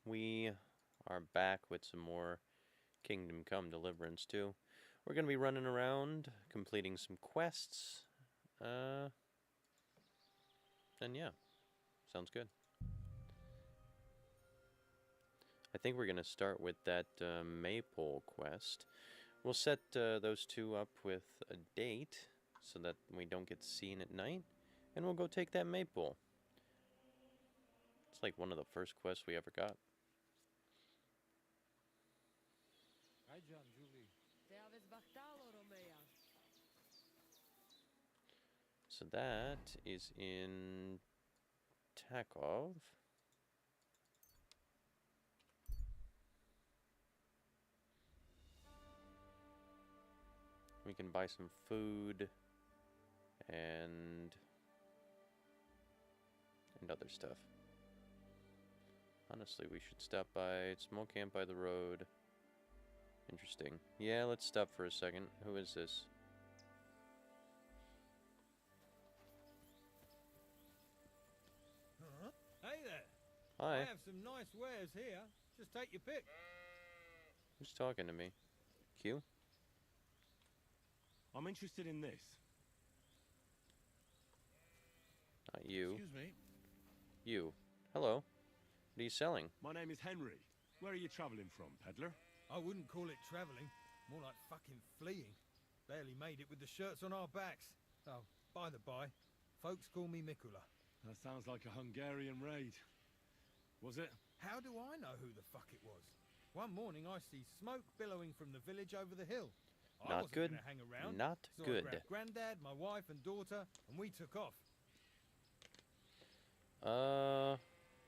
we are back with some more Kingdom Come Deliverance 2. We're going to be running around, completing some quests. And yeah, sounds good. I think we're going to start with that Maypole quest. We'll set those two up with a date so that we don't get seen at night. And we'll go take that Maypole. It's like one of the first quests we ever got. Hi, John, Julie. So that is in Takov. We can buy some food and other stuff. Honestly, we should stop by Smoke Camp by the road. Interesting. Yeah, let's stop for a second. Who is this? Huh? Hey there. Hi. I have some nice wares here. Just take your pick. Who's talking to me? Q? I'm interested in this. Not you. Excuse me. You. Hello. What are you selling? My name is Henry. Where are you traveling from, peddler? I wouldn't call it travelling. More like fucking fleeing. Barely made it with the shirts on our backs. Oh, by the by, folks call me Mikula. That sounds like a Hungarian raid. Was it? How do I know who the fuck it was? One morning I see smoke billowing from the village over the hill. I Not wasn't good. gonna hang around. Not So I good. grabbed Granddad, my wife and daughter, and we took off.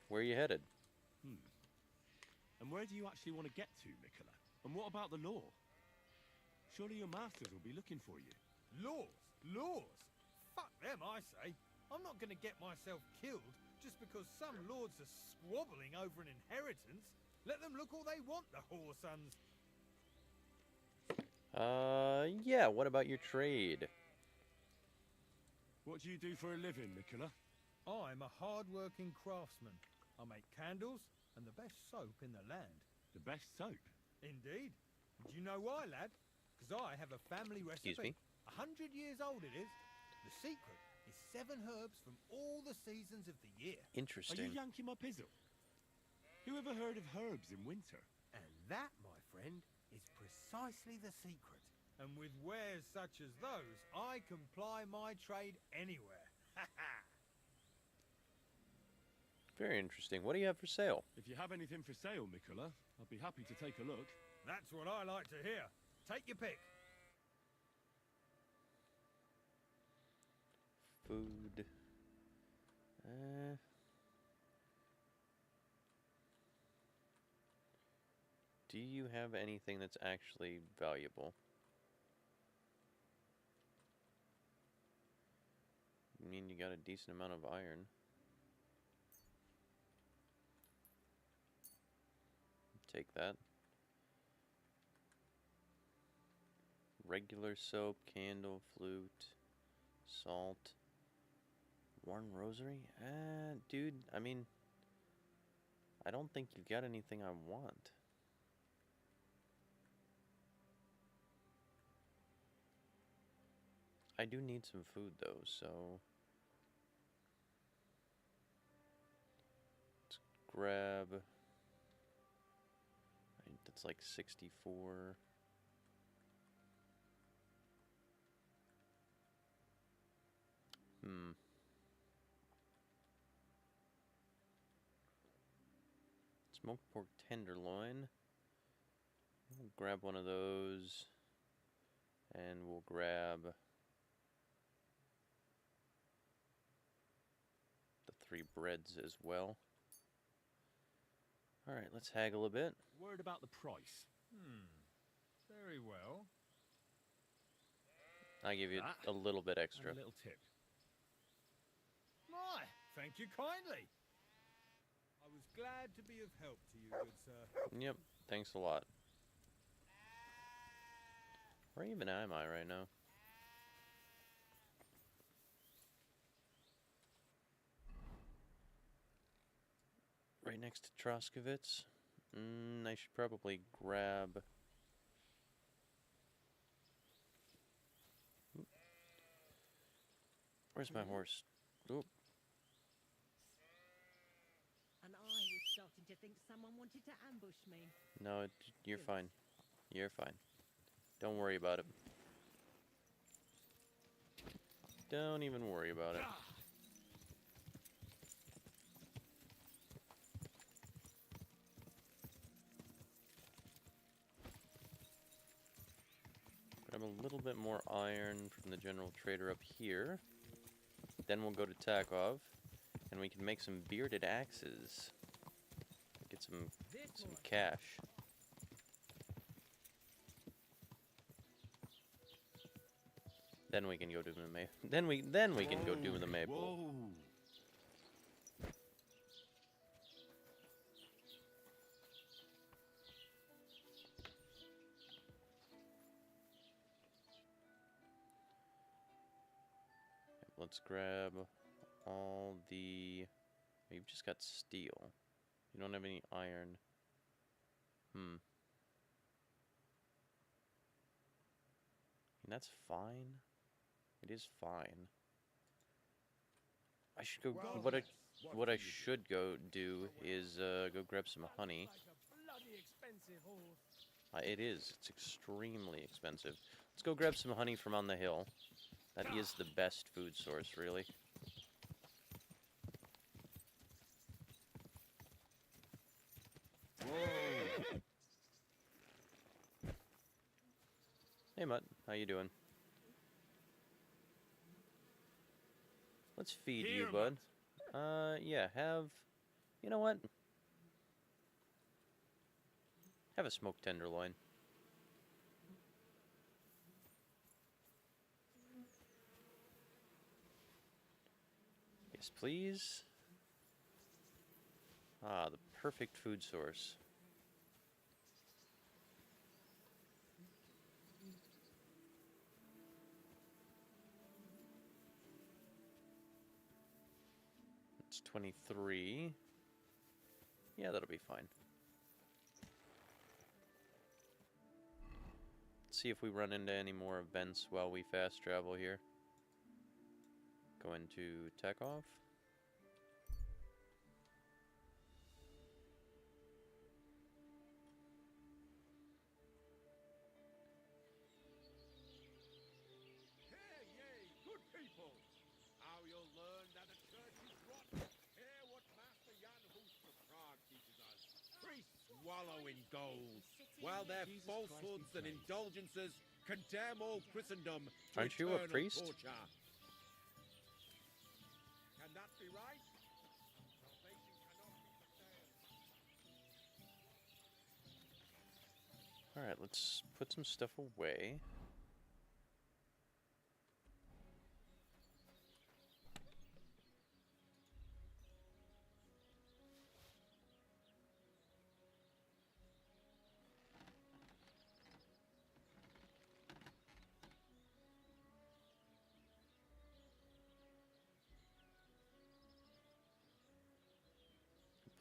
Where are you headed? And where do you actually want to get to, Mikola? And what about the law? Surely your masters will be looking for you. Laws? Laws? Fuck them, I say. I'm not gonna get myself killed just because some lords are squabbling over an inheritance. Let them look all they want, the whore sons. Yeah, what about your trade? What do you do for a living, Mikola? I'm a hard-working craftsman. I make candles and the best soap in the land. The best soap? Indeed. Do you know why, lad? Because I have a family recipe. Excuse me? 100 years old it is. The secret is 7 herbs from all the seasons of the year. Are you Interesting. yanking my pizzle? Who ever heard of herbs in winter? And that, my friend, is precisely the secret. And with wares such as those, I can ply my trade anywhere. Ha ha! Very interesting. What do you have for sale? If you have anything for sale, Mikola, I'd be happy to take a look. That's what I like to hear. Take your pick. Food. Do you have anything that's actually valuable? I mean, you got a decent amount of iron. Take that. Regular soap, candle, flute, salt, worn rosary? Dude, I mean, I don't think you've got anything I want. I do need some food though, so let's grab. That's like 64. Smoked pork tenderloin. We'll grab one of those, and we'll grab the 3 breads as well. Alright, let's haggle a bit. Word about the price. Very well. I give you That a little bit And extra. a little tip. My, thank you kindly. I was glad to be of help to you, good sir. Yep, thanks a lot. Where even am I right now? right next to Troskovitz. I should probably grab... Where's my horse? Oop. And I was starting to think someone wanted to ambush me. No, you're fine. You're fine. Don't worry about it. Don't even worry about it. Grab a little bit more iron from the general trader up here. Then we'll go to Takov, and we can make some bearded axes. Get some cash. Then we can go do the then we can go do the maple. Whoa. Let's grab all the... You've just got steel. You don't have any iron. And that's fine. It is fine. I should go... What I should go do is go grab some honey. It is. It's extremely expensive. Let's go grab some honey from on the hill. That is the best food source, really. Whoa. Hey, Mutt. How you doing? Let's feed you, bud. Yeah, have... You know what? Have a smoked tenderloin. Yes, please. Ah, the perfect food source. It's 23. Yeah, that'll be fine. Let's see if we run into any more events while we fast travel here. Go into Tekov. Hear ye, good people! How you'll learn that the church is rotten. Hear what Master Jan teaches us. Priests wallow in gold, while their falsehoods and indulgences condemn all Christendom to Aren't you a eternal priest? torture. Can that be right? Salvation cannot be sustained. Alright, let's put some stuff away.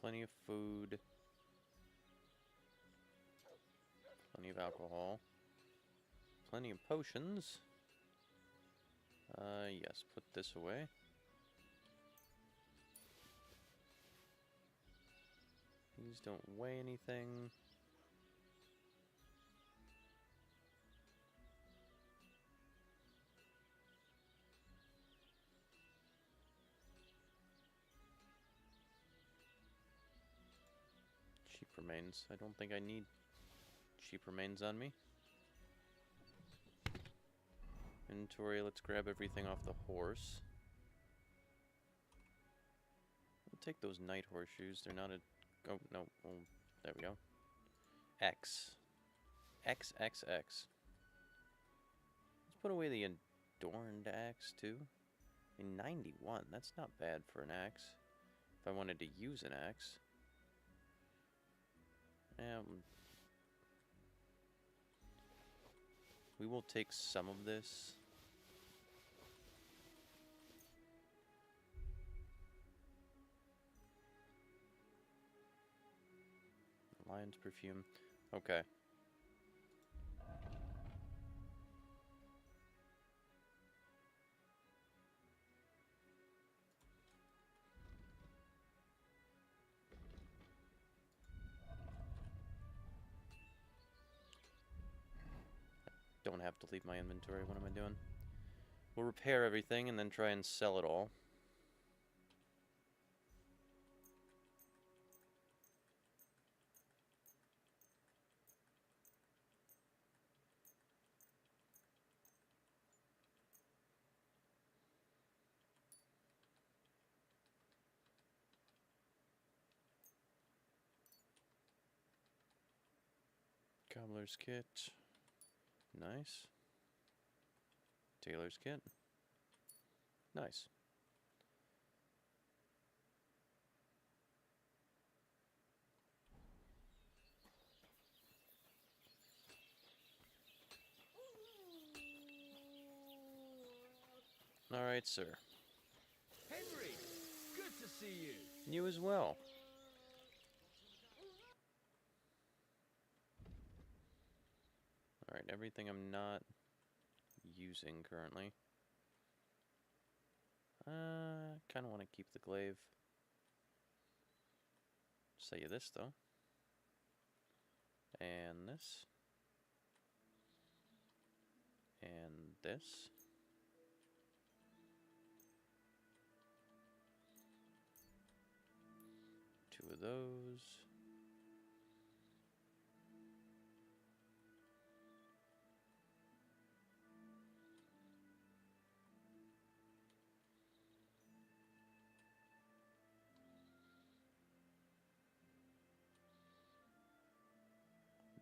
Plenty of food. Plenty of alcohol. Plenty of potions. Yes, put this away. These don't weigh anything. Cheap remains. I don't think I need cheap remains on me. Inventory, let's grab everything off the horse. We'll take those night horseshoes. They're not a... Oh, no. Well, there we go. X. X, X, X. Let's put away the adorned axe, too. In 91, that's not bad for an axe. If I wanted to use an axe. We will take some of this. Lion's perfume. Okay. Don't have to leave my inventory. What am I doing? We'll repair everything and then try and sell it all. Cobbler's kit. Nice. Tailor's kit. Nice. Alright, sir. Henry, good to see you. You as well. Alright, everything I'm not using currently. Kind of want to keep the glaive. Sell you this, though. And this. And this. Two of those.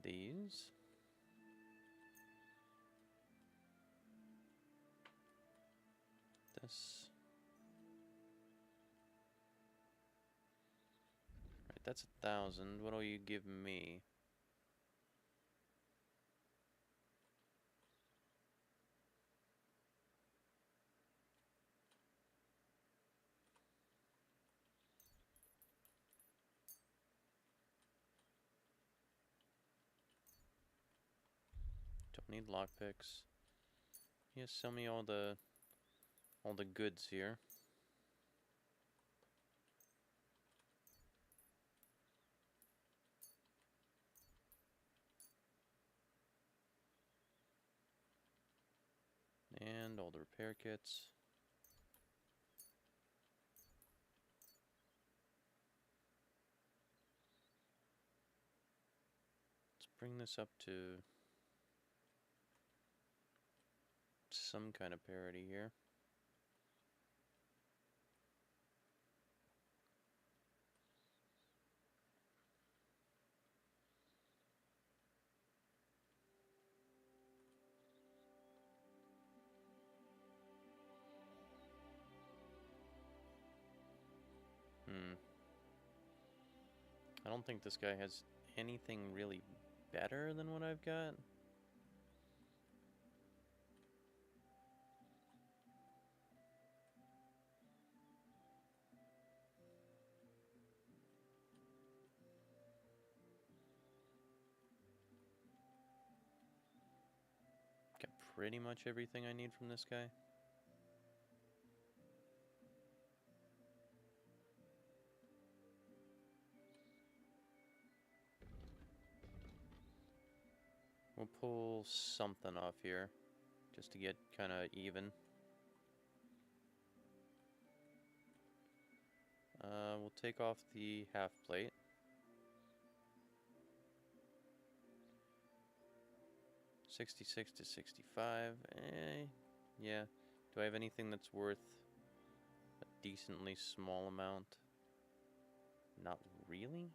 These. This. Right, that's 1,000. What'll you give me? Don't need lockpicks. Yeah, sell me all the goods here. And all the repair kits. Let's bring this up to some kind of parity here. I don't think this guy has anything really better than what I've got. Got pretty much everything I need from this guy. We'll pull something off here, just to get kind of even. We'll take off the half plate. $66 to $65. Yeah. Do I have anything that's worth a decently small amount? Not really.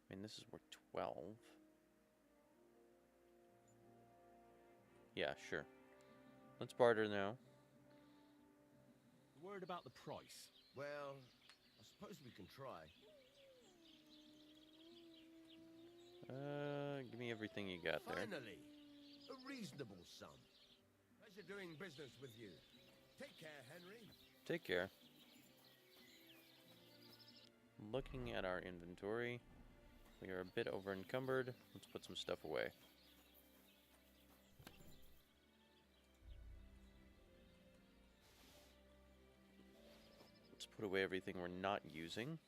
I mean, this is worth 12. Yeah, sure. Let's barter now. Worried about the price? Well, I suppose we can try. Give me everything you got there. Finally, a reasonable sum. Pleasure doing business with you. Take care, Henry. Take care. looking at our inventory, we are a bit over encumbered. Let's put some stuff away. Let's put away everything we're not using.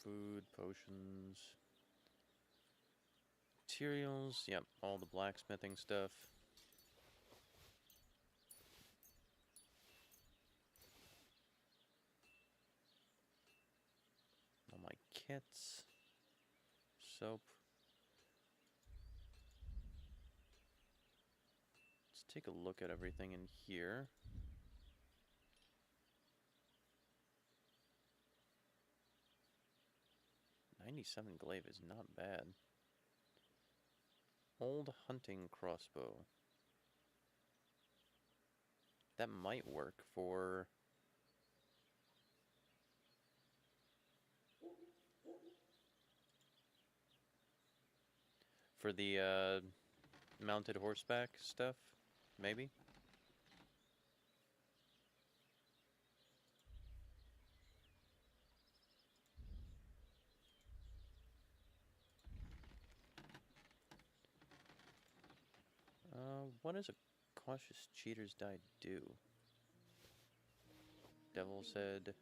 Food, potions, materials, yep, all the blacksmithing stuff. All my kits, soap. Let's take a look at everything in here. 97 glaive is not bad. Old hunting crossbow. That might work for... for the mounted horseback stuff, maybe? What does a cautious cheater's die do? Devil's head.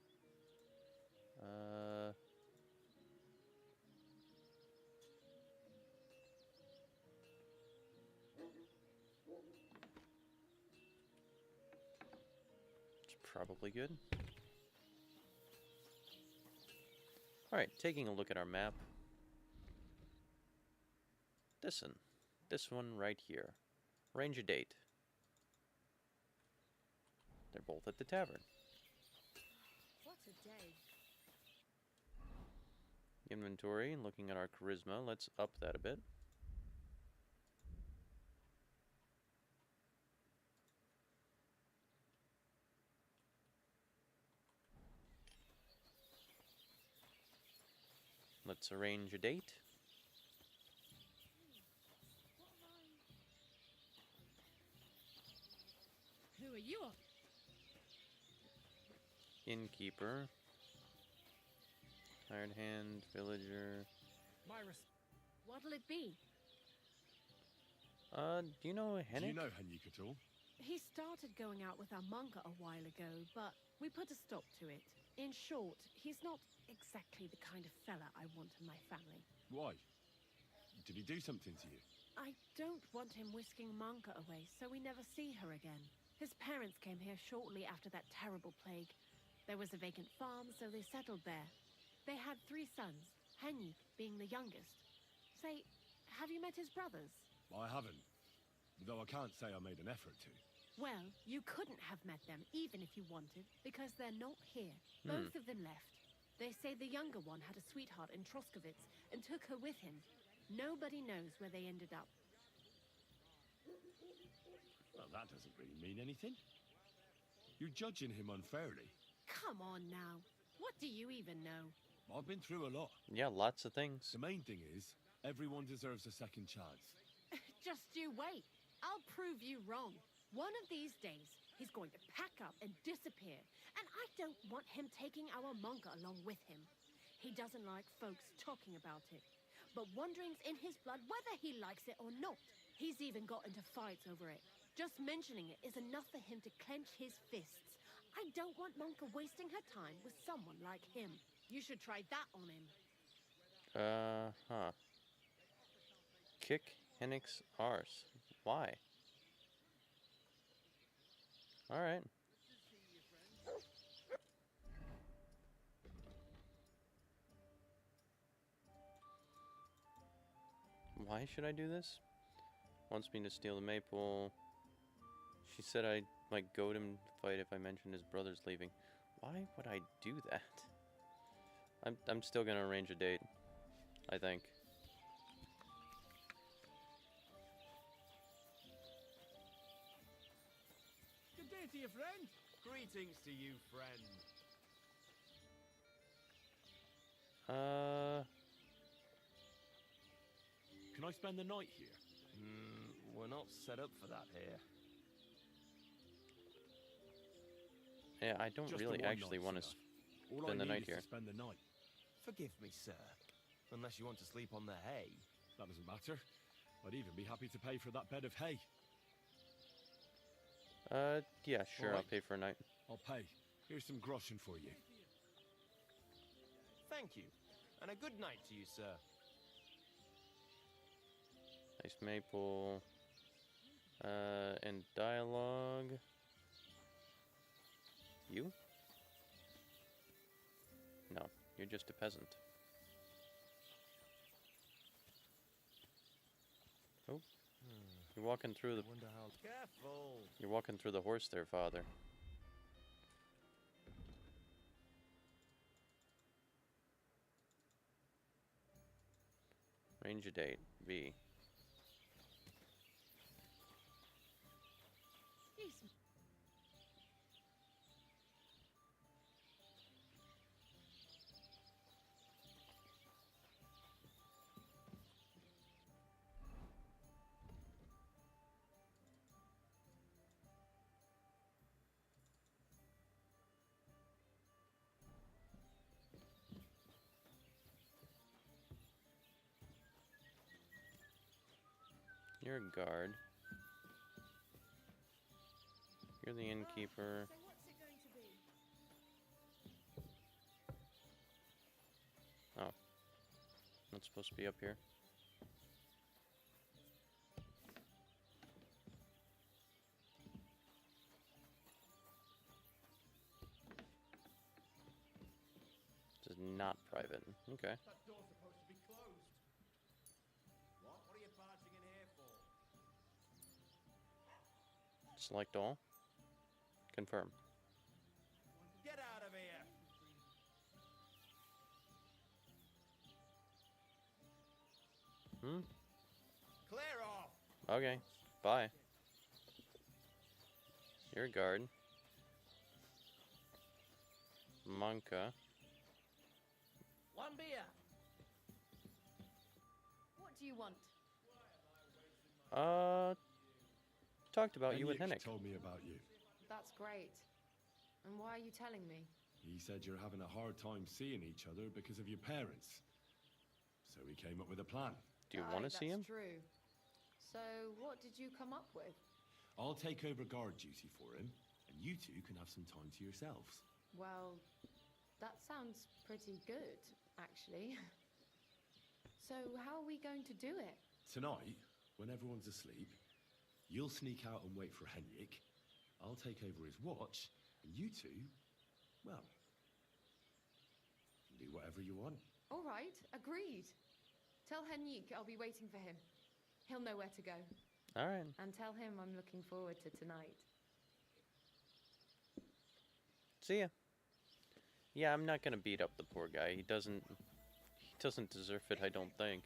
It's probably good. Alright, taking a look at our map. This one right here. Range a date. They're both at the tavern. What a day. Inventory, looking at our charisma, let's up that a bit. Let's arrange a date. Who are you? Innkeeper. Hired hand, villager. What'll it be? Do you know Henrik? Do you know Henrik at all? He started going out with our monka a while ago, but we put a stop to it. In short, he's not exactly the kind of fella I want in my family. Why? Did he do something to you? I don't want him whisking Manka away, so we never see her again. His parents came here shortly after that terrible plague. There was a vacant farm, so they settled there. They had 3 sons, Henrik being the youngest. Say, have you met his brothers? I haven't. Though I can't say I made an effort to. Well, you couldn't have met them, even if you wanted, because they're not here. Both of them left. They say the younger one had a sweetheart in Troskovitz and took her with him. Nobody knows where they ended up. Well, that doesn't really mean anything. You're judging him unfairly. Come on now. What do you even know? I've been through a lot. Yeah, lots of things. The main thing is, everyone deserves a second chance. Just you wait. I'll prove you wrong. One of these days, he's going to pack up and disappear. And I don't want him taking our monka along with him. He doesn't like folks talking about it. But wandering's in his blood whether he likes it or not. He's even got into fights over it. Just mentioning it is enough for him to clench his fists. I don't want Monka wasting her time with someone like him. You should try that on him. Kick Henrik's arse. Why? Alright. Why should I do this? Wants me to steal the maple. She said I might goad him to fight if I mentioned his brother's leaving. Why would I do that? I'm still gonna arrange a date, I think. day to you, friend. Greetings to you, friend. Can I spend the night here? We're not set up for that here. Yeah, I don't Just really the one actually night's want to enough. All spend I the need night is here. to spend the night. Forgive me, sir. Unless you want to sleep on the hay. That doesn't matter. I'd even be happy to pay for that bed of hay. Yeah, sure, I'll Alright. pay for a night. I'll pay. Here's some groschen for you. Thank you. And a good night to you, sir. Nice maple. And dialogue. You? No, you're just a peasant. Oh, you're walking through the. I wonder how... Careful! You're walking through the horse there, father. Ranger date V. Yes. You're a guard. You're the innkeeper. So what's it going to be? Oh. Not supposed to be up here. This is not private. Okay. That door's supposed to be closed. What? What are you barging in here for? Select all. Confirm. Get out of here! Clear off! Okay. Bye. You're a guard. Monka. One beer. What do you want? Talked about you with Henrik Henrik. told me about you. That's great. And why are you telling me? He said you're having a hard time seeing each other because of your parents. So he came up with a plan. Do you want to see him? That's true. So, what did you come up with? I'll take over guard duty for him, and you two can have some time to yourselves. Well, that sounds pretty good, actually. So, how are we going to do it? Tonight, when everyone's asleep, you'll sneak out and wait for Henrik. I'll take over his watch, and you two, well, can do whatever you want. All right, agreed. Tell Henrik I'll be waiting for him. He'll know where to go. All right. And tell him I'm looking forward to tonight. See ya. Yeah, I'm not gonna beat up the poor guy. He doesn't deserve it, I don't think.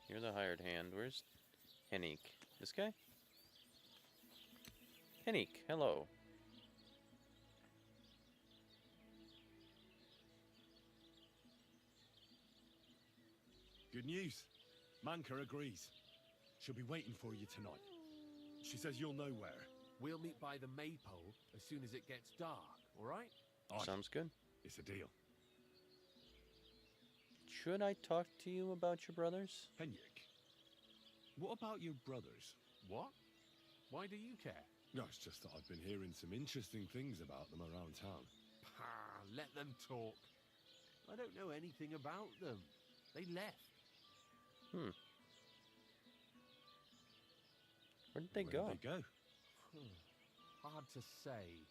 You're the hired hand. Where's Henrik? This guy? Henrik, hello. Good news. Manka agrees. She'll be waiting for you tonight. She says you'll know where. We'll meet by the maypole as soon as it gets dark, all right? Aye, Sounds good. it's a deal. Should I talk to you about your brothers? Henrik, what about your brothers? What? Why do you care? No, it's just that I've been hearing some interesting things about them around town. Pah, let them talk. I don't know anything about them. They left. Where did they Where go? did they go? Hard to say.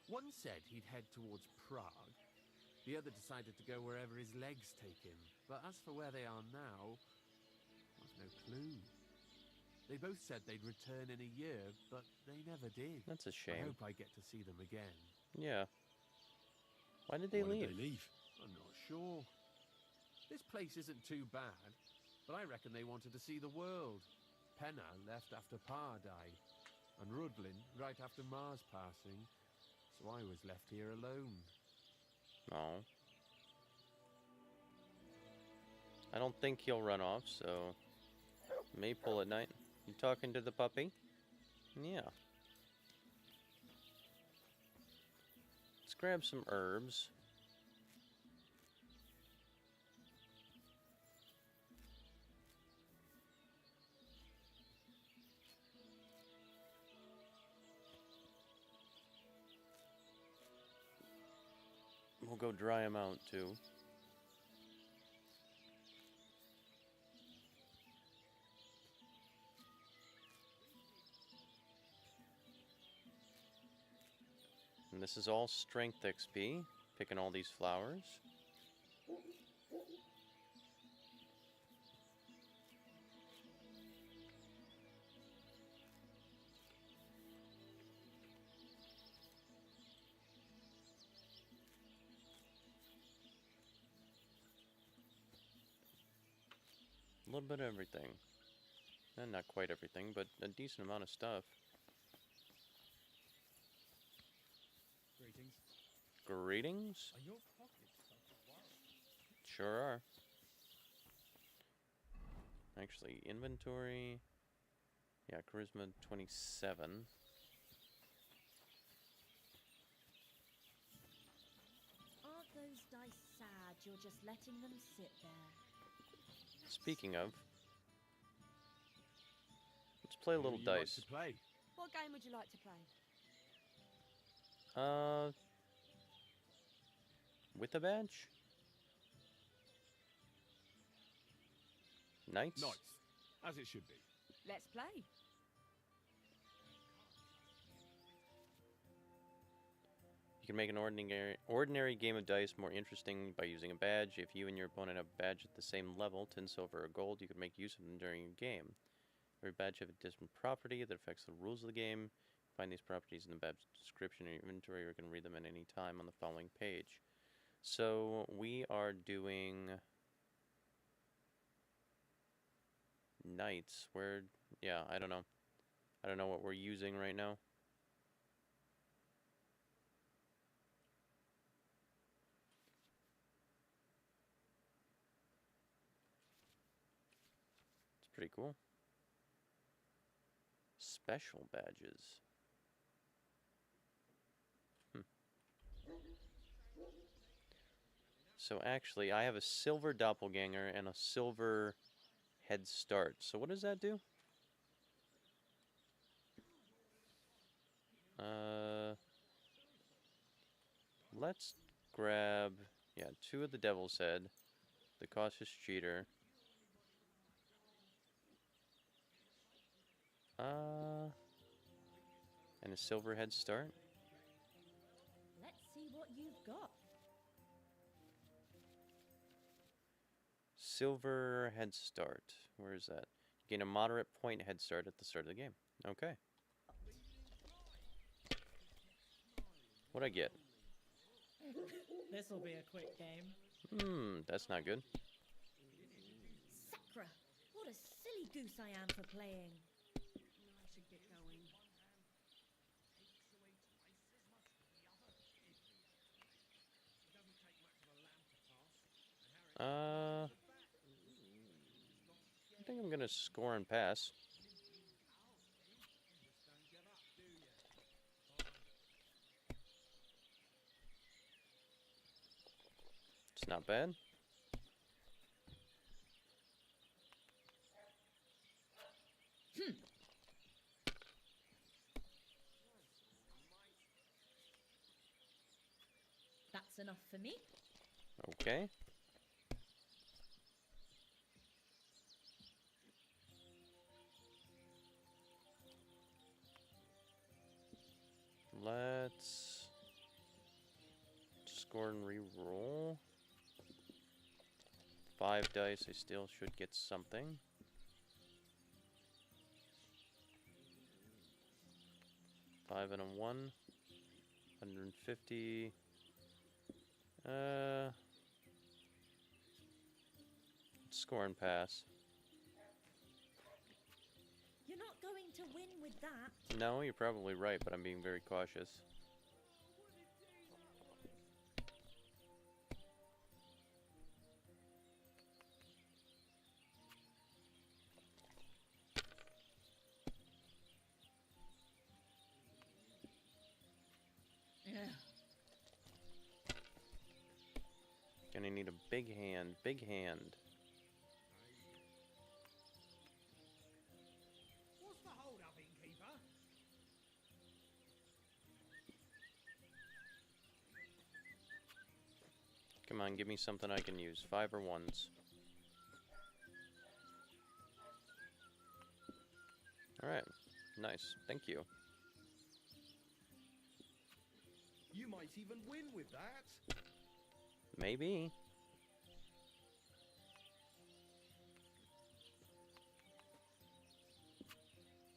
One said he'd head towards Prague. The other decided to go wherever his legs take him. But as for where they are now, I've no clue. They both said they'd return in a year, but they never did. That's a I shame. hope I get to see them again. Yeah. Why did they Why leave? did they leave? I'm not sure. This place isn't too bad, but I reckon they wanted to see the world. Penna left after Pa died, and Rudlin right after Ma's passing, so I was left here alone. Oh. I don't think he'll run off, so... Maypole at night. You talking to the puppy? Yeah. Let's grab some herbs. We'll go dry them out, too. And this is all strength XP, picking all these flowers. A little bit of everything. And not quite everything, but a decent amount of stuff. Greetings. Greetings? Are your pockets stuffed with worry? Sure are. Actually, inventory... Yeah, charisma 27. Aren't those dice sad you're just letting them sit there? Speaking of... Let's play a little Who you like dice. to play? What game would you like to play? With a badge? Knights? Nice, as it should be. Let's play. You can make an ordinary game of dice more interesting by using a badge. If you and your opponent have a badge at the same level, 10 silver or gold, you can make use of them during a game. Every badge has a different property that affects the rules of the game. Find these properties in the badge description or inventory, or you can read them at any time on the following page. So we are doing knights. Yeah, I don't know. I don't know what we're using right now. It's pretty cool. Special badges. So actually, I have a silver doppelganger and a silver head start. So what does that do? Let's grab, yeah, 2 of the devil's head, the cautious cheater. And a silver head start. Let's see what you've got. Silver head start. Where is that? You gain a moderate point head start at the start of the game. Okay. What'd I get? This'll be a quick game. That's not good. Sacra! What a silly goose I am for playing. I should get going. I think I'm gonna score and pass. It's not bad. That's enough for me. Okay. Let's score and re-roll. 5 dice, I still should get something. Five and a 1. 150. Score and pass. You're not going to win with that. No, you're probably right, but I'm being very cautious. Yeah. Gonna need a big hand, big hand. What's the hold up, innkeeper? Come on, give me something I can use. 5 or 1s. Alright, nice. Thank you. You might even win with that. Maybe.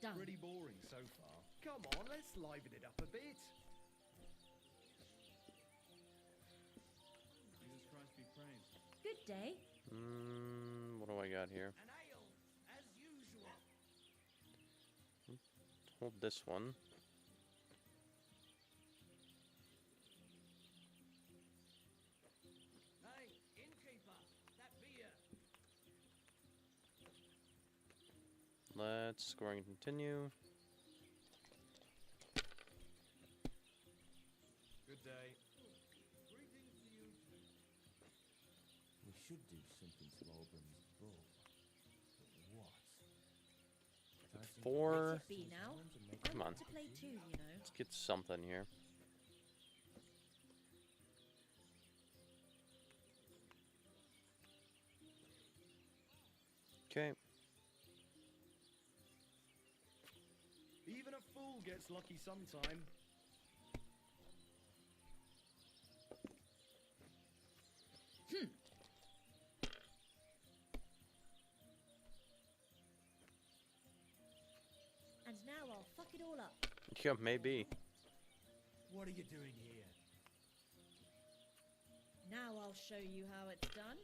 Done. Pretty boring so far. Come on, let's liven it up a bit. Jesus Christ be praised. Good day. What do I got here? An ale, as usual. Hold this one. Hey, innkeeper, that beer. Let's score and continue. Good day. Greetings to you too. We should do something to Auburn's bull. But what? Fighting 4. Let it be now. to make Come I on. want to play too, you know. Let's get something here. Okay. Even a fool gets lucky sometime. And now I'll fuck it all up. Yeah, maybe. What are you doing here? Now I'll show you how it's done.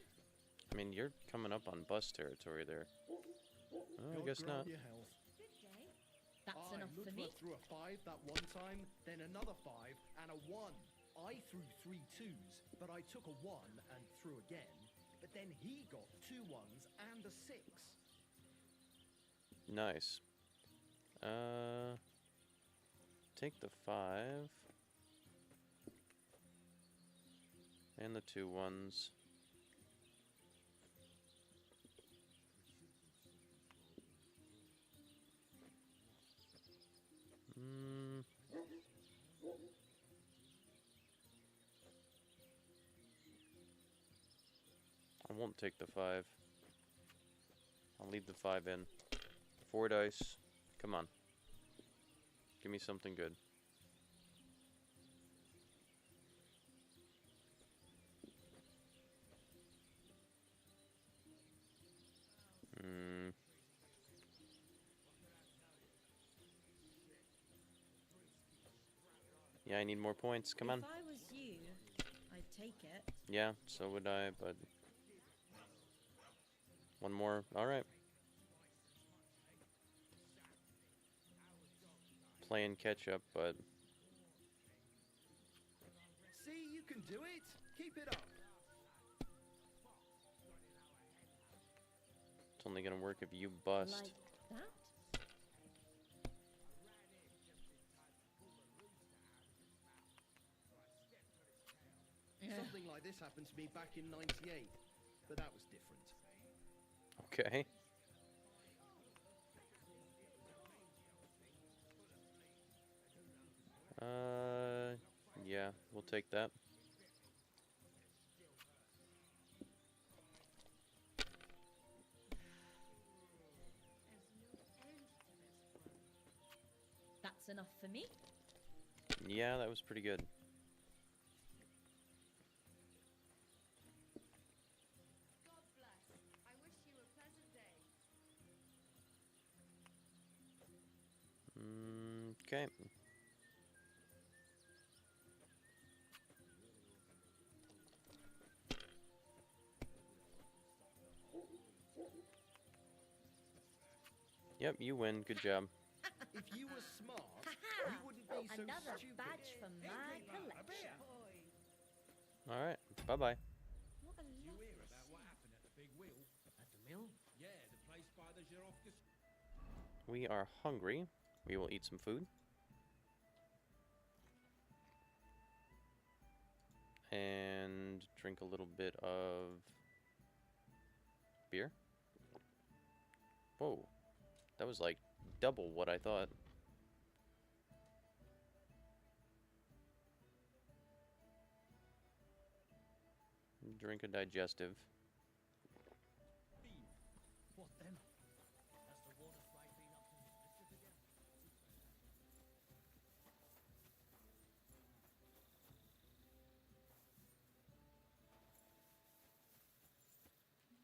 I mean, you're coming up on bus territory there. Oh, I God guess grant not. your health. Good day. That's I enough for looked me. through a 5 that one time, then another 5 and a 1. I threw 3 2s, but I took a 1 and threw again. But then he got 2 1s and a 6. Nice. Take the 5. And the 2 1s. I won't take the 5. I'll leave the 5 in. 4 dice. Come on. Give me something good. Yeah, I need more points. Come on. If I was you, I'd take it. Yeah, so would I, but... One more. Alright. Playing catch up, but... See, you can do it. Keep it up. It's only gonna work if you bust. Like that? Yeah. Something like this happened to me back in '98, but that was different. Okay. Yeah, we'll take that. That's enough for me. Yeah, that was pretty good. God bless. I wish you a pleasant day. Okay. Yep, you win. Good job. If you were smart, Ha-ha! you wouldn't be so Another stupid. badge for my collection. All right. Bye-bye. What a Did you lovely hear about what scene. happened at the big wheel? At the mill? Yeah, the place by the Zherovka. We are hungry. We will eat some food. And drink a little bit of beer. Whoa. That was like double what I thought. Drink a digestive. What then? Has the water sprite been up to his mischief again?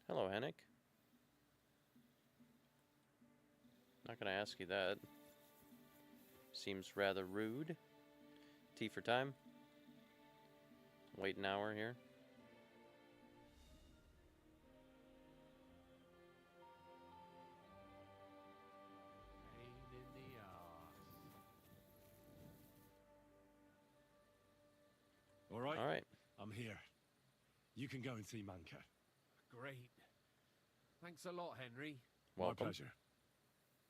Hello, Hennick. Not gonna ask you that. Seems rather rude. Tea for time. Wait an hour here. Pain in the arse. All right, All right. I'm here. You can go and see Manka. Great. Thanks a lot, Henry. Welcome. My pleasure.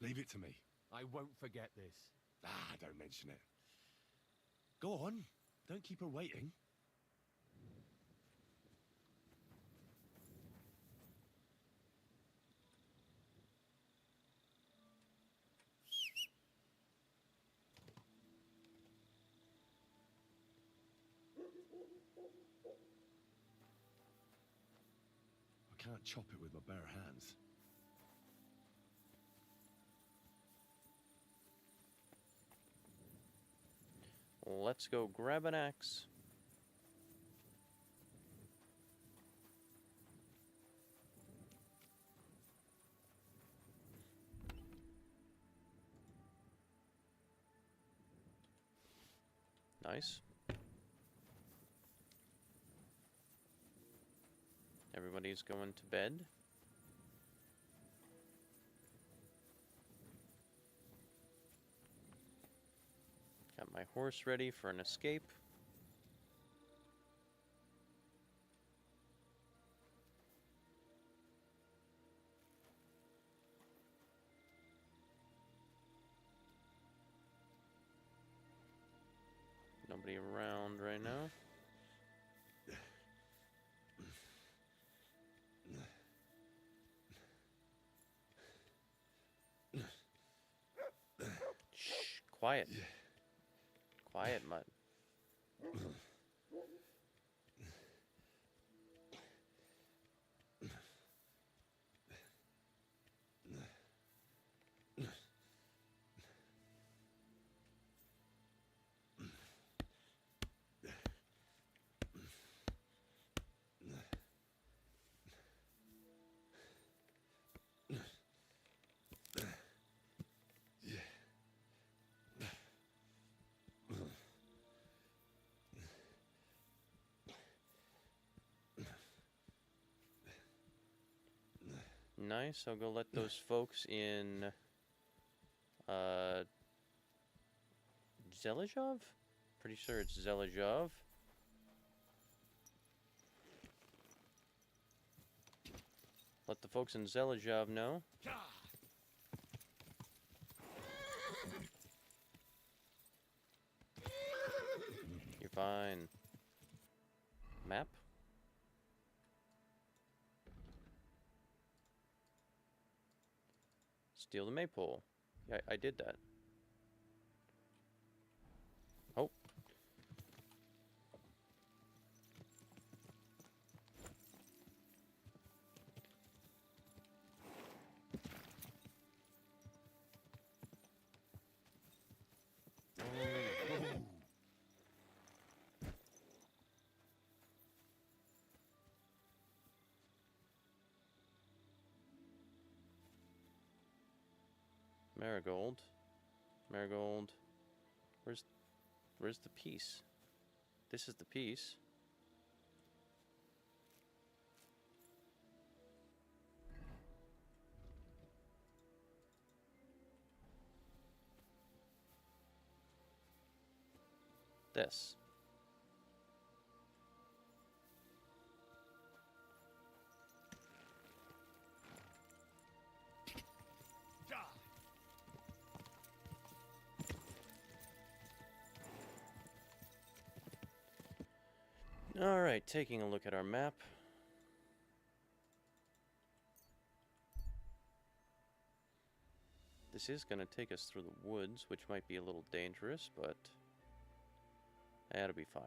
Leave it to me. I won't forget this. Ah, don't mention it. Go on. Don't keep her waiting. I can't chop it with my bare hands. Let's go grab an axe. Nice. Everybody's going to bed. Got my horse ready for an escape. Nobody around right now. Shh, quiet. Quiet, Mutt. Nice. I'll go let those folks in Zelizhov? Pretty sure it's Zelizhov. Let the folks in Zelizhov know. You're fine. Map? Steal the maypole. Yeah, I did that. Oh. Marigold. Marigold. Where's the piece? This is the piece. This. Alright, taking a look at our map. This is going to take us through the woods, which might be a little dangerous, but that'll be fine.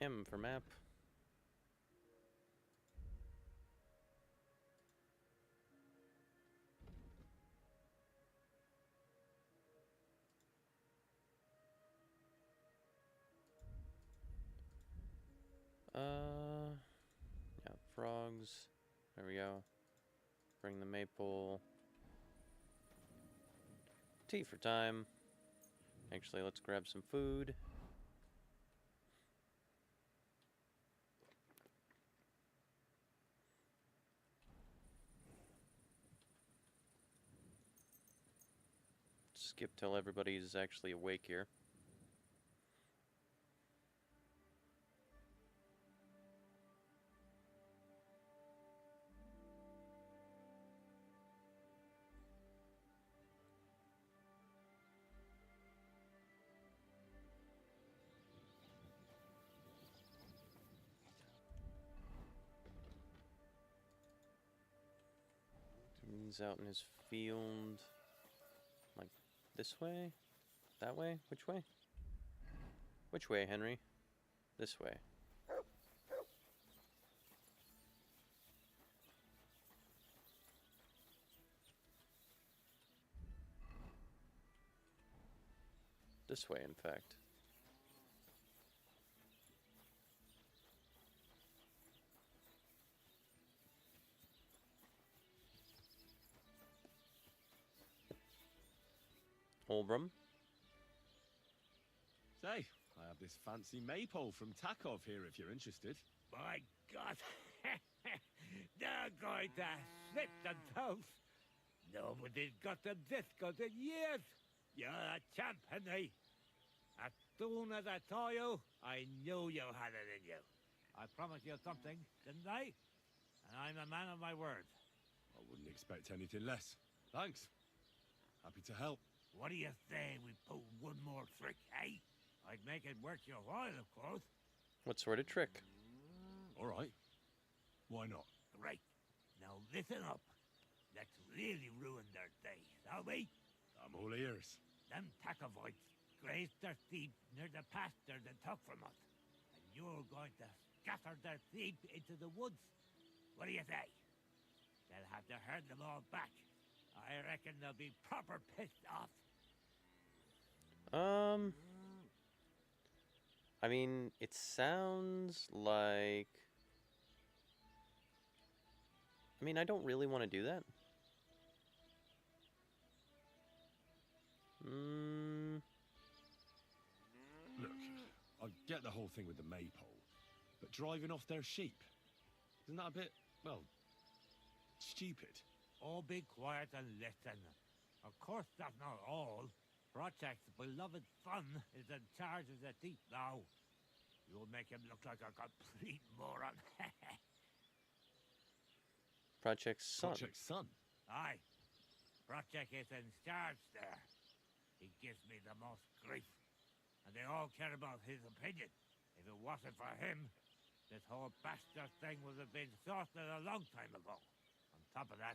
M for map. Yeah, frogs. There we go. Bring the maple. Tea for time. Actually, let's grab some food. Skip till everybody's actually awake here. He's out in his field. Like this way? That way? Which way? Which way, Henry? This way. This way, in fact. Holbrum. Say, I have this fancy maypole from Takov here if you're interested. My God! They're going to sit themselves. Nobody's got them this good in years. You're a champ, Henry. As soon as I saw you, I knew you had it in you. I promised you something, didn't I? And I'm a man of my word. I wouldn't expect anything less. Thanks. Happy to help. What do you say we pull one more trick, eh? I'd make it worth your while, of course. What sort of trick? All right. Why not? Right. Now listen up. Let's really ruin their day, shall we? I'm all ears. Them Takovites grazed their sheep near the pasture they took from us. And you're going to scatter their sheep into the woods. What do you say? They'll have to herd them all back. I reckon they'll be proper pissed off. I mean, it sounds like... I mean, I don't really want to do that. Look, I get the whole thing with the maypole, but driving off their sheep, isn't that a bit, well, stupid? Oh, be quiet and listen. Of course, that's not all. Project's beloved son is in charge of the thief now. You'll make him look like a complete moron. Project Sun. Project Sun? Aye. Project is in charge there. He gives me the most grief. And they all care about his opinion. If it wasn't for him, this whole bastard thing would have been sorted a long time ago. On top of that,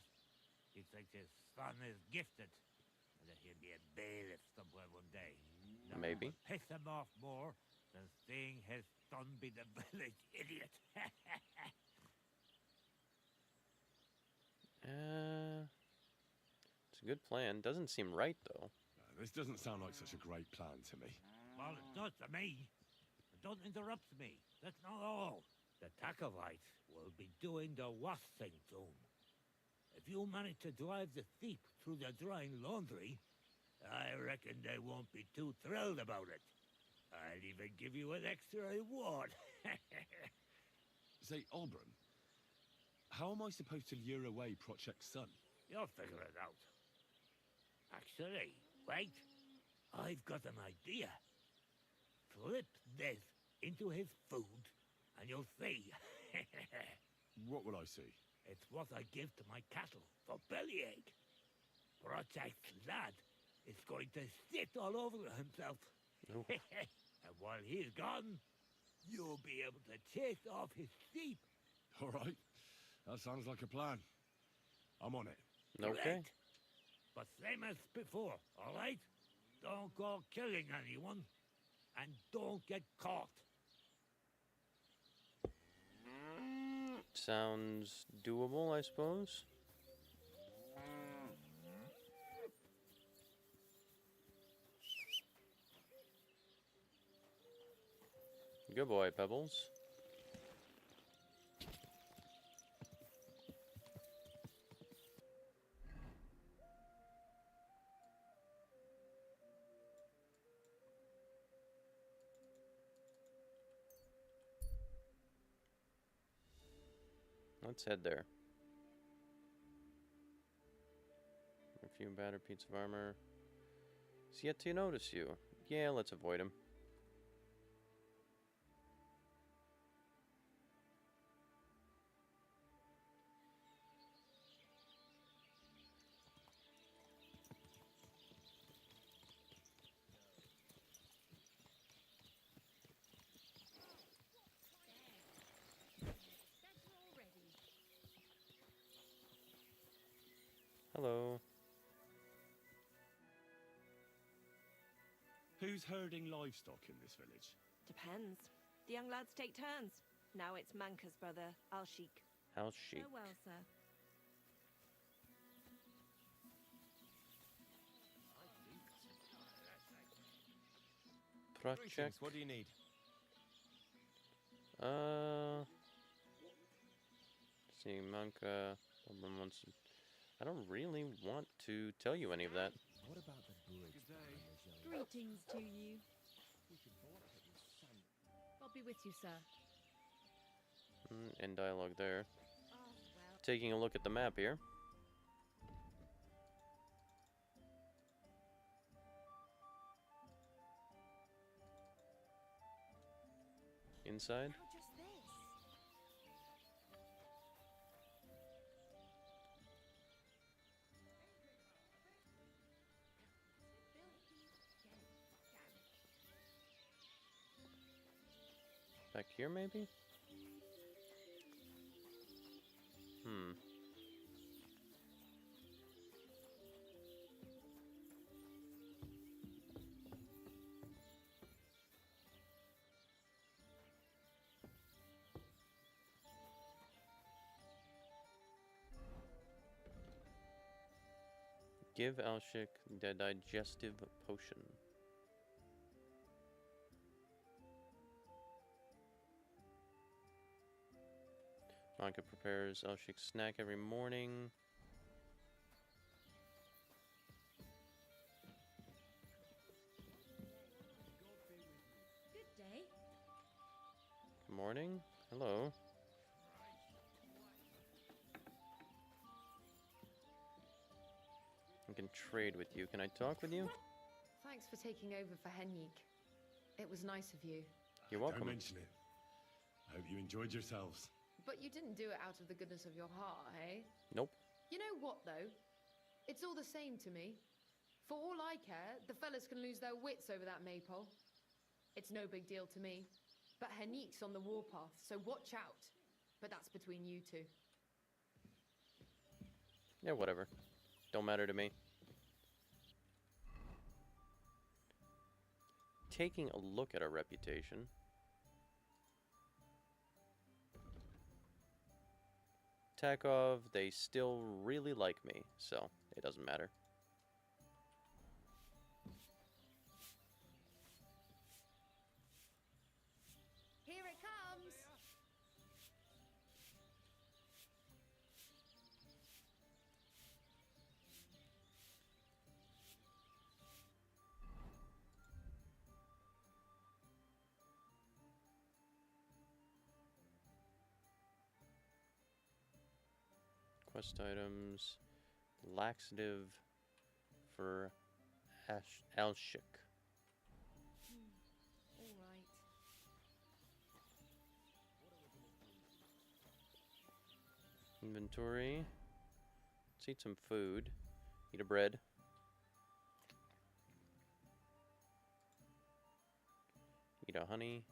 he thinks his son is gifted. And that he'll be a bailiff somewhere one day. Nothing Maybe. would piss him off more than seeing his son be the village idiot. It's a good plan. Doesn't seem right, though. This doesn't sound like such a great plan to me. Well, it does to me. But don't interrupt me. That's not all. The Takovites will be doing the worst thing soon. If you manage to drive the thief through the drying laundry, I reckon they won't be too thrilled about it. I'll even give you an extra reward. Say, Oberon, how am I supposed to lure away Prochek's son? You'll figure it out. Actually, wait. I've got an idea. Flip this into his food, and you'll see. What will I see? It's what I give to my cattle for bellyache. Prochek's lad is going to sit all over himself. Oof. And while he's gone, you'll be able to chase off his sheep. All right. That sounds like a plan. I'm on it. Okay. Correct. But same as before, all right? Don't go killing anyone, and don't get caught. Sounds doable, I suppose. Good boy, Pebbles. Let's head there. A few battered pieces of armor. He's yet to notice you. Yeah, let's avoid him. Hello. Who's herding livestock in this village? Depends. The young lads take turns. Now it's Manka's brother, Alshik. How's she? Farewell, sir. Prochek. What do you need? See, Manka. I don't really want to tell you any of that. What about the bridge? Greetings to you. I'll be with you, sir. End dialogue there. Oh, well. Taking a look at the map here. Inside. How just this? Back here, maybe? Give Alshik the digestive potion. Manka prepares Alshik's snack every morning. Good day. Good morning. Hello. I can trade with you. Can I talk with you? Thanks for taking over for Henrik. It was nice of you. You're Don't welcome. mention it. I hope you enjoyed yourselves. But you didn't do it out of the goodness of your heart, eh? Nope. You know what, though? It's all the same to me. For all I care, the fellas can lose their wits over that maypole. It's no big deal to me. But Henrik's on the warpath, so watch out. But that's between you two. Yeah, whatever. Don't matter to me. Taking a look at our reputation. Takov, they still really like me, so it doesn't matter. Here it comes. Quest items. Laxative for Alshik. All right. Inventory. Let's eat some food. Eat a bread. Eat a honey.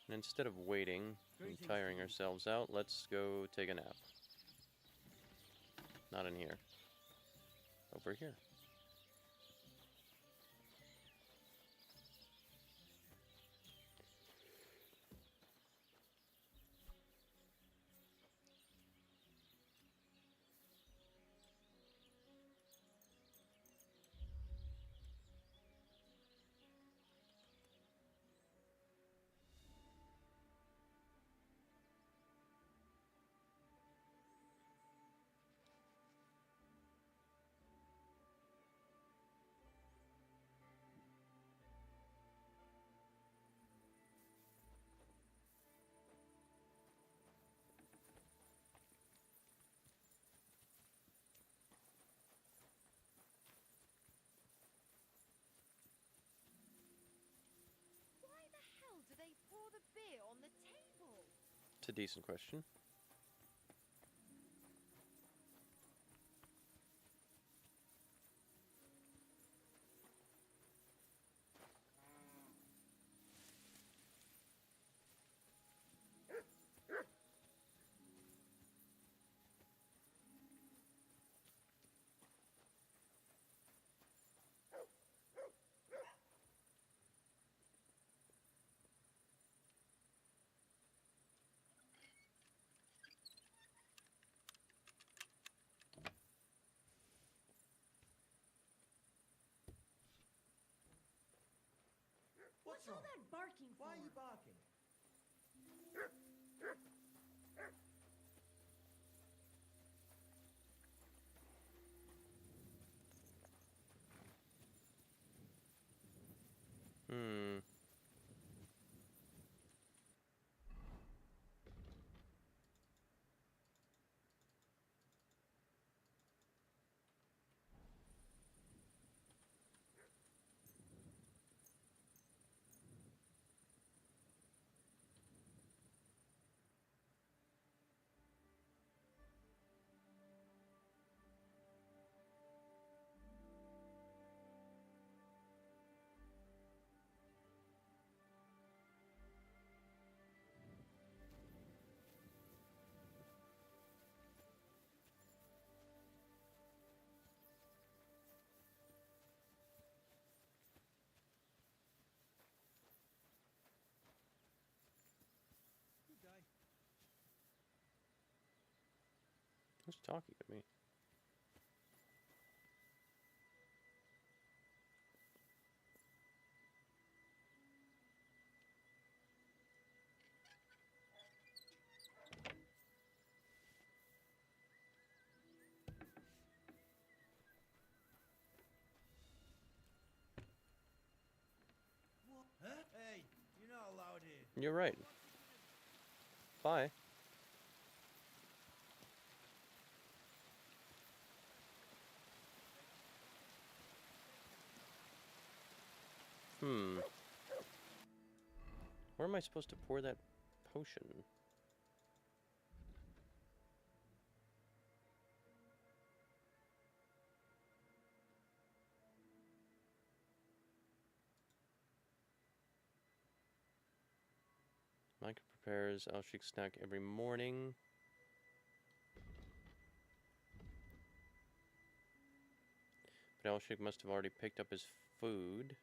And instead of waiting and tiring ourselves out, let's go take a nap. Not in here. Over here. Why the hell do they pour the beer on the table? It's a decent question. What's all that barking for? Why are you barking? Hmm. Good day. Who's talking to me? What? Huh? Hey, you're not allowed here. You're right. Bye. Hmm. Where am I supposed to pour that potion? Micah prepares Alshik snack every morning. But Alshik must have already picked up his food.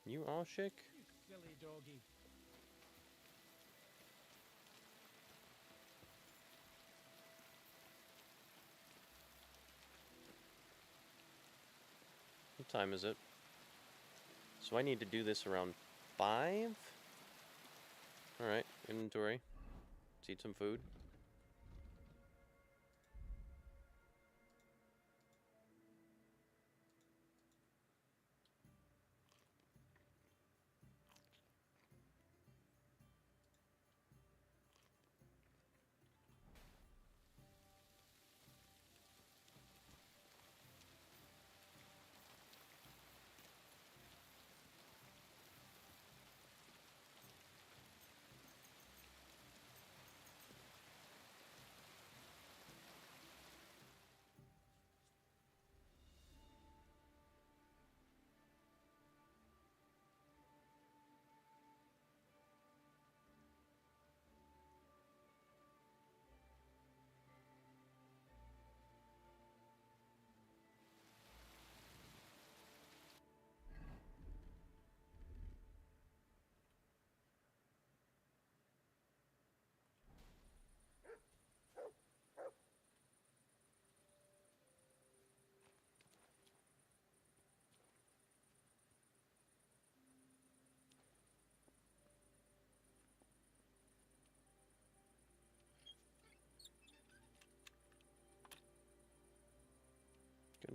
You Alshik? You silly doggy. What time is it? So I need to do this around 5? Alright, inventory. Let's eat some food.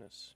goodness.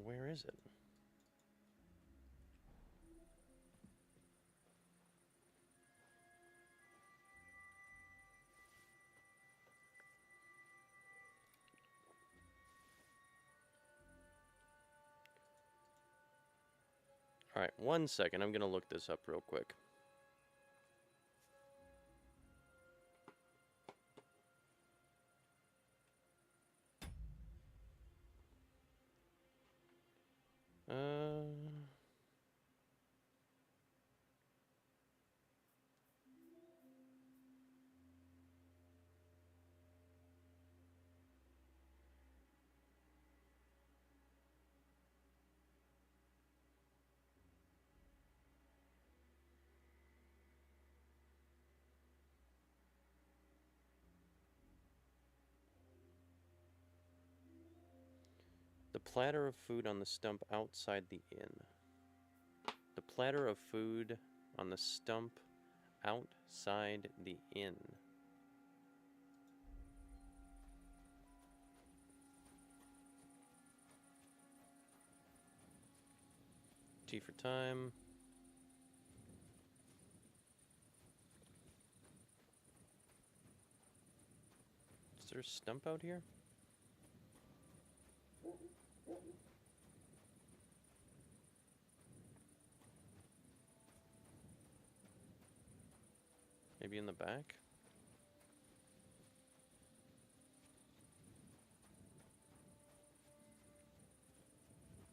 Where is it? Alright, 1 second. I'm going to look this up real quick. The platter of food on the stump outside the inn. The platter of food on the stump outside the inn. T for time. Is there a stump out here? Maybe in the back?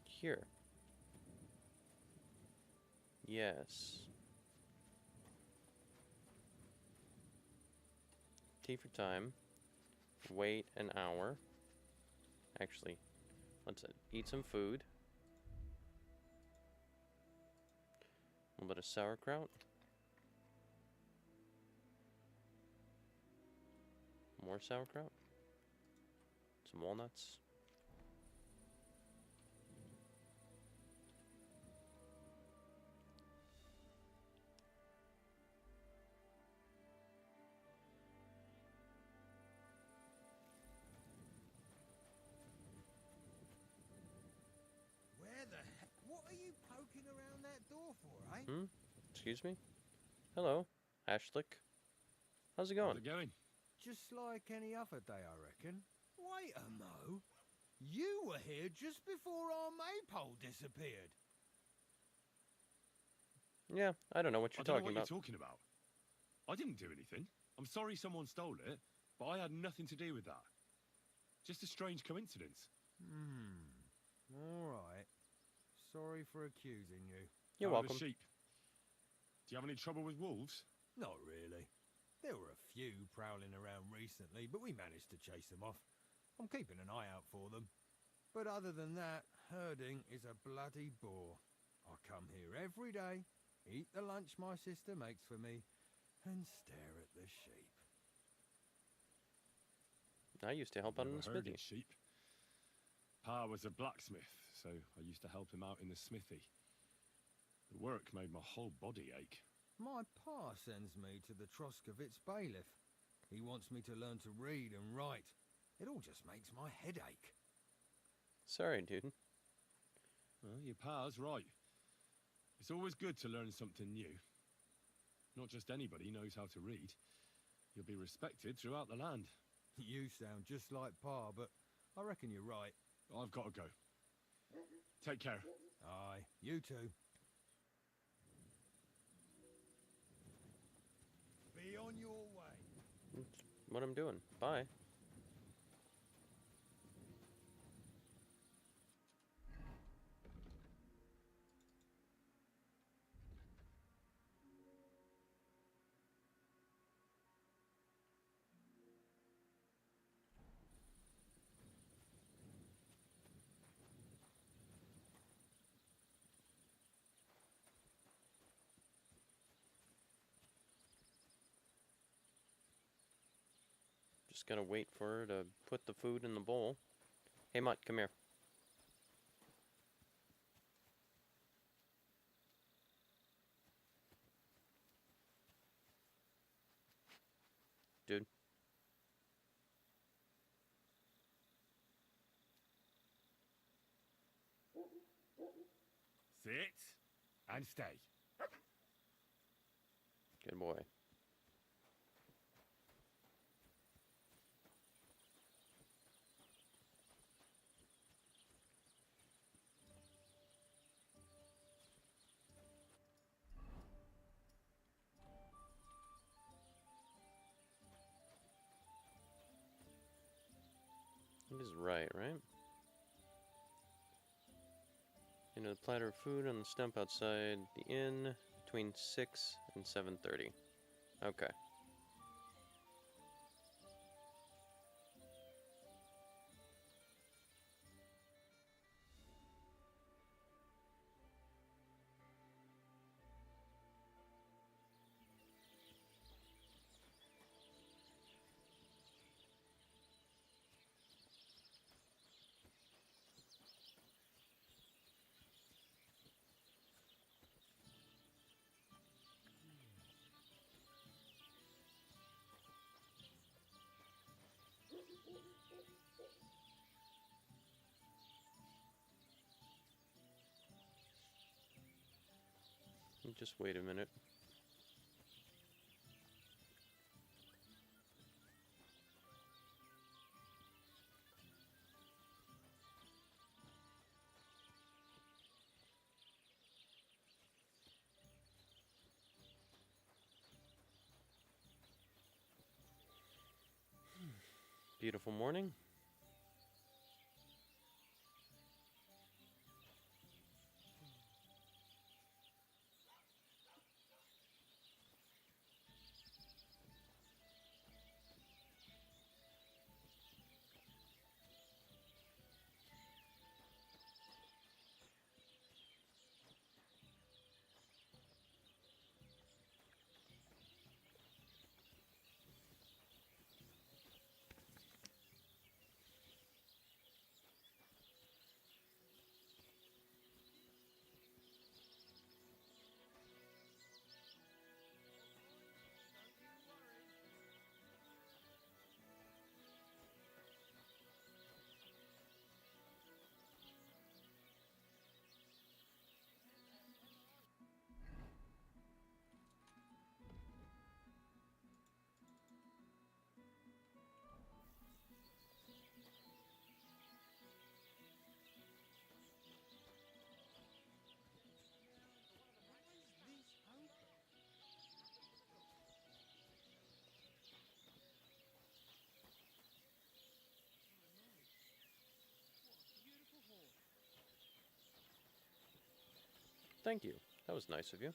Here. Yes. T for time. Wait an hour. Actually, let's eat some food. A little bit of sauerkraut. More sauerkraut. Some walnuts. Where the heck? What are you poking around that door for, eh? Hmm? Excuse me? Hello, Ashlick. How's it going? How's it going? Just like any other day, I reckon. Wait a mo. You were here just before our maypole disappeared. Yeah, I don't know what you're I don't know talking what about. you're talking about. I didn't do anything. I'm sorry someone stole it, but I had nothing to do with that. Just a strange coincidence. All right. Sorry for accusing you. You're How are welcome. the sheep? Do you have any trouble with wolves? Not really. There were a few prowling around recently, but we managed to chase them off. I'm keeping an eye out for them. But other than that, herding is a bloody bore. I come here every day, eat the lunch my sister makes for me, and stare at the sheep. I used to help out in the Never herded smithy. sheep. Pa was a blacksmith, so I used to help him out in the smithy. The work made my whole body ache. My pa sends me to the Troskovitz bailiff. He wants me to learn to read and write. It all just makes my head ache. Sorry, dude. Well, your pa's right. It's always good to learn something new. Not just anybody knows how to read. You'll be respected throughout the land. You sound just like Pa, but I reckon you're right. I've got to go. Take care. Aye, you too. Be on your way. What I'm doing. Bye. Just gotta wait for her to put the food in the bowl. Hey, Mutt, come here. Dude. Sit and stay. Good boy. It is right? You know, the platter of food on the stump outside the inn between 6 and 7:30. Okay. Just wait a minute. Beautiful morning. Thank you. That was nice of you.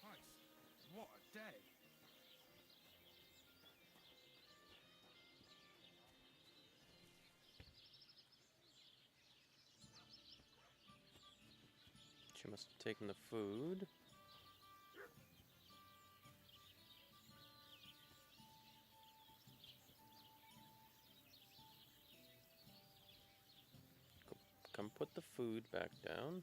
Christ, what a day. She must have taken the food. Come put the food back down.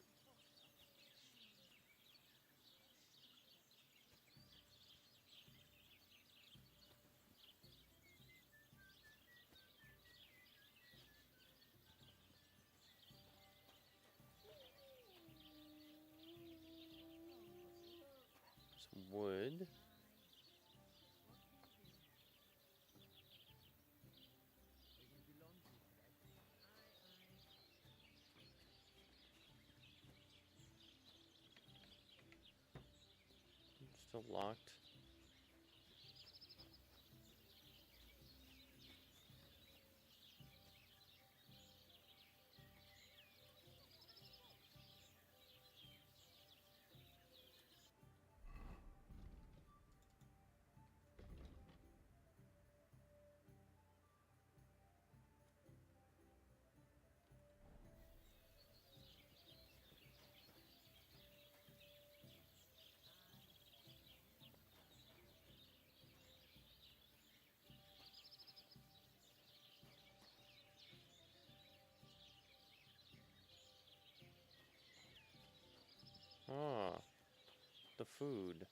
Some wood. still locked. Ah, the food.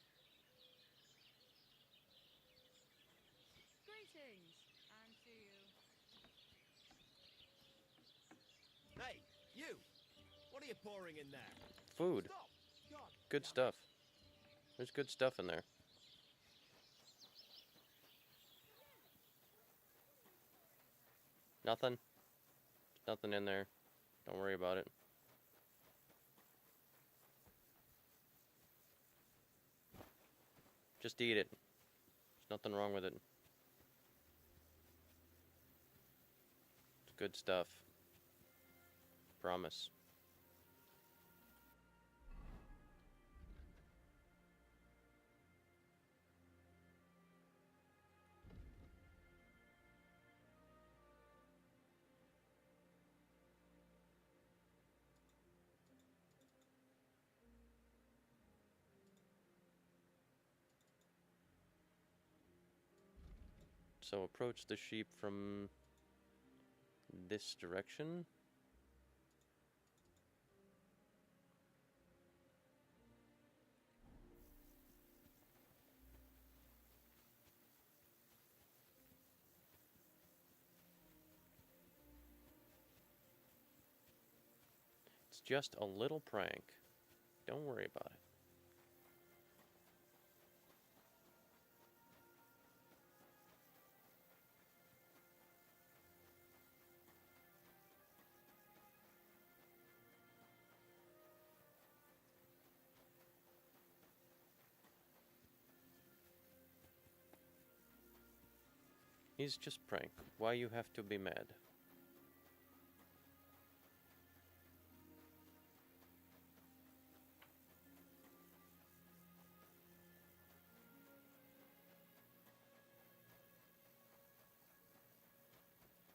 Greetings, and to you. Hey, you! What are you pouring in there? Food. Stop! God Good damn it. stuff. There's good stuff in there. Nothing. Nothing in there. Don't worry about it. Just eat it. There's nothing wrong with it. It's good stuff. Promise. So approach the sheep from this direction. It's just a little prank. Don't worry about it. He's just prank. Why you have to be mad?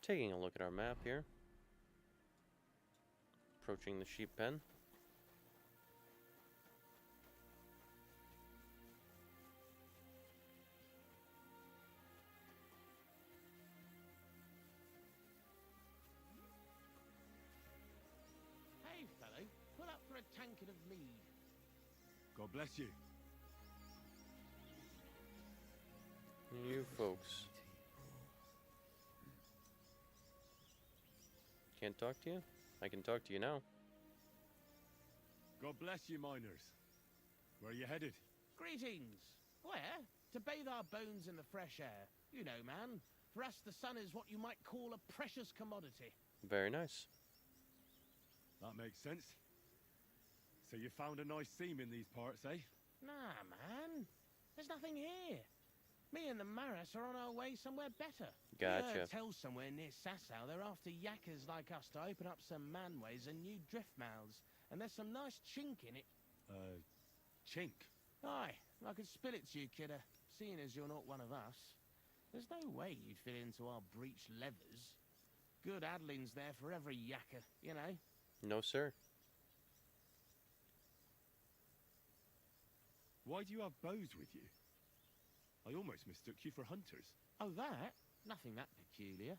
Taking a look at our map here. Approaching the sheep pen. Hey, fellow, pull up for a tankard of mead. God bless you. You folks. Can't talk to you? I can talk to you now. God bless you, miners. Where are you headed? Greetings. Where? To bathe our bones in the fresh air. You know, man. For us, the sun is what you might call a precious commodity. Very nice. That makes sense. So you found a nice seam in these parts, eh? Nah, man. There's nothing here. Me and the Maras are on our way somewhere better. Gotcha. Tell somewhere near Sasau they're after yakkers like us to open up some manways and new drift mouths. And there's some nice chink in it. Chink? Aye, I could spill it to you, kidder, seeing as you're not one of us. There's no way you'd fit into our breech leathers. Good addlings there for every yakker, you know. No, sir. Why do you have bows with you? I almost mistook you for hunters. Oh, that? Nothing that peculiar.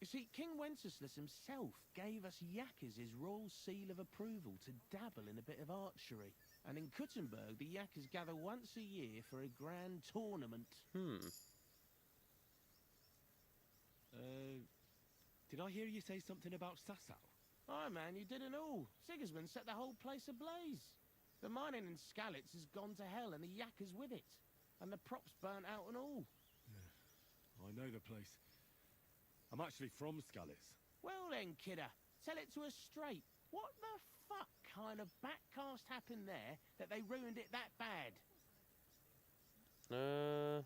You see, King Wenceslas himself gave us yakkers his royal seal of approval to dabble in a bit of archery. And in Kuttenberg, the yakkers gather once a year for a grand tournament. Did I hear you say something about Sasau? Aye, man, you did it all. Sigismund set the whole place ablaze. The mining in Skalitz has gone to hell, and the yakkers with it. And the props burnt out and all. I know the place. I'm actually from Skalitz. Well then, kidder, tell it to us straight. What the fuck kind of backcast happened there that they ruined it that bad? I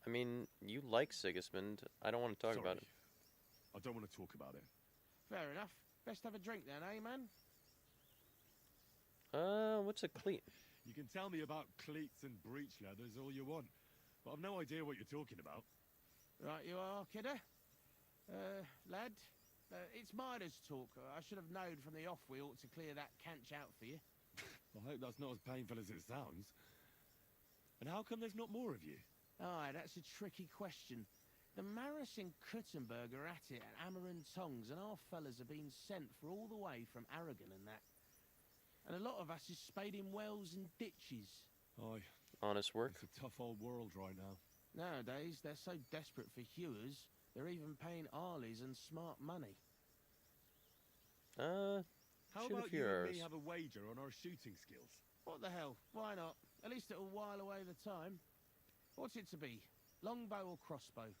mean, you like Sigismund. I don't want to talk about it. I don't want to talk about it. Fair enough. Best have a drink then, eh, man? What's a cleat? You can tell me about cleats and breech leathers all you want, but I've no idea what you're talking about. Right you are, kidder. Lad, it's miners' talk. I should have known from the off we ought to clear that canch out for you. I hope that's not as painful as it sounds. And how come there's not more of you? Aye, that's a tricky question. The Maris and Kuttenberg are at it at hammer and tongs, and our fellas have been sent for all the way from Aragon and that. And a lot of us is spading wells and ditches. Aye. Honest work. It's a tough old world right now. Nowadays, they're so desperate for hewers, they're even paying Arlies and smart money. How shoot a about few you and arrows. me have a wager on our shooting skills? What the hell? Why not? At least it'll while away the time. What's it to be? Longbow or crossbow?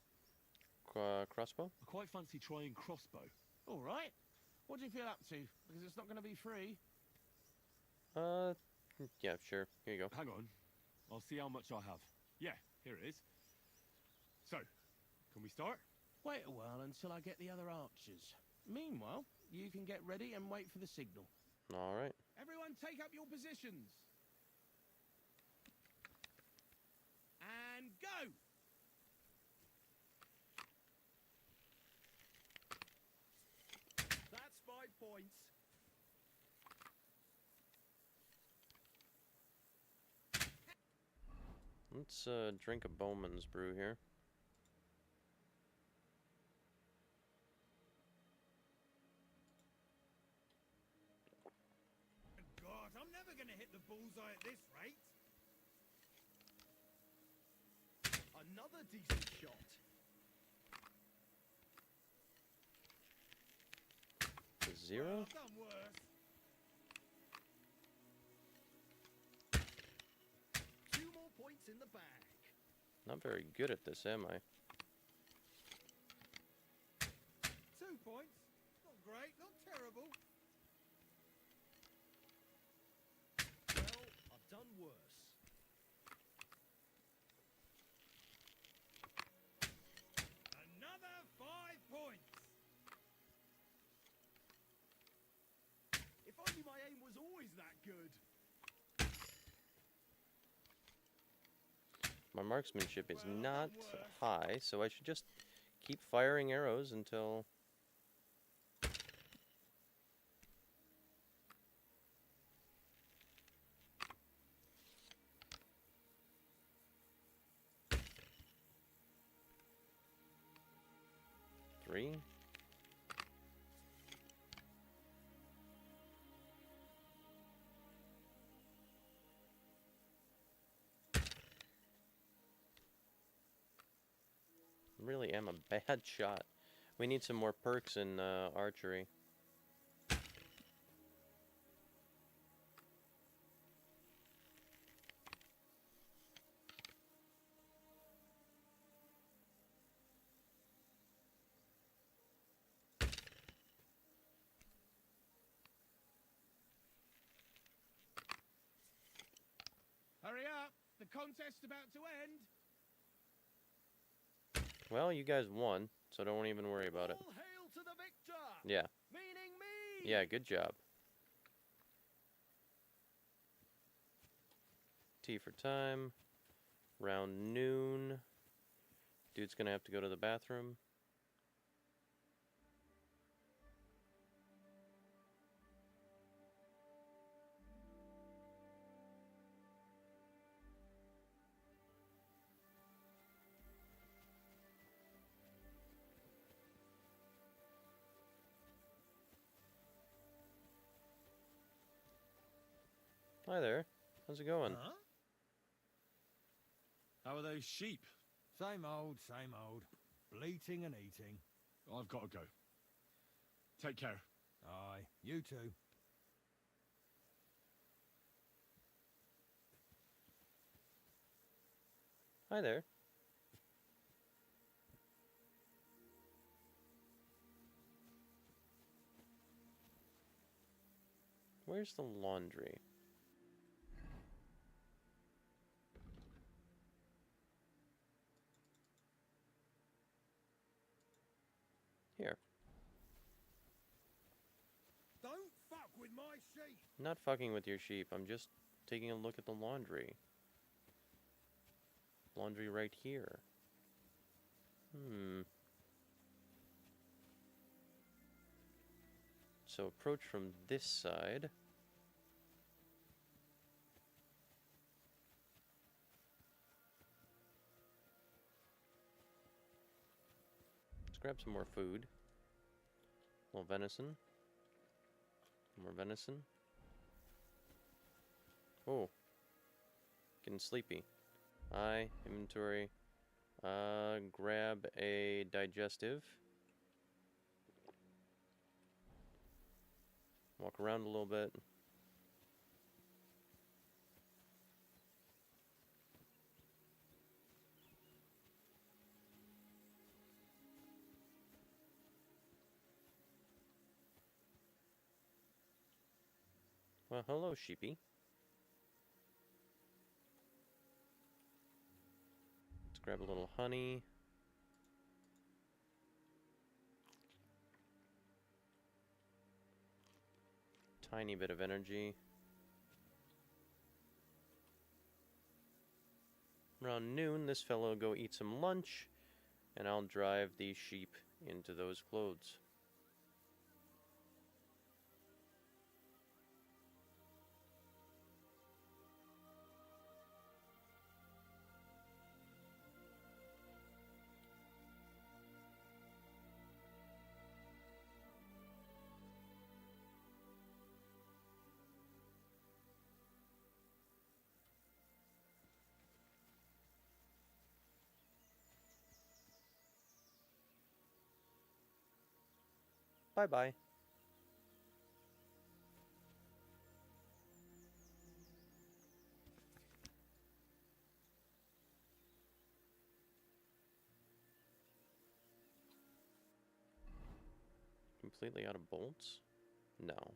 Crossbow? I quite fancy trying crossbow. All right. What do you feel up to? Because it's not going to be free. Yeah, sure. Here you go. Hang on. I'll see how much I have. Yeah, here it is. So, can we start? Wait a while until I get the other archers. Meanwhile, you can get ready and wait for the signal. All right. Everyone take up your positions. And go! That's 5 points. Let's drink a Bowman's brew here. God, I'm never going to hit the bullseye at this rate. Another decent shot. Zero? Well, I've done worse. 2 more points in the bag. Not very good at this, am I? 2 points. Not great, not terrible. Well, I've done worse. Another 5 points. If only my aim was always that good. My marksmanship is Well, I've not done worse. high, so I should just keep firing arrows until... Three? Really am a bad shot. We need some more perks in archery. Hurry up! The contest's about to end. Well, you guys won, so don't even worry about it. All hail to the victor! Yeah. Meaning me! Yeah, good job. Tea for time. Round noon. Dude's gonna have to go to the bathroom. Hi there. How's it going? Huh? How are those sheep? Same old, same old. Bleating and eating. I've got to go. Take care. Aye, you too. Hi there. Where's the laundry? sheep. Not fucking with your sheep. I'm just taking a look at the laundry. Laundry right here. So approach from this side. Let's grab some more food. A little venison. More venison. Oh. Getting sleepy. Inventory. Grab a digestive. Walk around a little bit. Well, hello, sheepy. Let's grab a little honey. Tiny bit of energy. Around noon, this fellow will go eat some lunch, and I'll drive these sheep into those clothes. Bye-bye. Completely out of bolts? No.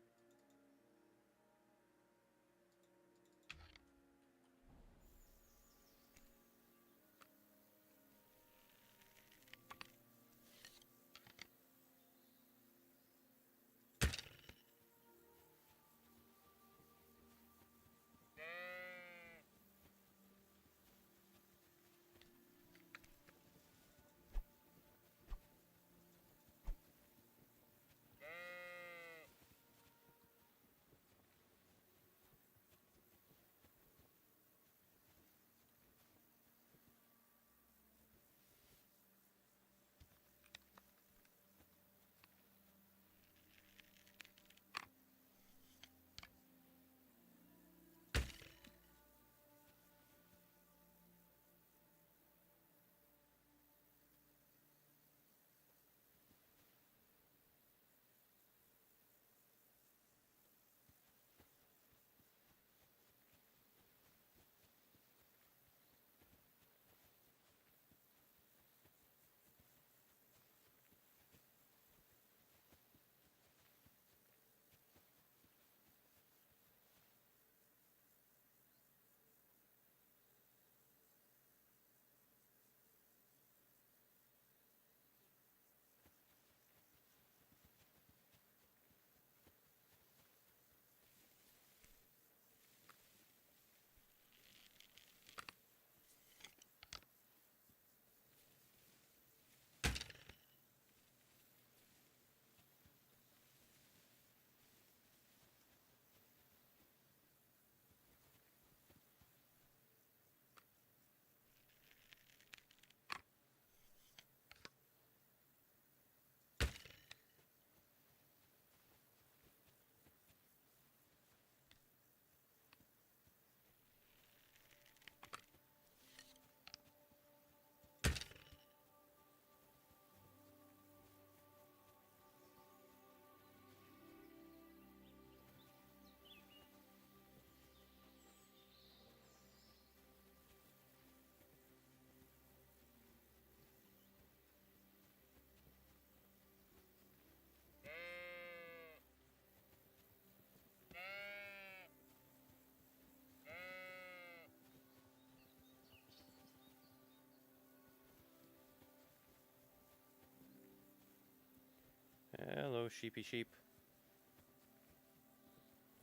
Hello, sheepy sheep.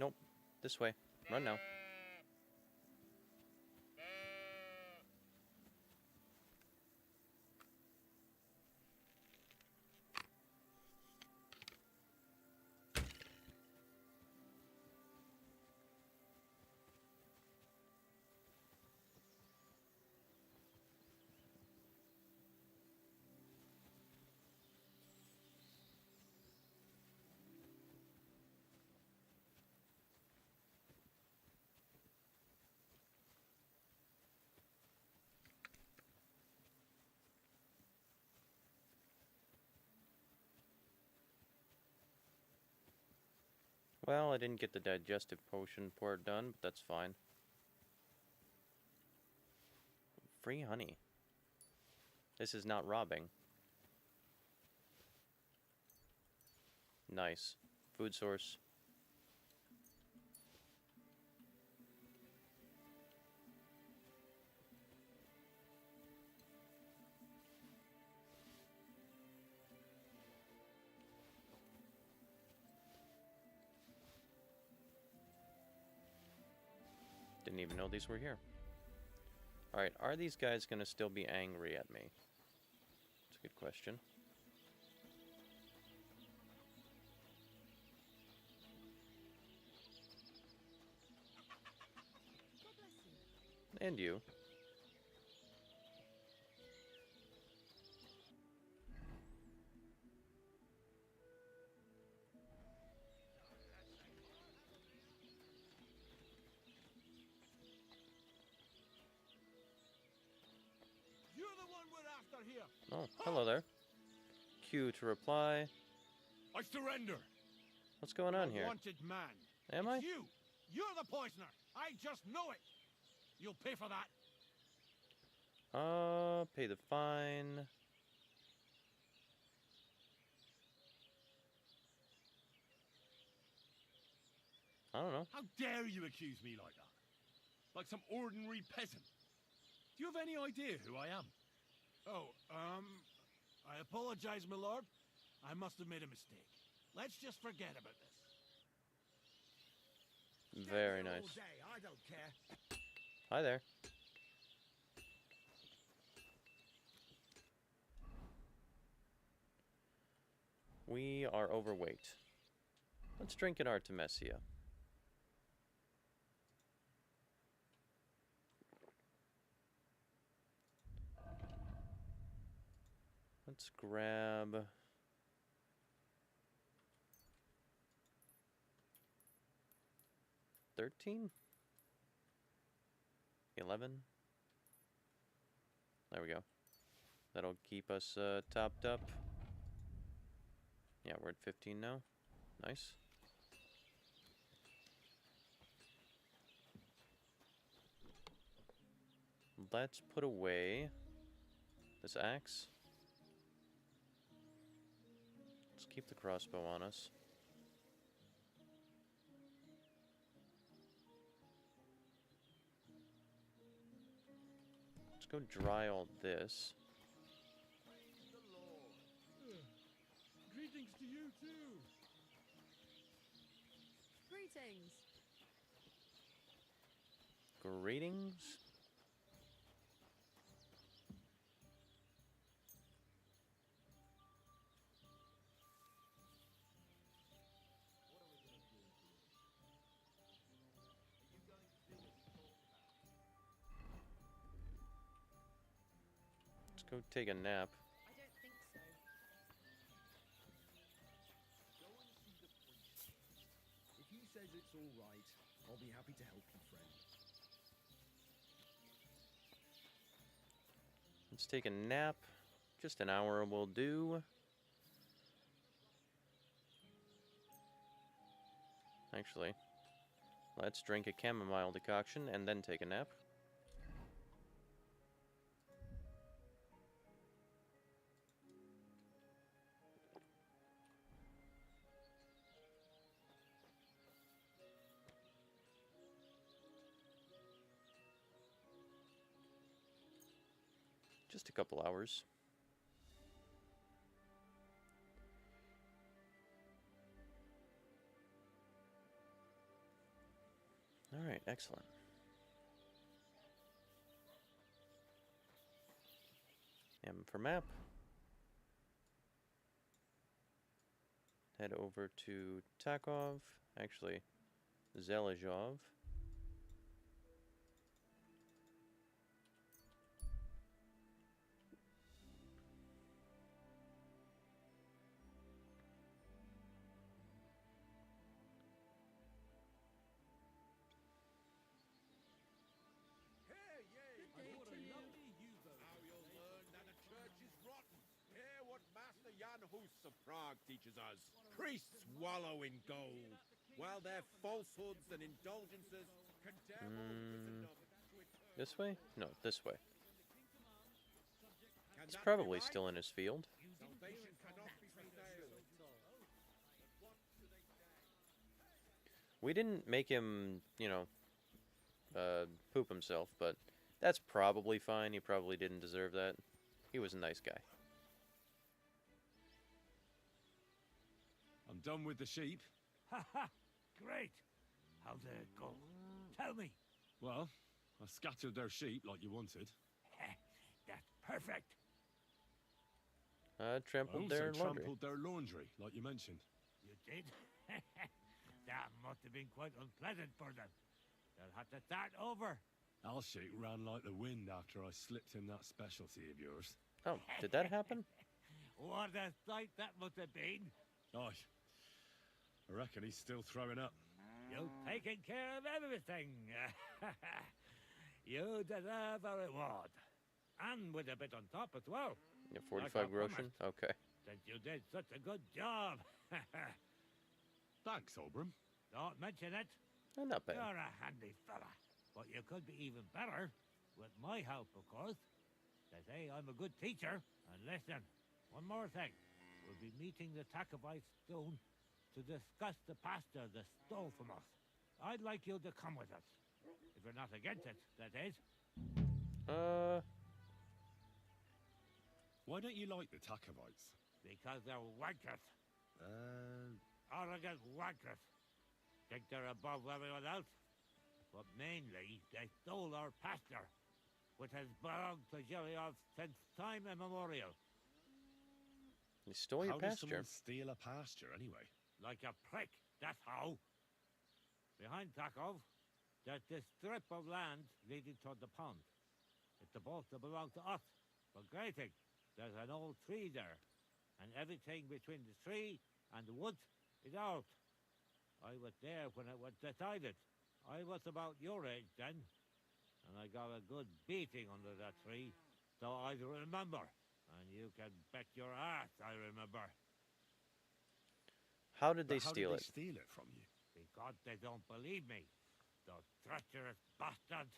Nope. This way. Run now. Well, I didn't get the digestive potion part done, but that's fine. Free honey. This is not robbing. Nice. Food source. Didn't even know these were here. Alright, are these guys gonna still be angry at me? That's a good question. And you. You're the one we're after here. Oh, hello there. Q to reply. I surrender. What's going on here? Wanted man. Am I? It's you. You're the poisoner. I just know it. You'll pay for that. Pay the fine. I don't know. How dare you accuse me like that? Like some ordinary peasant. Do you have any idea who I am? Oh, I apologize, my lord. I must have made a mistake. Let's just forget about this. Very nice. All day, I don't care. Hi there. We are overweight. Let's drink in Artemisia. Let's grab... 13? 11? There we go. That'll keep us topped up. Yeah, we're at 15 now. Nice. Let's put away this axe. Let's keep the crossbow on us. Let's go dry all this. Praise the Lord. Greetings to you too. Greetings. Greetings. Let's go take a nap. I don't think so. Go and see the priest. If he says it's all right, I'll be happy to help you, friend. Let's take a nap. Just an hour will do. Actually, let's drink a chamomile decoction and then take a nap. Just a couple hours. Alright, excellent. M for map. Head over to Takov. Actually, Zelezhov. Hey, yay! Now you'll learn that a church is rotten. Hear what Master Jan Hus of Prague teaches us. Priests wallow in gold, while their falsehoods and indulgences condemn all Christendom to eternal This way? No, this way. Can He's that be probably right? still in his field. Salvation cannot be for sale. We didn't make him, you know, poop himself, but that's probably fine. He probably didn't deserve that. He was a nice guy. I'm done with the sheep. Ha ha! Great! How did it go? Tell me. Well, I scattered their sheep like you wanted. That's perfect. I Trampled also their laundry. trampled their laundry, like you mentioned. You did? That must have been quite unpleasant for them. They'll have to start over. Our sheep ran like the wind after I slipped him that specialty of yours. Oh, did that happen? What a sight that must have been. Aye. I reckon he's still throwing up. You've taken care of everything. You deserve a reward. And with a bit on top as well. Yeah, Like 45 I groschen? promised. Okay. Since you did such a good job. Thanks, Obram. Don't mention it. Not bad. You're a handy fella. But you could be even better. With my help, of course. They say I'm a good teacher. And listen, one more thing. We'll be meeting the Takovite soon to discuss the pasture they stole from us. I'd like you to come with us. If you're not against it, that is. Why don't you like the Takovites? Because they're wankers. Arrogant wankers. Think they're above everyone else. But mainly, they stole our pasture, which has belonged to Zhelyov since time immemorial. You stole your How does pasture. someone steal a pasture, anyway? Like a prick, that's how. Behind Takov, there's this strip of land leading toward the pond. It's supposed to belong to us. But great thing, there's an old tree there. And everything between the tree and the woods is ours. I was there when it was decided. I was about your age then. And I got a good beating under that tree. So I remember. And you can bet your ass I remember. How did But they how steal did it? they steal it from you? Because they don't believe me. Those treacherous bastards.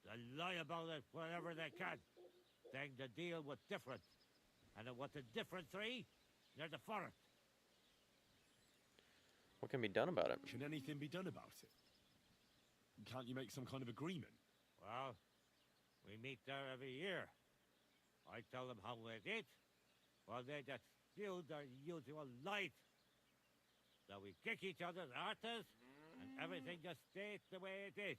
They lie about it wherever they can. Saying the deal was different. And it was a different tree near the forest. What can be done about it? Can anything be done about it? Can't you make some kind of agreement? Well, we meet there every year. I tell them how it is. Well, they just spew their usual lies. So we kick each other's asses, and everything just stays the way it is.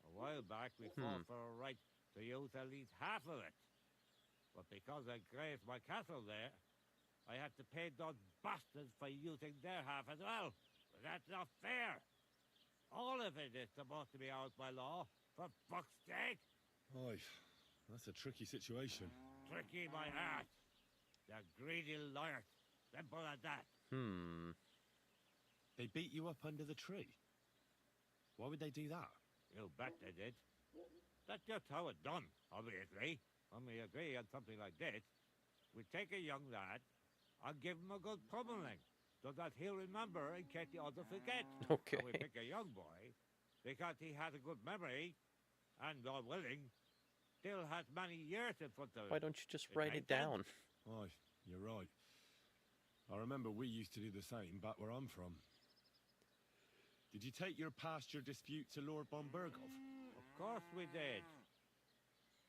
A while back, we fought for a right to use at least half of it. But because I grazed my castle there, I had to pay those bastards for using their half as well. But that's not fair. All of it is supposed to be ours by law, for fuck's sake. Oy, that's a tricky situation. Tricky my ass. They're greedy liars. Simple as that. They beat you up under the tree. Why would they do that? You bet they did. That's just how it's done, obviously. When we agree on something like this, we take a young lad and give him a good pummeling, so that he'll remember in case the others forget. Okay. So we pick a young boy, because he has a good memory, and, God willing, still has many years in front of him. Why don't you just It write makes it down? Aye, you're right. I remember we used to do the same back where I'm from. Did you take your pasture dispute to Lord Bombergov? Of course we did.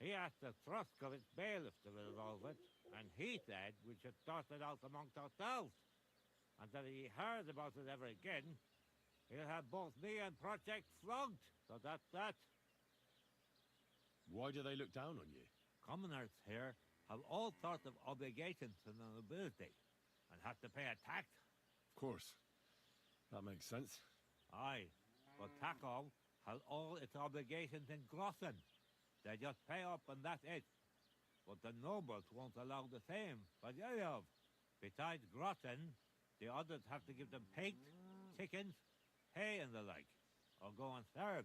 He asked the Thrusk of its bailiff to resolve it, and he said we should sort it out amongst ourselves. And that if he heard about it ever again, He'll have both me and Project flogged, so that's that. Why do they look down on you? Commoners here have all sorts of obligations to the nobility, and have to pay a tax. Of course. That makes sense. Aye, but Taco has all its obligations in Grossen. They just pay up and that's it. But the nobles won't allow the same for Yayov. Besides Grossen, the others have to give them pigs, chickens, hay and the like, or go and serve.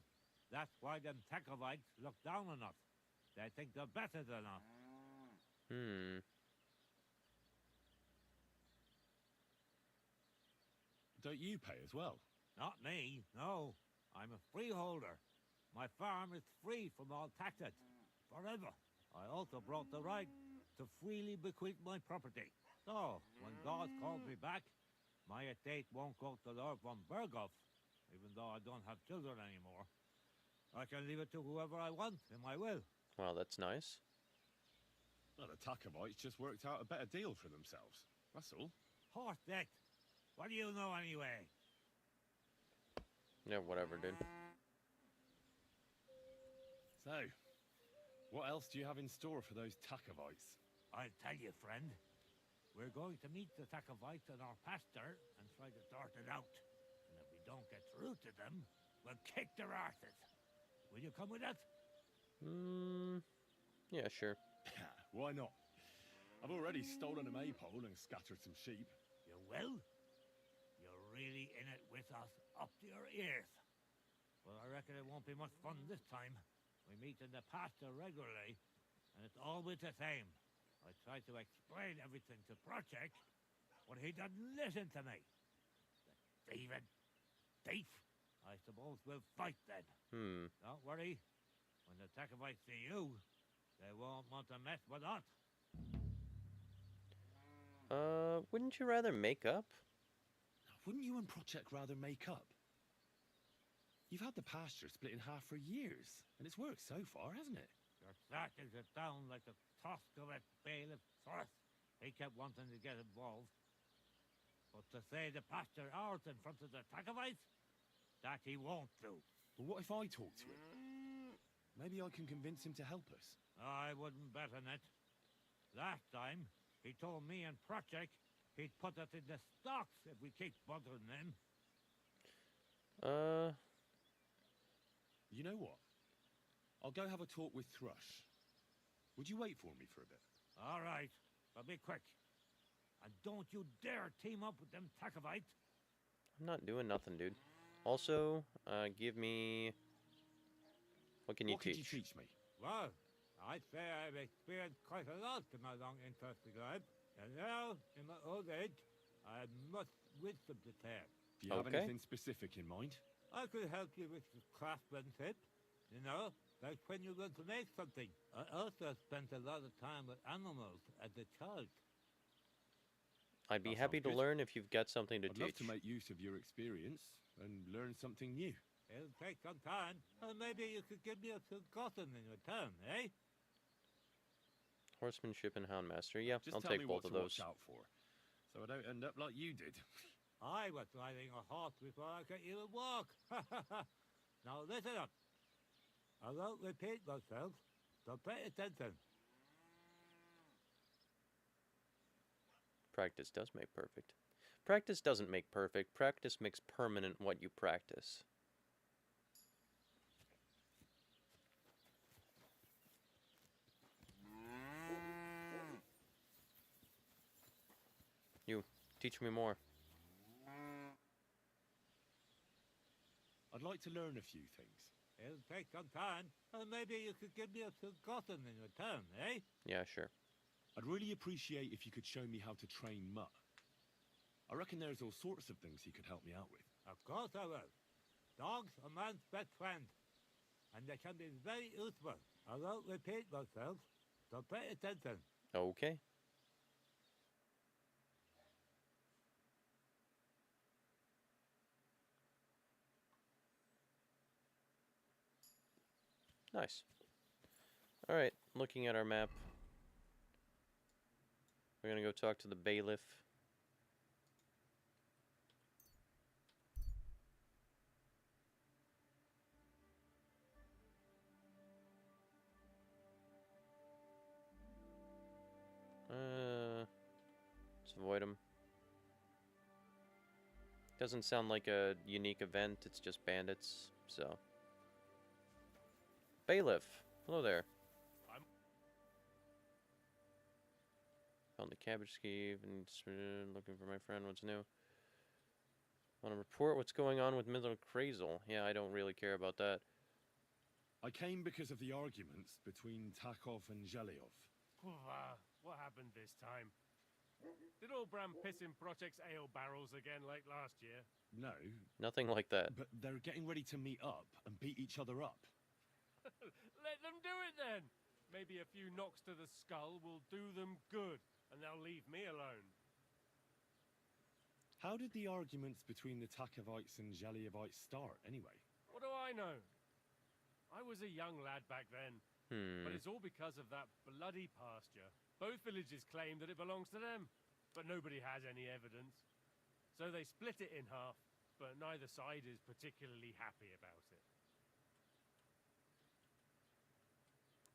That's why them Takovites look down on us. They think they're better than us. Don't you pay as well? Not me, no. I'm a freeholder. My farm is free from all taxes. Forever. I also brought the right to freely bequeath my property. So, when God calls me back, my estate won't go to Lord von Berghoff, even though I don't have children anymore. I can leave it to whoever I want in my will. Well, that's nice. Well, the Tacovites just worked out a better deal for themselves. That's all. Horse dick. What do you know anyway? Yeah, whatever, dude. So, what else do you have in store for those Takovites? I'll tell you, friend. We're going to meet the Takovites in our pasture and try to sort it out. And if we don't get through to them, we'll kick their arses. Will you come with us? Yeah, sure. Why not? I've already stolen a maypole and scattered some sheep. You will? You're really in it with us up to your ears. Well, I reckon it won't be much fun this time. We meet in the pasture regularly, and it's always the same. I try to explain everything to Project, but he doesn't listen to me. The thieving thief. I suppose we'll fight then. Don't worry. When the Takovites see you, they won't want to mess with us. Wouldn't you rather make up? Wouldn't you and Project rather make up? You've had the pasture split in half for years, and it's worked so far, hasn't it? You're starting to sound like a tusk of a bailiff first. He kept wanting to get involved. But to say the pasture ours in front of the Takovites, that he won't do. But what if I talk to him? Maybe I can convince him to help us. I wouldn't bet on it. Last time, he told me and Project he'd put us in the stocks if we keep bothering him. You know what? I'll go have a talk with Thrush. Would you wait for me for a bit? All right, but be quick. And don't you dare team up with them Takovites. I'm not doing nothing, dude. Also, give me... What can you teach? What could you teach me? Well, I'd say I've experienced quite a lot in my long, interesting life. And now, in my old age, I have much wisdom to share. Do you have anything specific in mind? I could help you with craftsmanship. You know, like when you're going to make something. I also spent a lot of time with animals as a child. I'd be happy to learn if you've got something to teach. I'd love to make use of your experience and learn something new. It'll take some time, and maybe you could give me a forgotten in return, eh? Horsemanship and Houndmaster. Yeah, Just I'll tell take me both what of to those. watch out for, so I don't end up like you did. I was riding a horse before I could even walk. Now listen up. I won't repeat myself, so pay attention. Practice does make perfect. Practice doesn't make perfect. Practice makes permanent what you practice. You, teach me more. I'd like to learn a few things. It'll take some time, and maybe you could give me a forgotten in return, eh? Yeah, sure. I'd really appreciate if you could show me how to train Mutt. I reckon there's all sorts of things he could help me out with. Of course I will. Dogs are man's best friend, and they can be very useful. I won't repeat myself, so pay attention. Okay. Nice. Alright, looking at our map. We're gonna go talk to the bailiff. avoid them. Doesn't sound like a unique event, it's just bandits, so. Bailiff, hello there. Found the cabbage skeeve and looking for my friend, what's new? Want to report what's going on with Mister1Frizz? Yeah, I don't really care about that. I came because of the arguments between Takov and Zhelyov. What happened this time? Did all Bram piss in Project's ale barrels again like last year? No. Nothing like that. But they're getting ready to meet up and beat each other up. Let them do it then! Maybe a few knocks to the skull will do them good, and they'll leave me alone. How did the arguments between the Takovites and Zhelyovites start, anyway? What do I know? I was a young lad back then, but it's all because of that bloody pasture. Both villages claim that it belongs to them, but nobody has any evidence. So they split it in half, but neither side is particularly happy about it.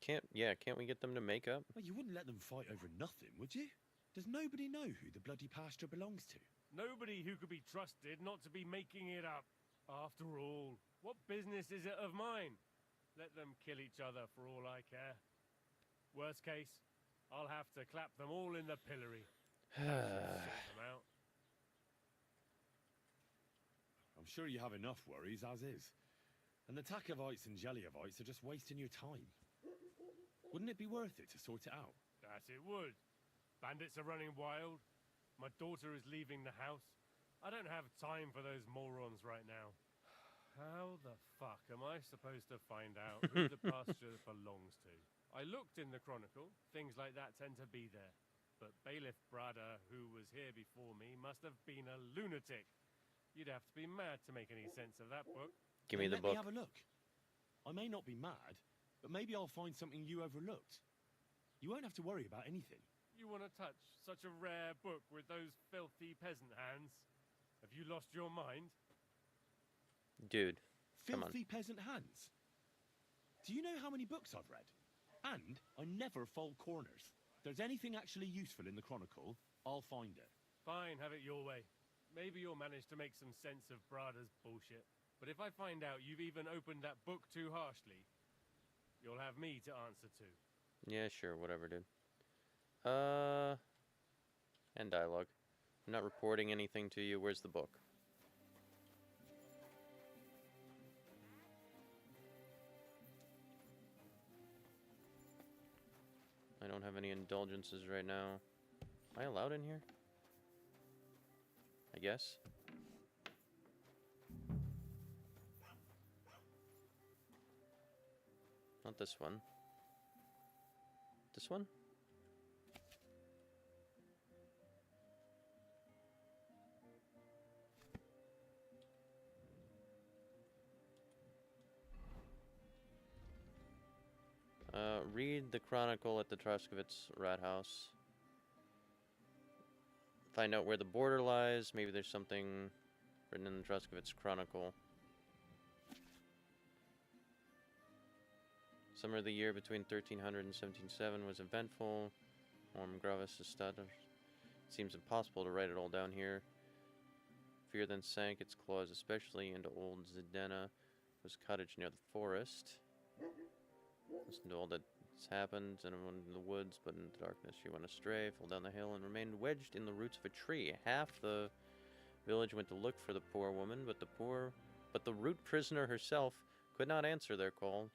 Can't we get them to make up? Well, you wouldn't let them fight over nothing, would you? Does nobody know who the bloody pasture belongs to? Nobody who could be trusted not to be making it up. After all, what business is it of mine? Let them kill each other for all I care. Worst case, I'll have to clap them all in the pillory. Sort them out. I'm sure you have enough worries as is. And the Takovites and Zhelyovites are just wasting your time. Wouldn't it be worth it to sort it out? That it would. Bandits are running wild. My daughter is leaving the house. I don't have time for those morons right now. How the fuck am I supposed to find out who the pasture belongs to? I looked in the Chronicle. Things like that tend to be there. But Bailiff Brada, who was here before me, must have been a lunatic. You'd have to be mad to make any sense of that book. Give me the book. Let me have a look. I may not be mad, but maybe I'll find something you overlooked. You won't have to worry about anything. You want to touch such a rare book with those filthy peasant hands? Have you lost your mind? Dude, come on. Filthy peasant hands? Do you know how many books I've read? And I never fold corners. If there's anything actually useful in the Chronicle, I'll find it. Fine, have it your way. Maybe you'll manage to make some sense of Brada's bullshit. But if I find out you've even opened that book too harshly, you'll have me to answer to. Yeah, sure, whatever, dude. And dialogue. I'm not reporting anything to you. Where's the book? I don't have any indulgences right now. Am I allowed in here? I guess. Not this one. This one? Read the Chronicle at the Troskovitz Rat House. Find out where the border lies. Maybe there's something written in the Troskovitz Chronicle. Summer of the year between 1300 and 1707 was eventful. Gravis Stadt. It seems impossible to write it all down here. Fear then sank its claws, especially into old Zidana, whose cottage near the forest. Listen to all that's happened, and everyone in the woods, but in the darkness she went astray, fell down the hill, and remained wedged in the roots of a tree. Half the village went to look for the poor woman, but the root prisoner herself could not answer their call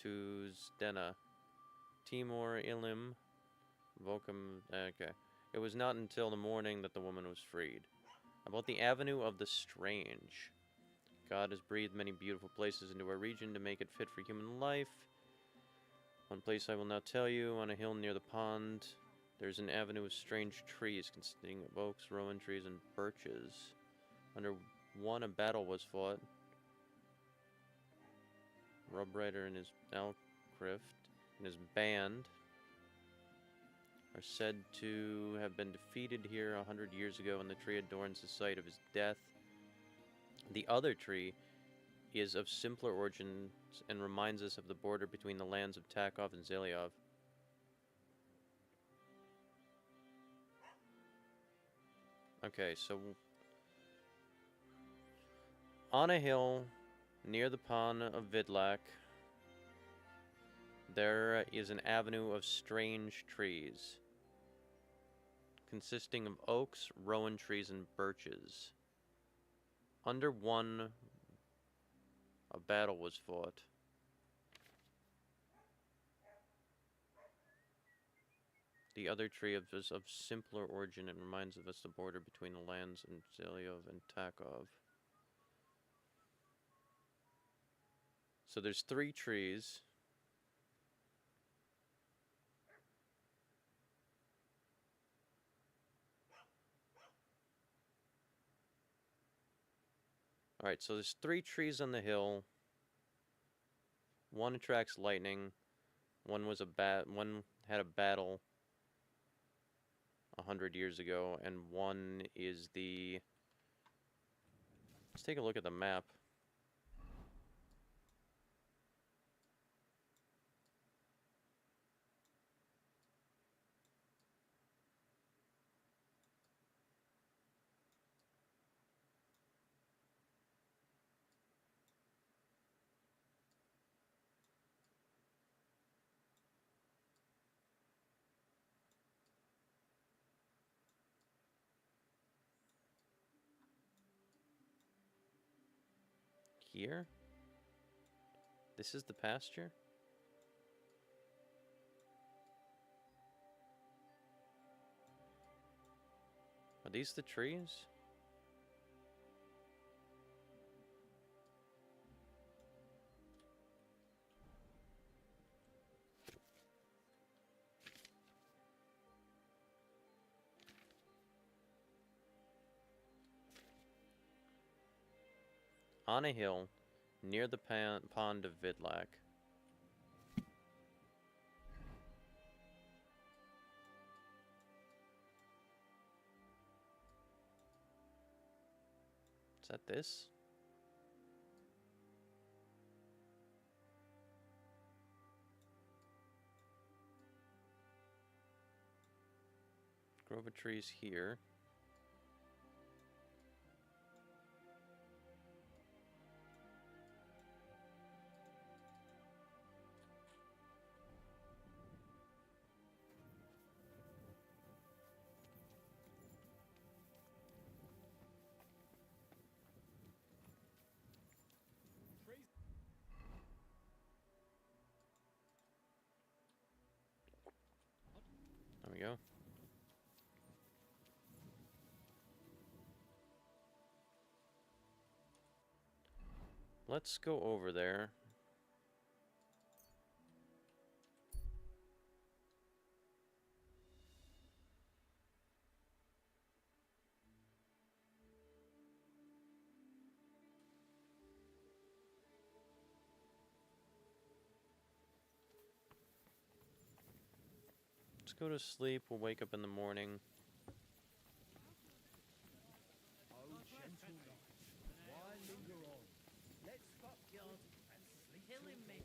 to Zdena. Timur Ilim Vokum. Okay. It was not until the morning that the woman was freed. About the Avenue of the Strange. God has breathed many beautiful places into our region to make it fit for human life. One place I will now tell you, on a hill near the pond, there's an avenue of strange trees consisting of oaks, rowan trees, and birches. Under one, a battle was fought. Rob Rider and his Alcrift and his band are said to have been defeated here 100 years ago, and the tree adorns the site of his death. The other tree is of simpler origins and reminds us of the border between the lands of Takov and Zhelyov. Okay, so on a hill near the pond of Vidlak, there is an avenue of strange trees, consisting of oaks, rowan trees, and birches. Under one, a battle was fought. The other tree is of simpler origin and reminds of us the border between the lands of Zelyov and Takov. So there's 3 trees. Alright, so there's 3 trees on the hill. One attracts lightning. One had a battle 100 years ago, and one is the... Let's take a look at the map. Here? This is the pasture? Are these the trees? On a hill, near the pond of Vidlak. Is that this? Grove of trees here. There we go. Let's go over there. Let's go to sleep. We'll wake up in the morning. Oh, gentle knight, why linger on? Let's fuck God and sleep killing me.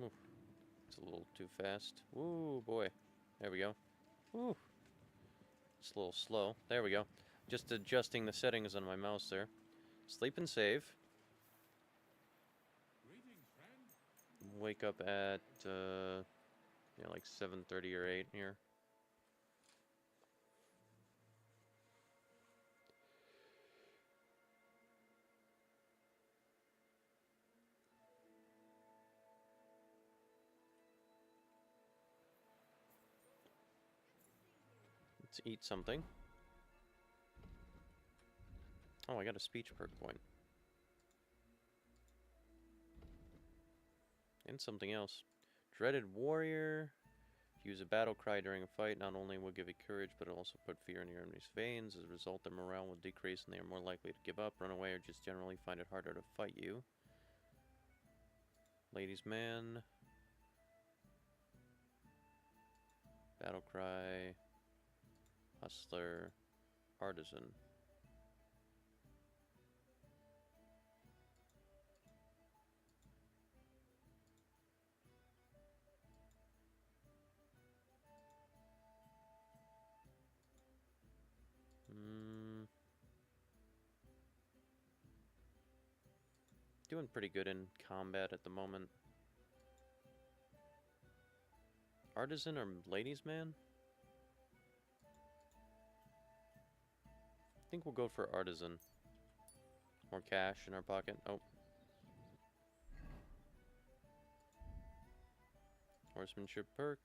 Oof. It's a little too fast. Ooh, boy. There we go. Ooh. It's a little slow. There we go. Just adjusting the settings on my mouse there. Sleep and save. Wake up at, yeah, like 7:30 or 8 here. Let's eat something. Oh, I got a speech perk point. And something else. Dreaded warrior. Use a battle cry during a fight. Not only will give you courage, but it'll also put fear in your enemy's veins. As a result, their morale will decrease and they are more likely to give up, run away, or just generally find it harder to fight you. Ladies' man. Battle cry. Hustler. Artisan. Doing pretty good in combat at the moment. Artisan or ladies' man? I think we'll go for artisan. More cash in our pocket. Oh. Horsemanship perk.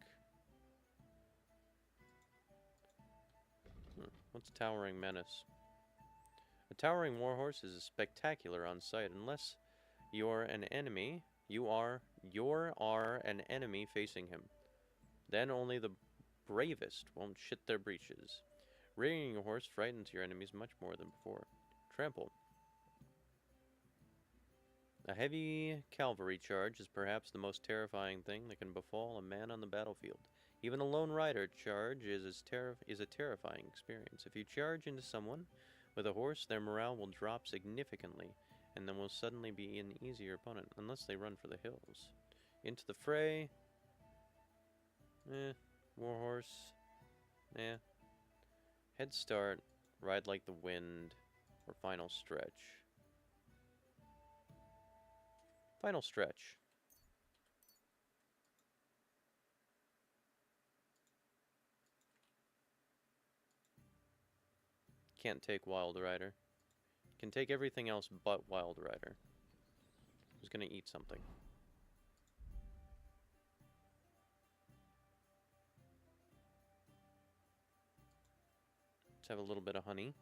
What's Towering Menace? A towering warhorse is spectacular on sight unless you're an enemy. You are an enemy facing him. Then only the bravest won't shit their breeches. Riding a horse frightens your enemies much more than before. Trample. A heavy cavalry charge is perhaps the most terrifying thing that can befall a man on the battlefield. Even a lone rider charge is a terrifying experience. If you charge into someone with a horse, their morale will drop significantly, and then will suddenly be an easier opponent, unless they run for the hills. Into the fray. Warhorse. Head start, ride like the wind, or final stretch. Final stretch. Can't take Wild Rider. Can take everything else but Wild Rider. Who's gonna eat something? Let's have a little bit of honey.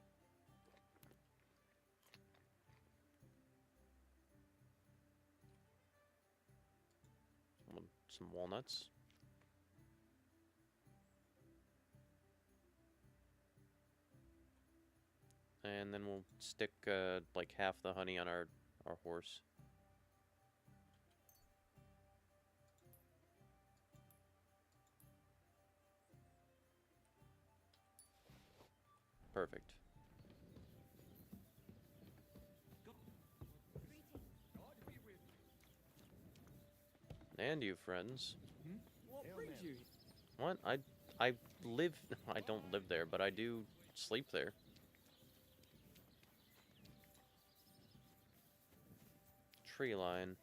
Some walnuts. And then we'll stick like half the honey on our horse. Perfect. And you, friends. What brings you? What? I live... I don't live there, but I do sleep there. Tree line.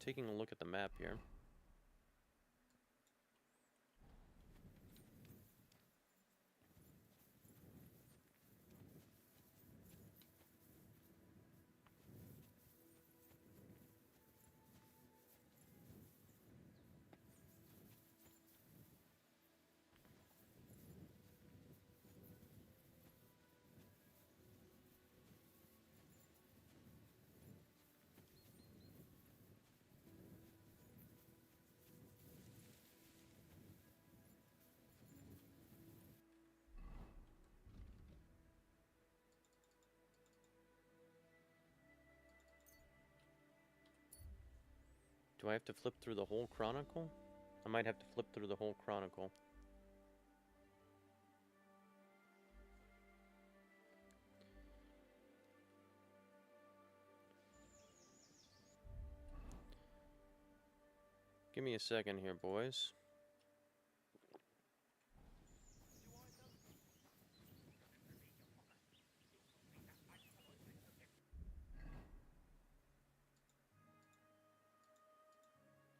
Taking a look at the map here. Do I have to flip through the whole chronicle? I might have to flip through the whole chronicle. Give me a second here, boys.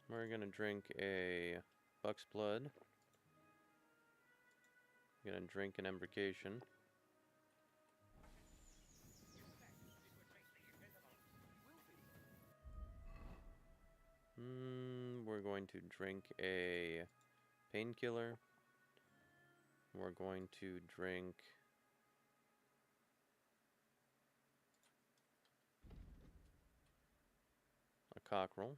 We're gonna drink a Buck's Blood. We're gonna drink an Embrocation. We're going to drink a Painkiller. We're going to drink a Cockerel.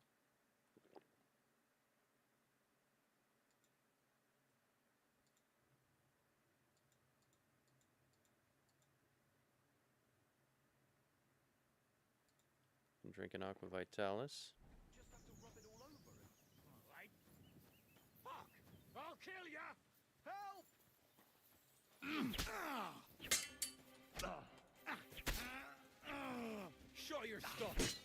Drink an Aqua Vitalis. Just have to rub it all over him. Alright. Fuck! I'll kill ya! Help! Show your stuff!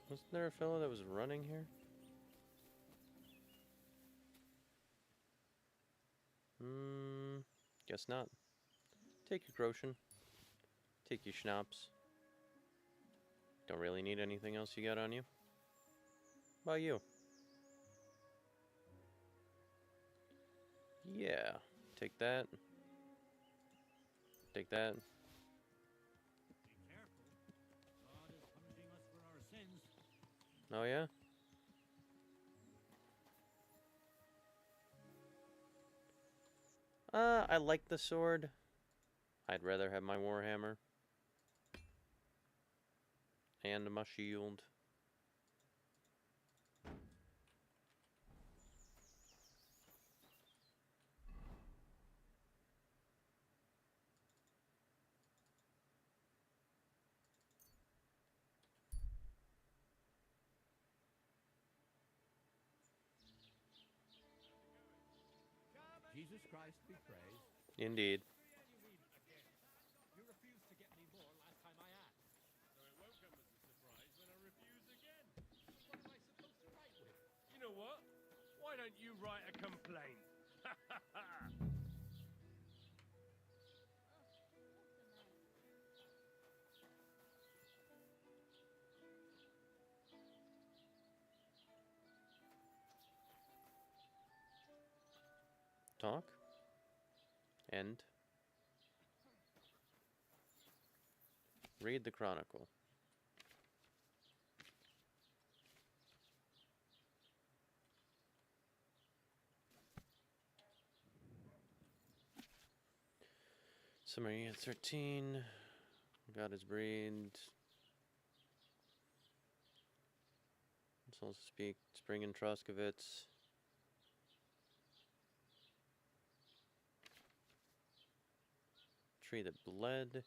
Wasn't there a fellow that was running here? Guess not. Take your Groschen. Take your Schnapps. Don't really need anything else you got on you. How about you? Yeah. Take that. Take that. Be careful. God is punishing us for our sins. Oh yeah? I like the sword. I'd rather have my Warhammer. And my shield. Jesus Christ be praised. Indeed. You refused to get me more last time I asked. So it won't come as a surprise when I refuse again. What am I supposed to write with? You know what? Why don't you write a complaint? Ha ha ha! Talk. End. Read the Chronicle. Summary at 13. Got his breed. Let's also speak Spring and Troskovitz. Tree that bled.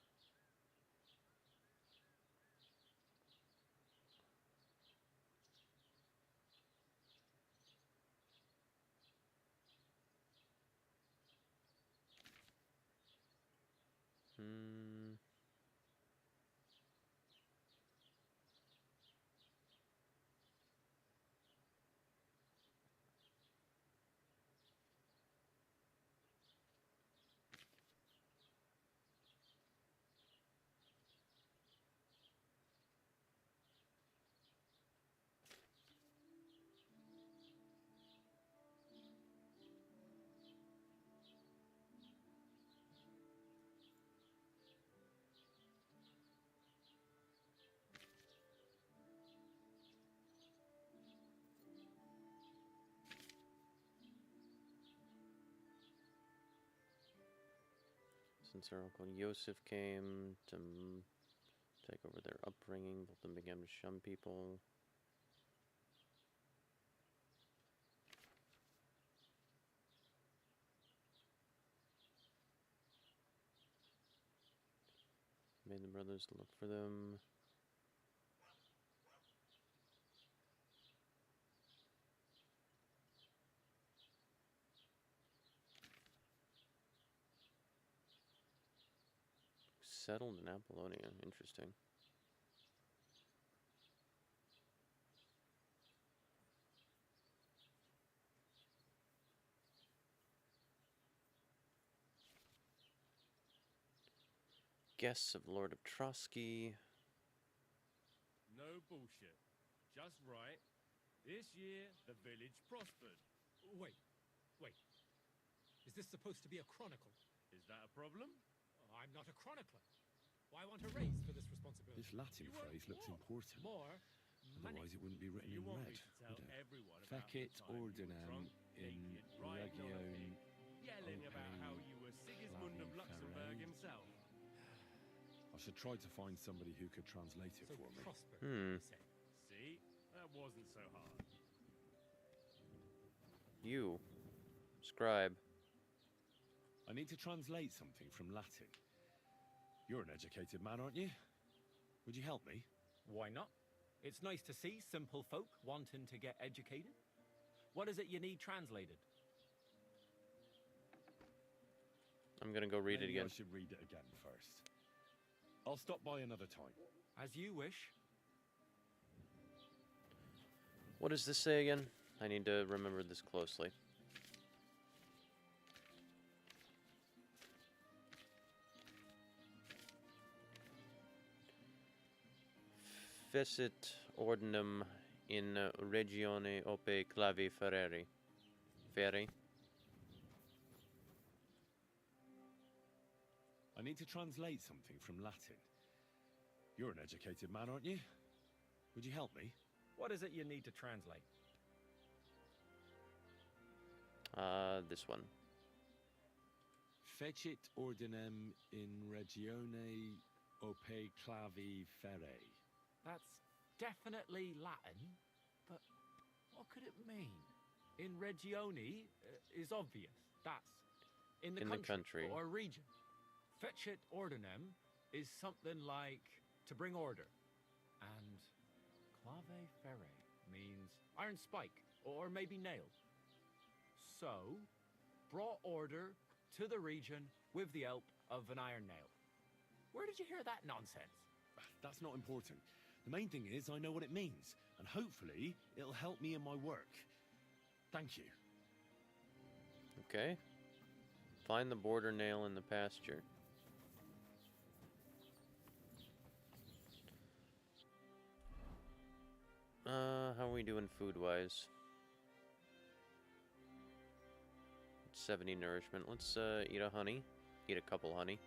Since their uncle Yosef came to take over their upbringing, both of them began to shun people. Made the brothers look for them. Settled in Apollonia. Interesting. Guests of Lord of Trotsky. No bullshit. Just right. This year, the village prospered. Wait. Is this supposed to be a chronicle? Is that a problem? I'm not a chronicler. Why want a raise for this responsibility? This Latin phrase looks important. More money. Otherwise, it wouldn't be written You in want red, me to tell would it? everyone about the Fecit time you were ordinam drunk, in naked, riding on a region pig, yelling about how you were Sigismund of Luxembourg Flavi himself. I should try to find somebody who could translate it So for me. prosper, Hmm. you say. See? That wasn't so hard. You. Scribe. I need to translate something from Latin. You're an educated man, aren't you? Would you help me? Why not? It's nice to see simple folk wanting to get educated. What is it you need translated? I'm gonna go read Maybe it again. I should read it again first. I'll stop by another time. As you wish. What does this say again? I need to remember this closely. Fecit ordinem in regione ope clavi ferreri. Ferri? I need to translate something from Latin. You're an educated man, aren't you? Would you help me? What is it you need to translate? This one. Fecit ordinem in regione ope clavi ferre. That's definitely Latin, but what could it mean? In regione is obvious. That's in the country or region. Fecit ordinem is something like to bring order. And clave ferre means iron spike or maybe nail. So, brought order to the region with the help of an iron nail. Where did you hear that nonsense? That's not important. The main thing is I know what it means, and hopefully it'll help me in my work. Thank you. Okay. Find the border nail in the pasture. How are we doing food-wise? 70 nourishment. Let's eat a honey. Eat a couple honey.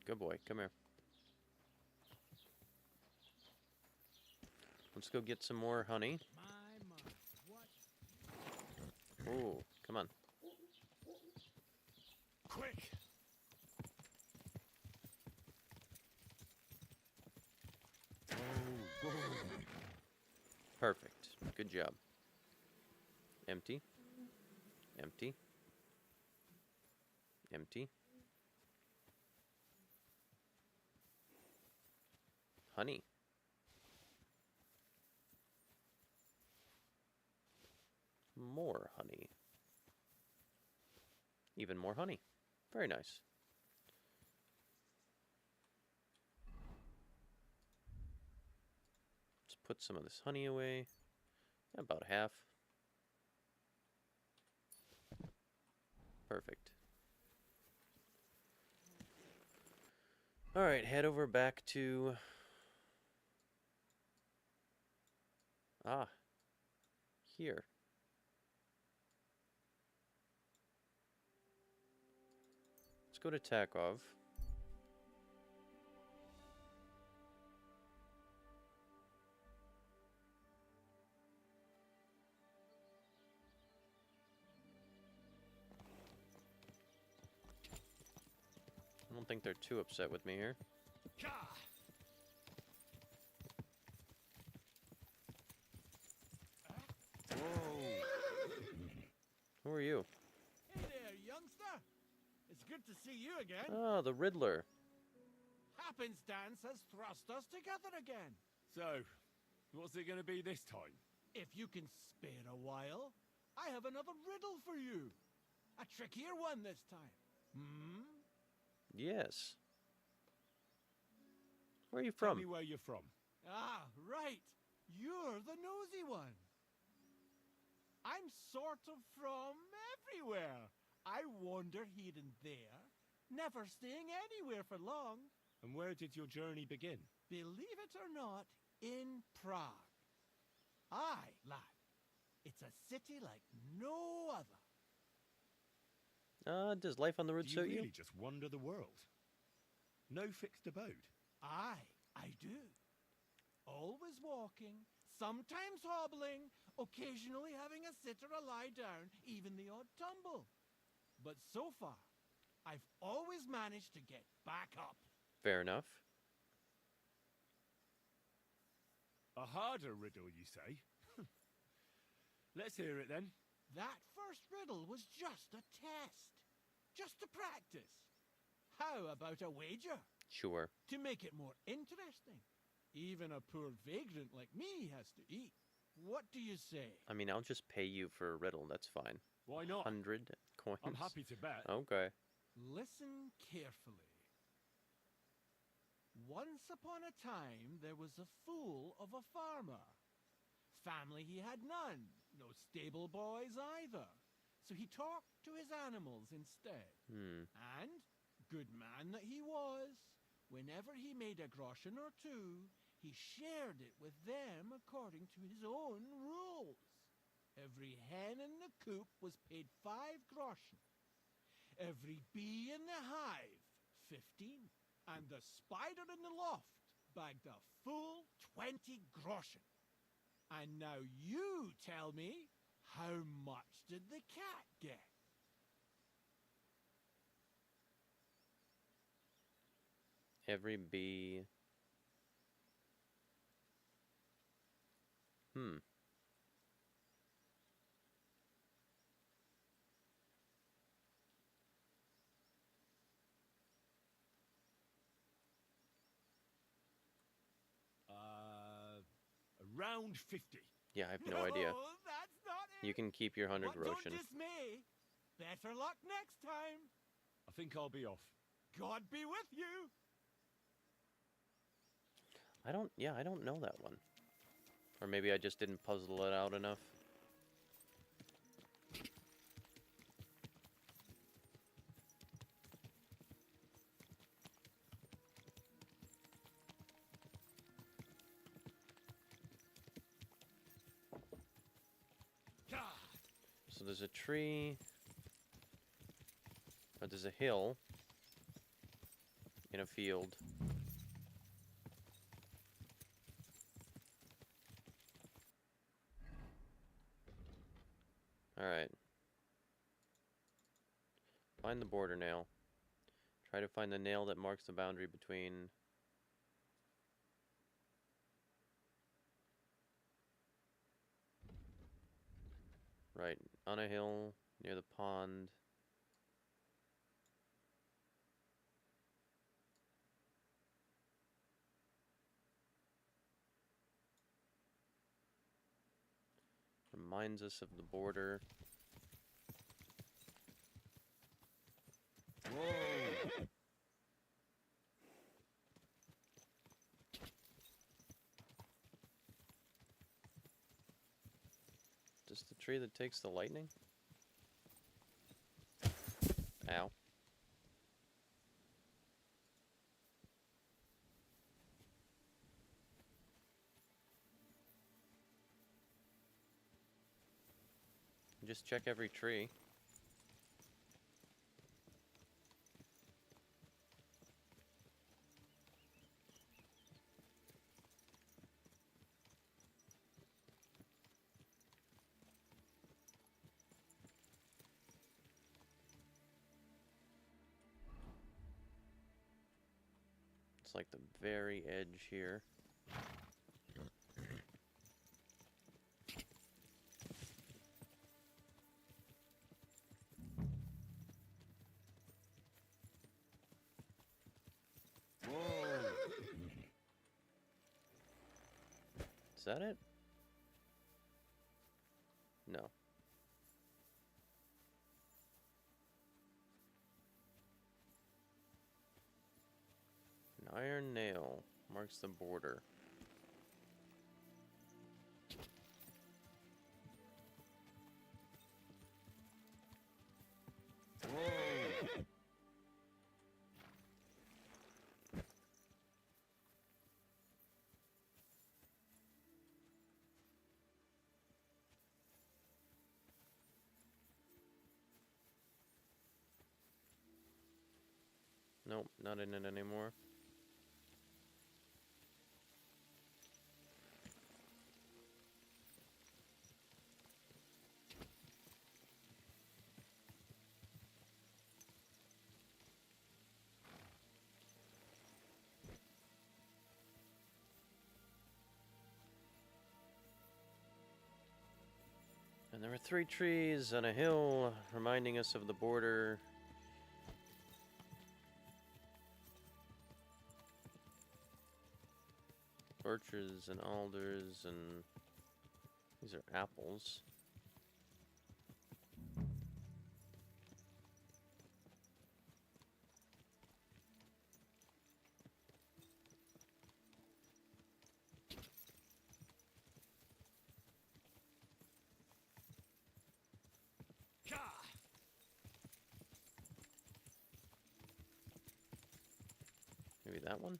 Good boy, come here. Let's go get some more honey. Ooh, come on. Quick! Oh, Perfect. Good job. Empty. Empty. Empty. Honey. More honey. Even more honey. Very nice. Let's put some of this honey away. About half. Perfect. Alright, head over back to... here. Let's go to Takov. I don't think they're too upset with me here. Who are you? Hey there, youngster. It's good to see you again. Ah, the Riddler. Happenstance has thrust us together again. So, what's it going to be this time? If you can spare a while, I have another riddle for you. A trickier one this time. Yes. Where are you from? Tell me where you're from. Ah, right. You're the nosy one. I'm sort of from everywhere. I wander here and there, never staying anywhere for long. And where did your journey begin? Believe it or not, in Prague. Aye, lad. It's a city like no other. Does life on the road Do you suit you? really just wander the world? No fixed abode? Aye, I do. Always walking, sometimes hobbling, occasionally having a sit or a lie down, even the odd tumble. But so far, I've always managed to get back up. Fair enough. A harder riddle, you say? Let's hear it then. That first riddle was just a test. Just to practice. How about a wager? Sure. To make it more interesting. Even a poor vagrant like me has to eat. What do you say? I mean, I'll just pay you for a riddle. That's fine. Why not? 100 coins. I'm happy to bet. Okay. Listen carefully. Once upon a time, there was a fool of a farmer. Family he had none, no stable boys either. So he talked to his animals instead. And, good man that he was, whenever he made a groschen or two, he shared it with them according to his own rules. Every hen in the coop was paid 5 groschen. Every bee in the hive, 15. And the spider in the loft bagged a full 20 groschen. And now you tell me, how much did the cat get? Every bee. Around 50. Yeah, I have no idea. That's not it. You can keep your 100 But groschen. don't dismay. Better luck next time. I think I'll be off. God be with you. I don't know that one. Or maybe I just didn't puzzle it out enough. So there's a tree, or there's a hill in a field. Alright. Find the border nail. Try to find the nail that marks the boundary between... Right, on a hill, near the pond. Reminds us of the border. Whoa! Just the tree that takes the lightning? Ow. Just check every tree. It's like the very edge here. Is that it? No. An iron nail marks the border. Nope, not in it anymore. And there were 3 trees on a hill, reminding us of the border. Birches and alders and These are apples. Maybe that one?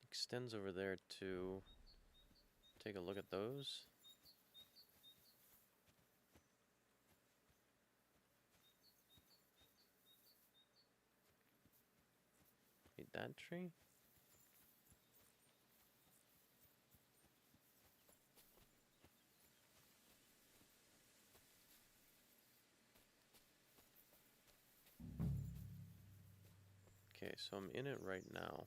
Extends over there to take a look at those. Need that tree? Okay, so I'm in it right now.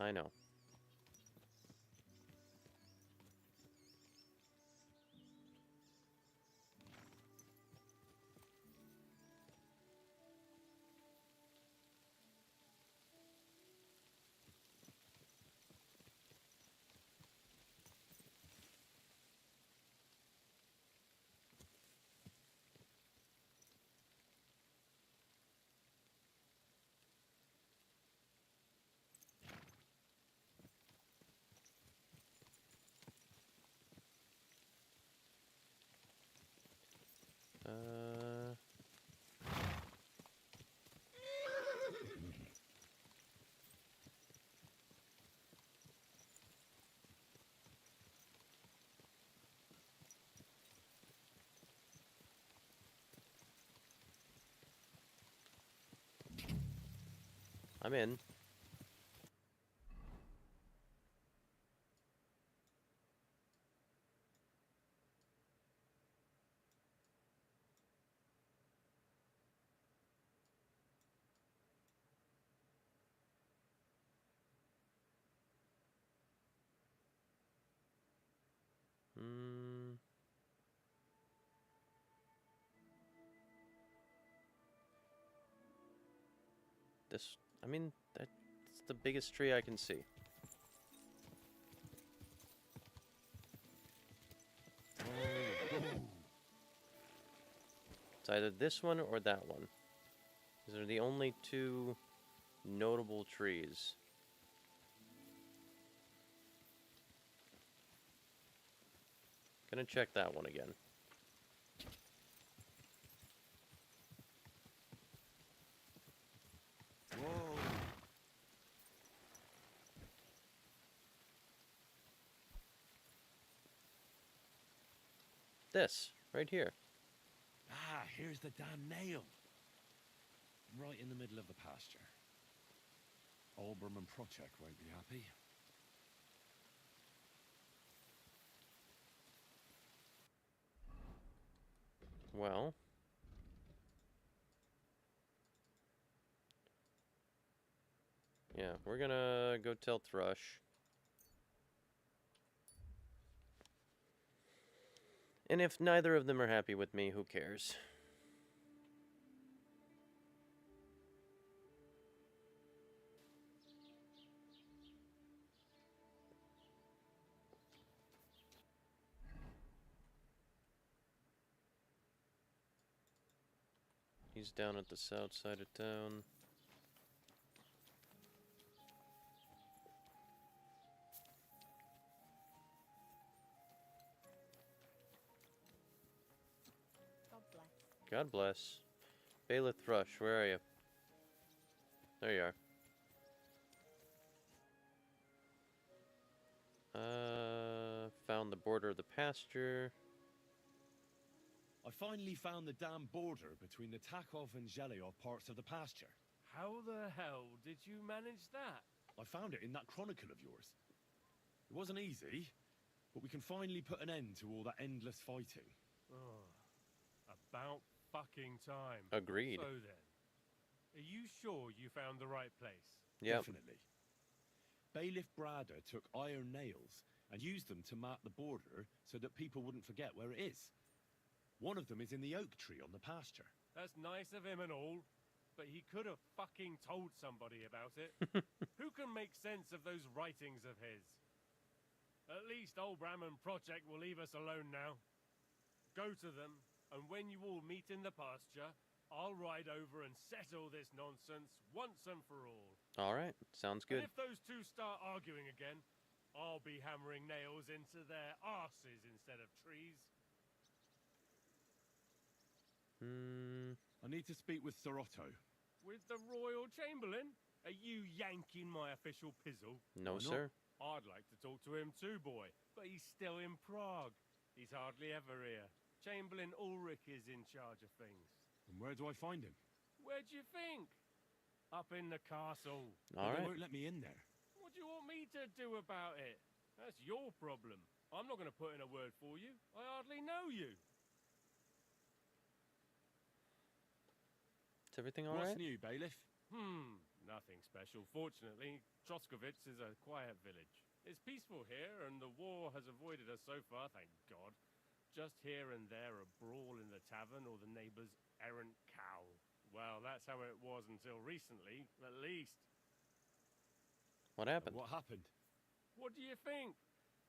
I know. I'm in. This, I mean, that's the biggest tree I can see. It's either this one or that one. These are the only two notable trees. Gonna check that one again. This, right here. Ah, here's the damn nail. Right in the middle of the pasture. Alberman Project won't be happy. Well. Yeah, we're gonna go tell Thrush. And if neither of them are happy with me, who cares? He's down at the south side of town. God bless. God bless. Bailiff Thrush, where are you? There you are. border of the pasture. I finally found the damn border between the Takov and Zhelyov parts of the pasture. How the hell did you manage that? I found it in that chronicle of yours. It wasn't easy, but we can finally put an end to all that endless fighting. Oh, about fucking time. Agreed. So then, are you sure you found the right place? Yep. Definitely. Bailiff Brada took iron nails and used them to mark the border so that people wouldn't forget where it is. One of them is in the oak tree on the pasture. That's nice of him and all, but he could have fucking told somebody about it. Who can make sense of those writings of his? At least old Brahman Project will leave us alone now. Go to them, and when you all meet in the pasture, I'll ride over and settle this nonsense once and for all. Alright, sounds good. And if those two start arguing again, I'll be hammering nails into their arses instead of trees. I need to speak with Sir Otto. With the Royal Chamberlain? Are you yanking my official pizzle? No, sir. I'd like to talk to him too, boy, but he's still in Prague. He's hardly ever here. Chamberlain Ulrich is in charge of things. And where do I find him? Where do you think? Up in the castle. All right. They won't let me in there. What do you want me to do about it? That's your problem. I'm not going to put in a word for you. I hardly know you. Is everything all right? What's new, Bailiff? Nothing special. Fortunately, Troskovitz is a quiet village. It's peaceful here, and the war has avoided us so far, thank God. Just here and there a brawl in the tavern or the neighbor's errant cow. Well, that's how it was until recently, at least. What happened? What happened? What do you think?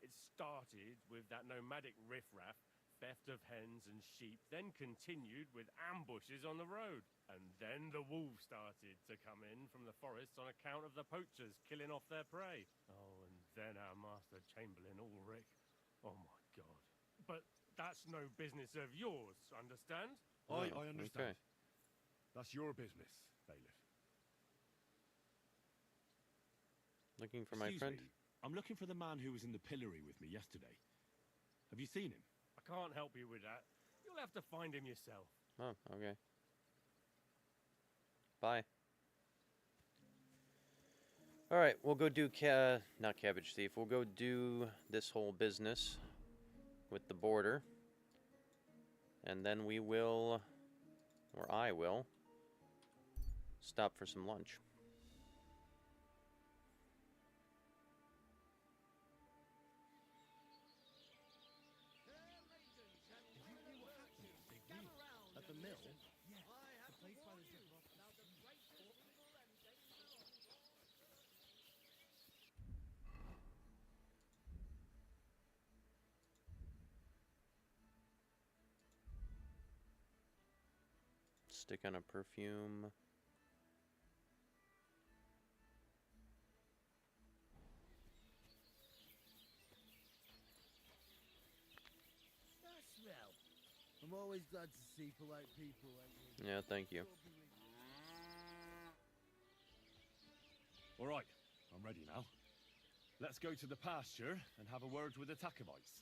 It started with that nomadic riffraff, theft of hens and sheep, then continued with ambushes on the road. And then the wolves started to come in from the forests on account of the poachers killing off their prey. Oh, and then our master Chamberlain Ulrich. Oh my God. But that's no business of yours, understand? I understand. Okay. That's your business, Bailiff. Looking for my Excuse friend? me, I'm looking for the man who was in the pillory with me yesterday. Have you seen him? I can't help you with that. You'll have to find him yourself. Oh, okay. Bye. Alright, we'll go do not Cabbage Thief. We'll go do this whole business with the border. And then we will, or I will, stop for some lunch. At the mill? Yeah. The place by the zip rock. Stick on a perfume. That's well. I'm always glad to see polite people like you. Yeah, thank you. All right, I'm ready now. Let's go to the pasture and have a word with the Takovites.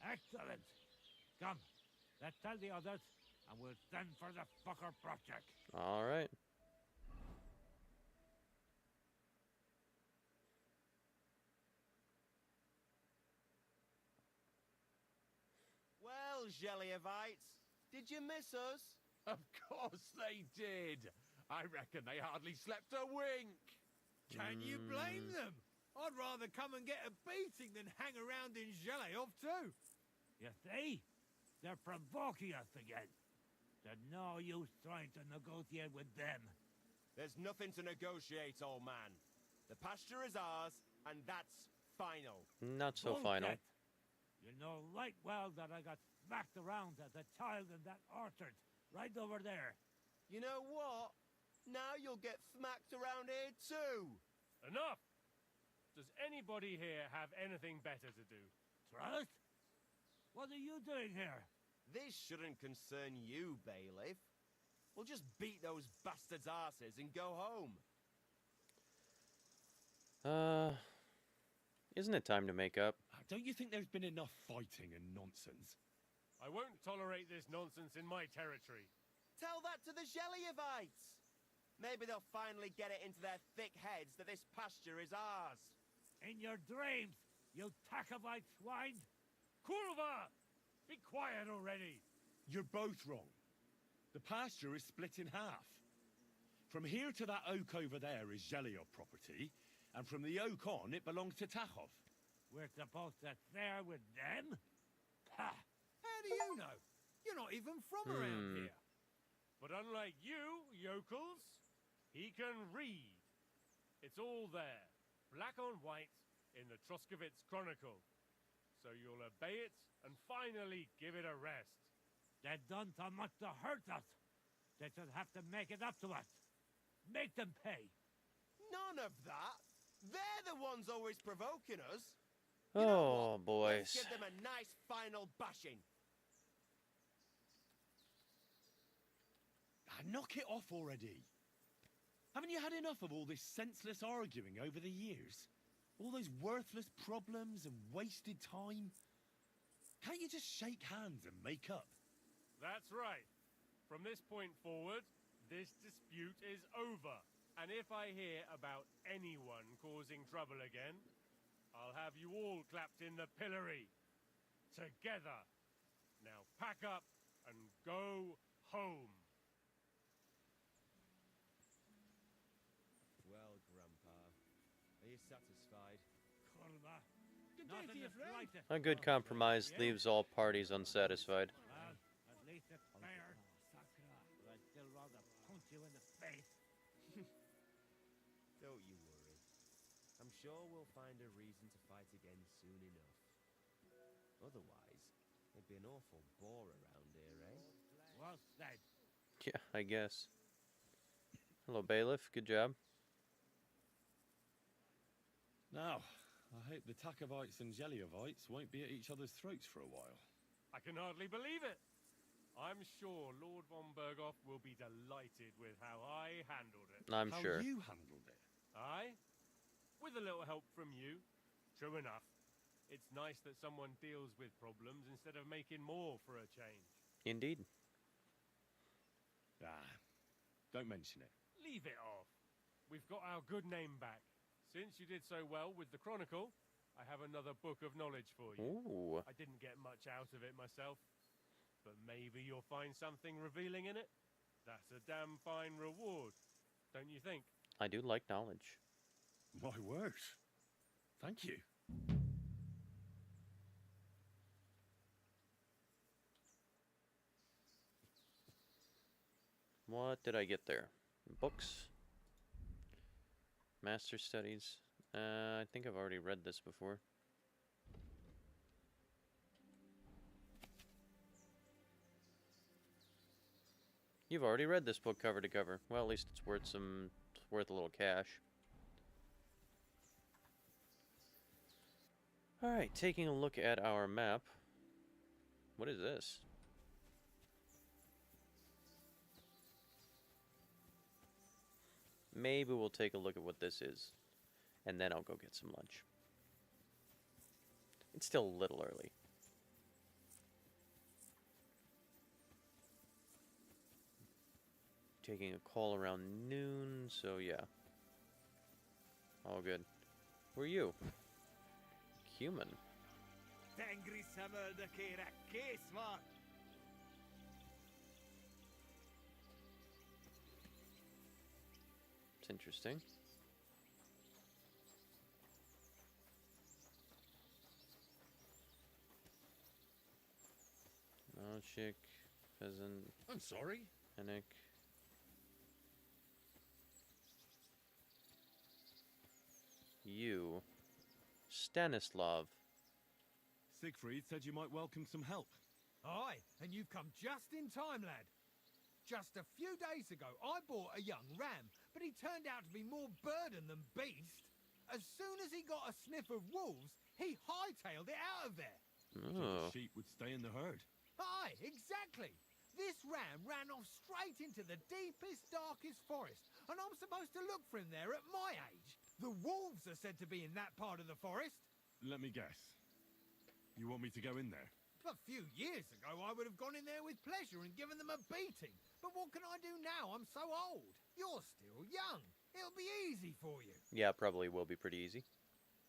Excellent. Come, let's tell the others, and we'll send for the fucker project. All right. Well, Zhelyevites, did you miss us? Of course they did. I reckon they hardly slept a wink. Can you blame them? I'd rather come and get a beating than hang around in Zhelyov too. You see? They're provoking us again. There's no use trying to negotiate with them. There's nothing to negotiate, old man. The pasture is ours, and that's final. Not so final. You know right well that I got smacked around as a child in that orchard, right over there. You know what? Now you'll get smacked around here too. Enough! Does anybody here have anything better to do? Trust? What are you doing here? This shouldn't concern you, Bailiff. We'll just beat those bastards' asses and go home. Isn't it time to make up? I don't you think there's been enough fighting and nonsense? I won't tolerate this nonsense in my territory. Tell that to the Geliovites. Maybe they'll finally get it into their thick heads that this pasture is ours. In your dreams, you Takavite swine! Kurva! Be quiet already! You're both wrong. The pasture is split in half. From here to that oak over there is Zheliov property, and from the oak on, it belongs to Takhov. We're supposed to share with them? Ha! How do you know? You're not even from around here. But unlike you, yokels, he can read. It's all there, black on white, in the Troskovitz Chronicle. So you'll obey it and finally give it a rest. They've done so much to hurt us. They should have to make it up to us. Make them pay. None of that. They're the ones always provoking us. Oh, boys. Let's give them a nice final bashing. Knock it off already. Haven't you had enough of all this senseless arguing over the years? All those worthless problems and wasted time? Can't you just shake hands and make up? That's right. From this point forward, this dispute is over. And if I hear about anyone causing trouble again, I'll have you all clapped in the pillory. Together. Now pack up and go home. Well, Grandpa, are you satisfied? Kurva. Good Not day to in you, the friend. slightest. A good compromise leaves all parties unsatisfied. Well, at least it's fair, Sakra. But I'd still rather punch you in the face. Don't you worry. I'm sure we'll find a reason to fight again soon enough. Otherwise, it'd be an awful bore around here, eh? Well said. Yeah, I guess. Hello, Bailiff. Good job. Now, I hope the Takovites and Geliovites won't be at each other's throats for a while. I can hardly believe it. I'm sure Lord von Berghoff will be delighted with how I handled it. I'm sure. How you handled it? Aye? With a little help from you. True enough. It's nice that someone deals with problems instead of making more for a change. Indeed. Don't mention it. Leave it off. We've got our good name back. Since you did so well with the Chronicle, I have another book of knowledge for you. Ooh. I didn't get much out of it myself, but maybe you'll find something revealing in it. That's a damn fine reward, don't you think? I do like knowledge. My word. Thank you. What did I get there? Books? Master Studies? I think I've already read this before. You've already read this book cover to cover. Well, at least it's worth a little cash. Alright, taking a look at our map. What is this? Maybe we'll take a look at what this is, and then I'll go get some lunch. It's still a little early. Taking a call around noon, so yeah. All good. Who are you? Human. It's interesting. Chick, peasant. I'm sorry. Hennick. You. Stanislav. Siegfried said you might welcome some help. Aye, and you've come just in time, lad. Just a few days ago, I bought a young ram, but he turned out to be more burden than beast. As soon as he got a sniff of wolves, he hightailed it out of there. Oh. The sheep would stay in the herd. Aye, exactly. This ram ran off straight into the deepest, darkest forest, and I'm supposed to look for him there at my age. The wolves are said to be in that part of the forest. Let me guess. You want me to go in there? A few years ago, I would have gone in there with pleasure and given them a beating. But what can I do now? I'm so old. You're still young. It'll be easy for you. Yeah, probably will be pretty easy.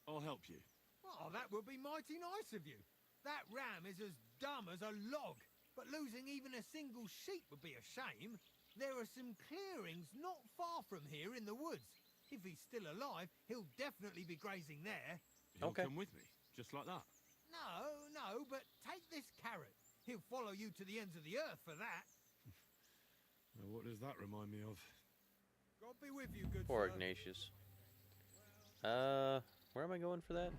I'll help you. Oh, that would be mighty nice of you. That ram is as dumb as a log. But losing even a single sheep would be a shame. There are some clearings not far from here in the woods. If he's still alive, he'll definitely be grazing there. He'll come with me, just like that. No, but take this carrot. He'll follow you to the ends of the earth for that. Now, what does that remind me of? God be with you, good Poor sir. Ignatius. Where am I going for that?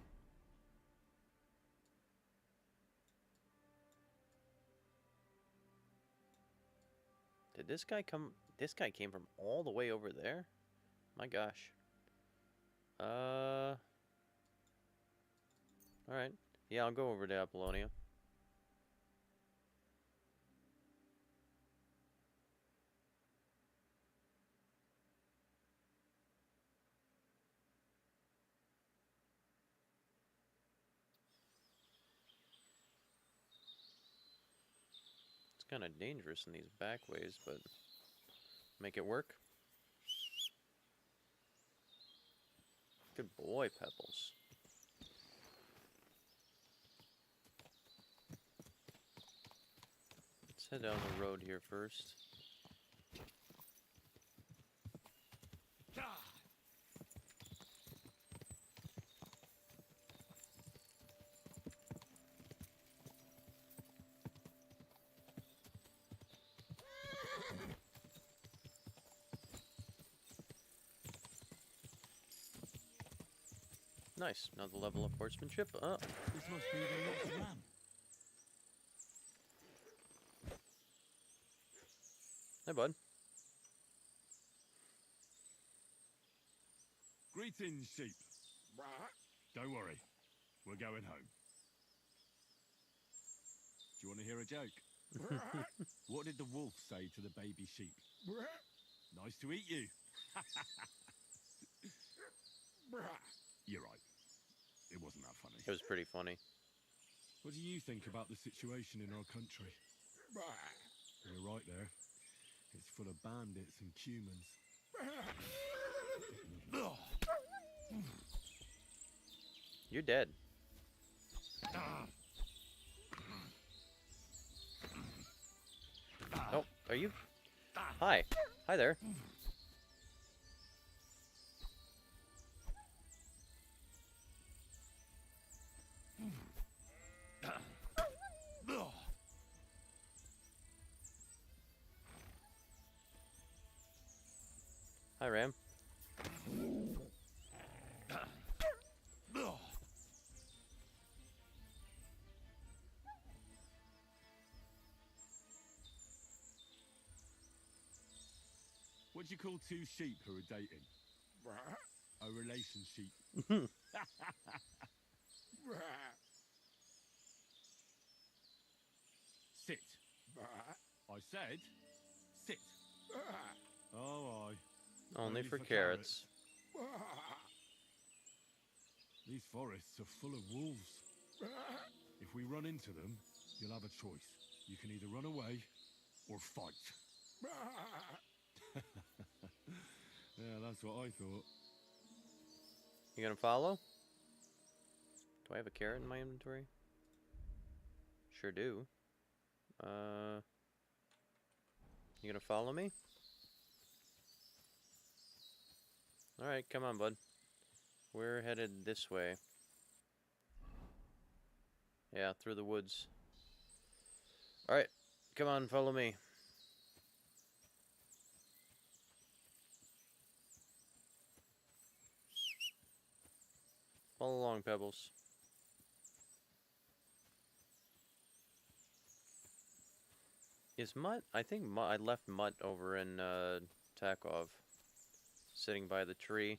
Did this guy come? This guy came from all the way over there? My gosh. Alright. Yeah, I'll go over to Apollonia. It's kind of dangerous in these back ways, but make it work. Good boy, Pebbles. Let's head down the road here first. Nice, another level of horsemanship. This must be the next ram. Hey, bud. Greetings, sheep. Don't worry, we're going home. Do you want to hear a joke? What did the wolf say to the baby sheep? Nice to eat you. You're right. It wasn't that funny. It was pretty funny. What do you think about the situation in our country? You're right there. It's full of bandits and humans. You're dead. Oh, are you? Hi. Hi there. Hi, Ram. What do you call two sheep who are dating? A relation sheep. Sit. I said, sit. Oh, aye. Only for carrots. These forests are full of wolves. If we run into them, you'll have a choice. You can either run away or fight. Yeah, that's what I thought. You gonna follow? Do I have a carrot in my inventory? Sure do. You gonna follow me? Alright, come on, bud. We're headed this way. Yeah, through the woods. Alright, come on, follow me. Follow along, Pebbles. Is Mutt? I think I left Mutt over in Takov, sitting by the tree.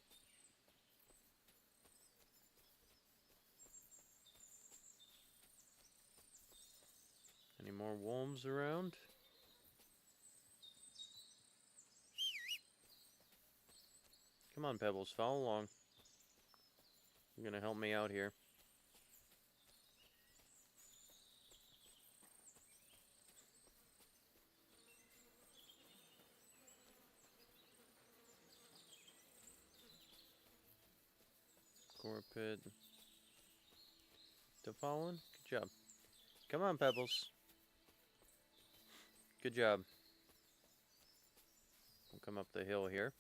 Any more wolves around? Come on, Pebbles, follow along. You're gonna help me out here. More pit. Still following? Good job. Come on, Pebbles. Good job. We'll come up the hill here.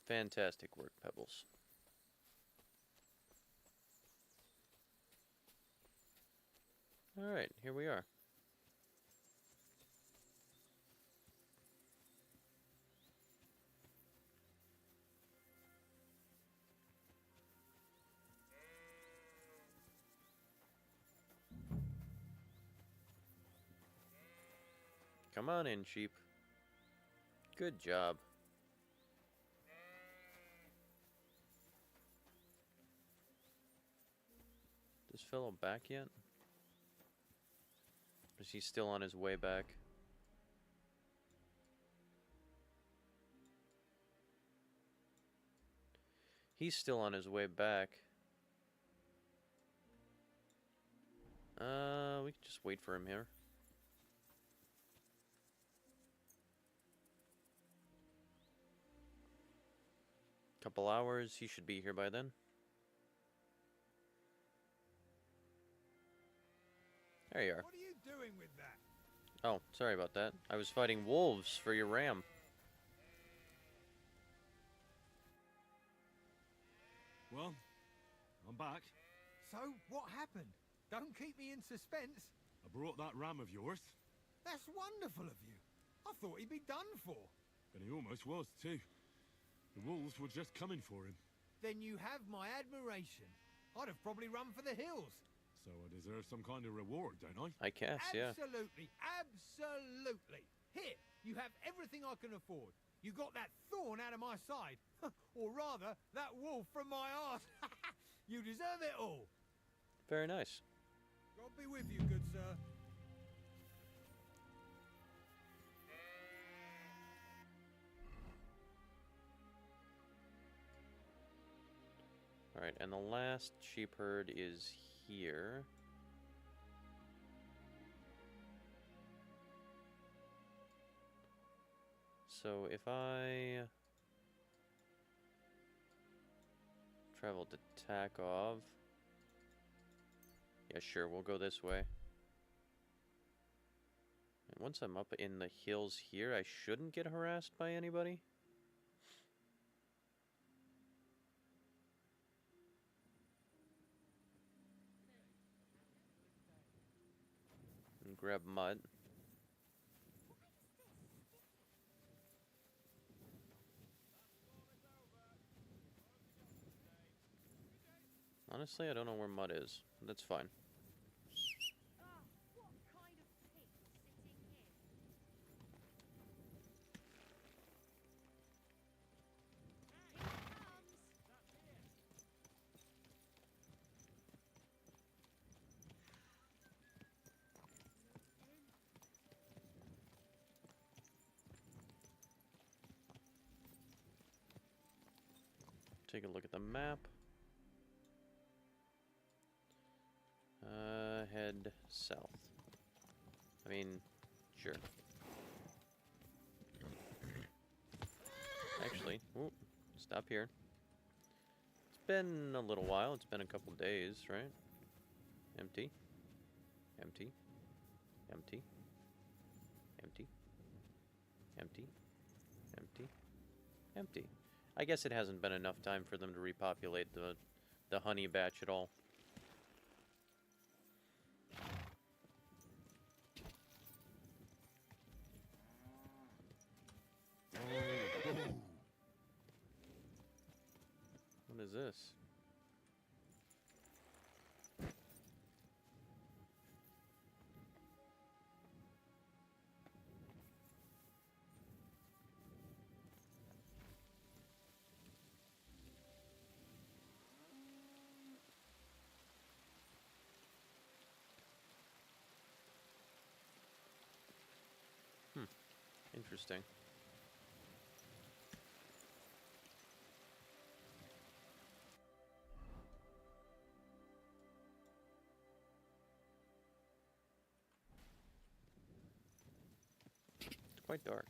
Fantastic work, Pebbles. Alright, here we are. Come on in, sheep. Good job. This fellow back yet? Or is he still on his way back? He's still on his way back. We can just wait for him here. Couple hours, he should be here by then. There you are. What are you doing with that? Oh, sorry about that. I was fighting wolves for your ram. Well, I'm back. So, what happened? Don't keep me in suspense. I brought that ram of yours. That's wonderful of you. I thought he'd be done for. And he almost was, too. The wolves were just coming for him. Then you have my admiration. I'd have probably run for the hills. So I deserve some kind of reward, don't I? I guess, yeah. Absolutely, absolutely. Here, you have everything I can afford. You got that thorn out of my side. Or rather, that wolf from my arse. You deserve it all. Very nice. God be with you, good sir. Alright, and the last sheep herd is here. So if I travel to Takov, yeah, sure, we'll go this way. And once I'm up in the hills here, I shouldn't get harassed by anybody. And grab mud. Honestly, I don't know where mud is. That's fine. Take a look at the map. Head south. I mean, sure. Actually, ooh, stop here. It's been a little while. It's been a couple days, right? Empty. Empty. Empty. Empty. Empty. Empty. Empty. I guess it hasn't been enough time for them to repopulate the honey batch at all. What is this? Interesting. quite dark.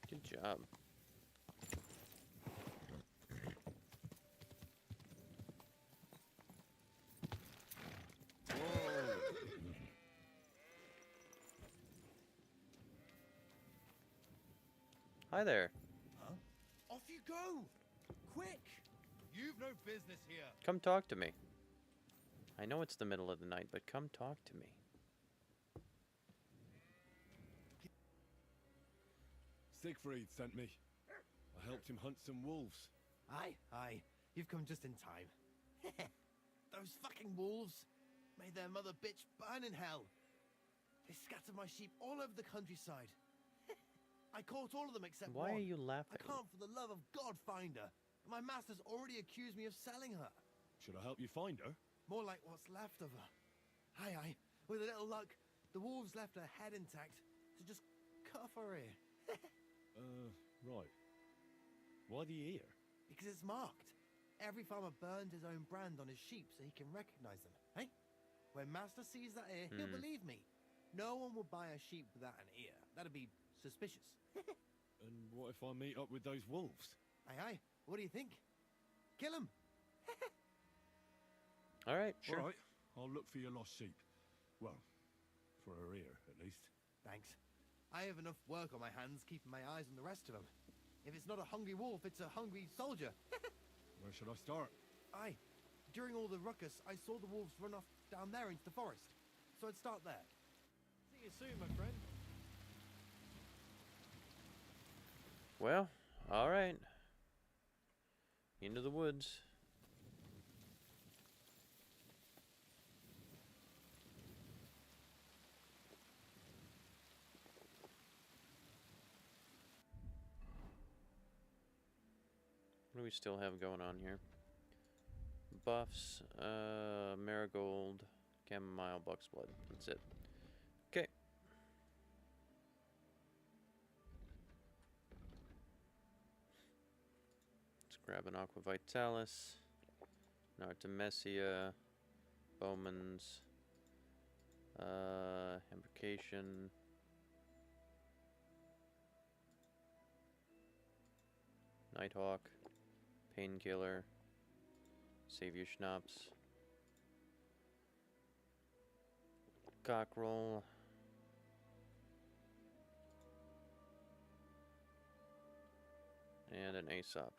Good job. Hi there. Huh? Off you go! Quick! You've no business here. Come talk to me. I know it's the middle of the night, but come talk to me. Siegfried sent me. I helped him hunt some wolves. Aye. You've come just in time. Those fucking wolves made their mother bitch burn in hell. They scattered my sheep all over the countryside. I caught all of them except one. Why are you laughing? I can't for the love of God find her. My master's already accused me of selling her. Should I help you find her? More like what's left of her. Aye. With a little luck, the wolves left her head intact, so just cut off her ear. Right. Why the ear? Because it's marked. Every farmer burned his own brand on his sheep so he can recognize them, eh? When master sees that ear, he'll believe me. No one will buy a sheep without an ear. That'd be suspicious. And what if I meet up with those wolves? Aye. What do you think? Kill him. All right, sure. All right. I'll look for your lost sheep. Well, for her ear, at least. Thanks. I have enough work on my hands keeping my eyes on the rest of them. If it's not a hungry wolf, it's a hungry soldier. Where should I start? Aye. During all the ruckus, I saw the wolves run off down there into the forest. So I'd start there. See you soon, my friend. Well, all right. Into the woods. What do we still have going on here? Buffs, marigold, chamomile, buck's blood. That's it. Okay. Let's grab an Aqua Vitalis, an Artemisia, Bowman's, Embrocation, Nighthawk, Painkiller, Save Your Schnapps, Cockerel, and an Aesop.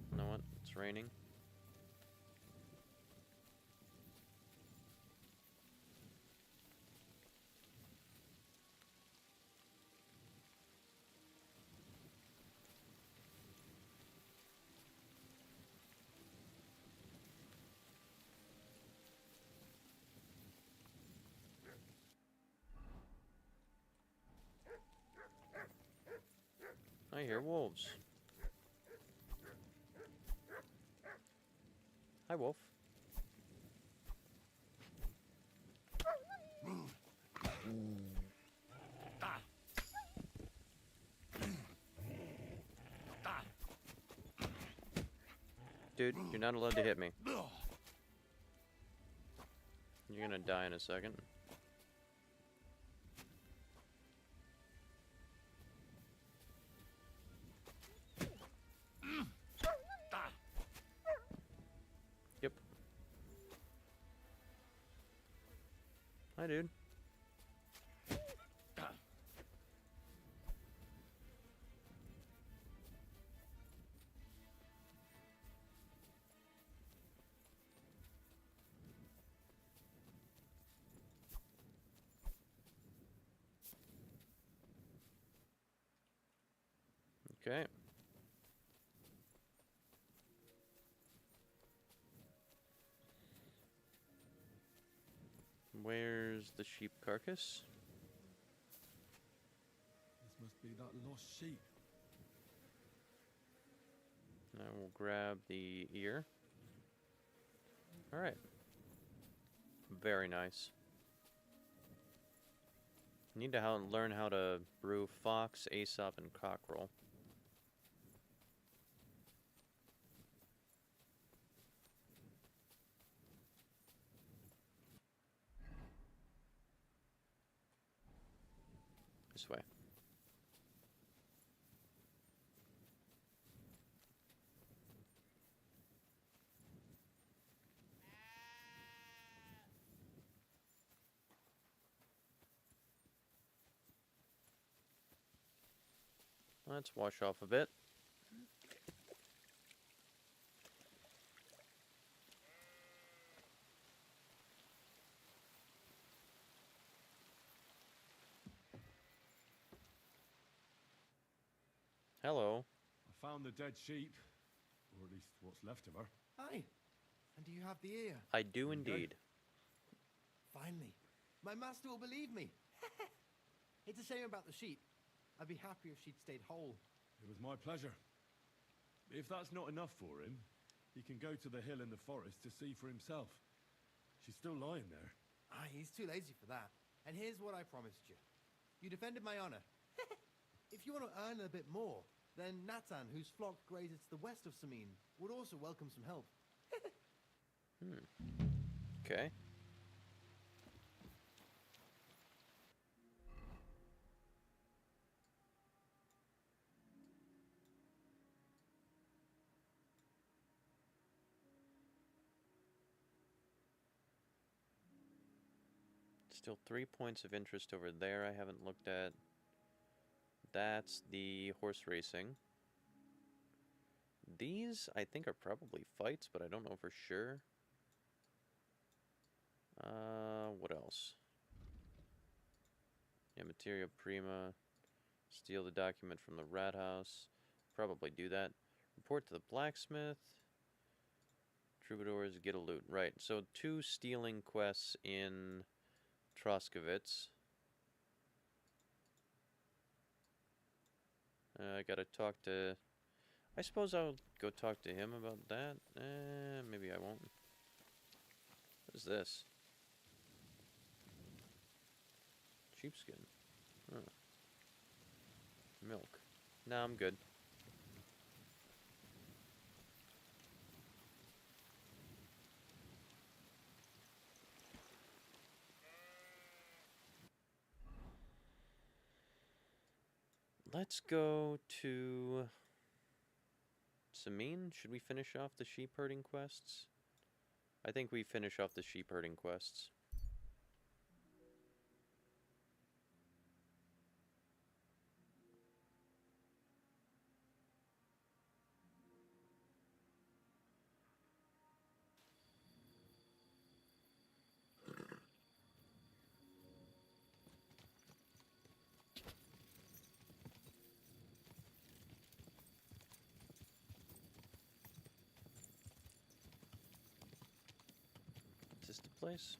You know what? It's raining. I hear wolves. Hi, wolf. Dude, you're not allowed to hit me. You're gonna die in a second. Yep. Hi, dude. Okay. Where's the sheep carcass? This must be that lost sheep. I will grab the ear. Alright. Very nice. Need to learn how to brew fox, Aesop, and cockerel. This way. Let's wash off a bit. Hello. I found the dead sheep, or at least what's left of her. Hi. And do you have the ear? I do indeed. Finally. My master will believe me. It's a shame about the sheep. I'd be happier if she'd stayed whole. It was my pleasure. If that's not enough for him, he can go to the hill in the forest to see for himself. She's still lying there. He's too lazy for that. And here's what I promised you. You defended my honor. If you want to earn a bit more, then Natan, whose flock grazes to the west of Samin, would also welcome some help. Okay. Still 3 points of interest over there I haven't looked at. That's the horse racing. These, I think, are probably fights, but I don't know for sure. What else? Yeah, Materia Prima. Steal the document from the rat house. Probably do that. Report to the blacksmith. Troubadours, get a loot. Right, so 2 stealing quests in Troskovitz. I gotta talk to... I suppose I'll go talk to him about that. Maybe I won't. What is this? Sheepskin. Huh. Milk. Nah, I'm good. Let's go to Samin. Should we finish off the sheep herding quests? I think we finish off the sheep herding quests. Is this the place?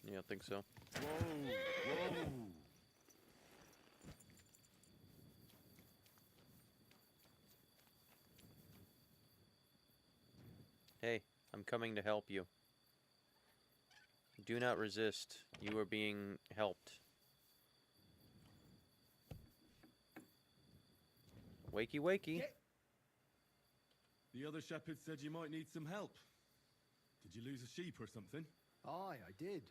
Yeah, I think so. Whoa, whoa. Hey, I'm coming to help you. Do not resist. You are being helped. Wakey, wakey. The other shepherd said you might need some help. Did you lose a sheep or something? Aye, I did.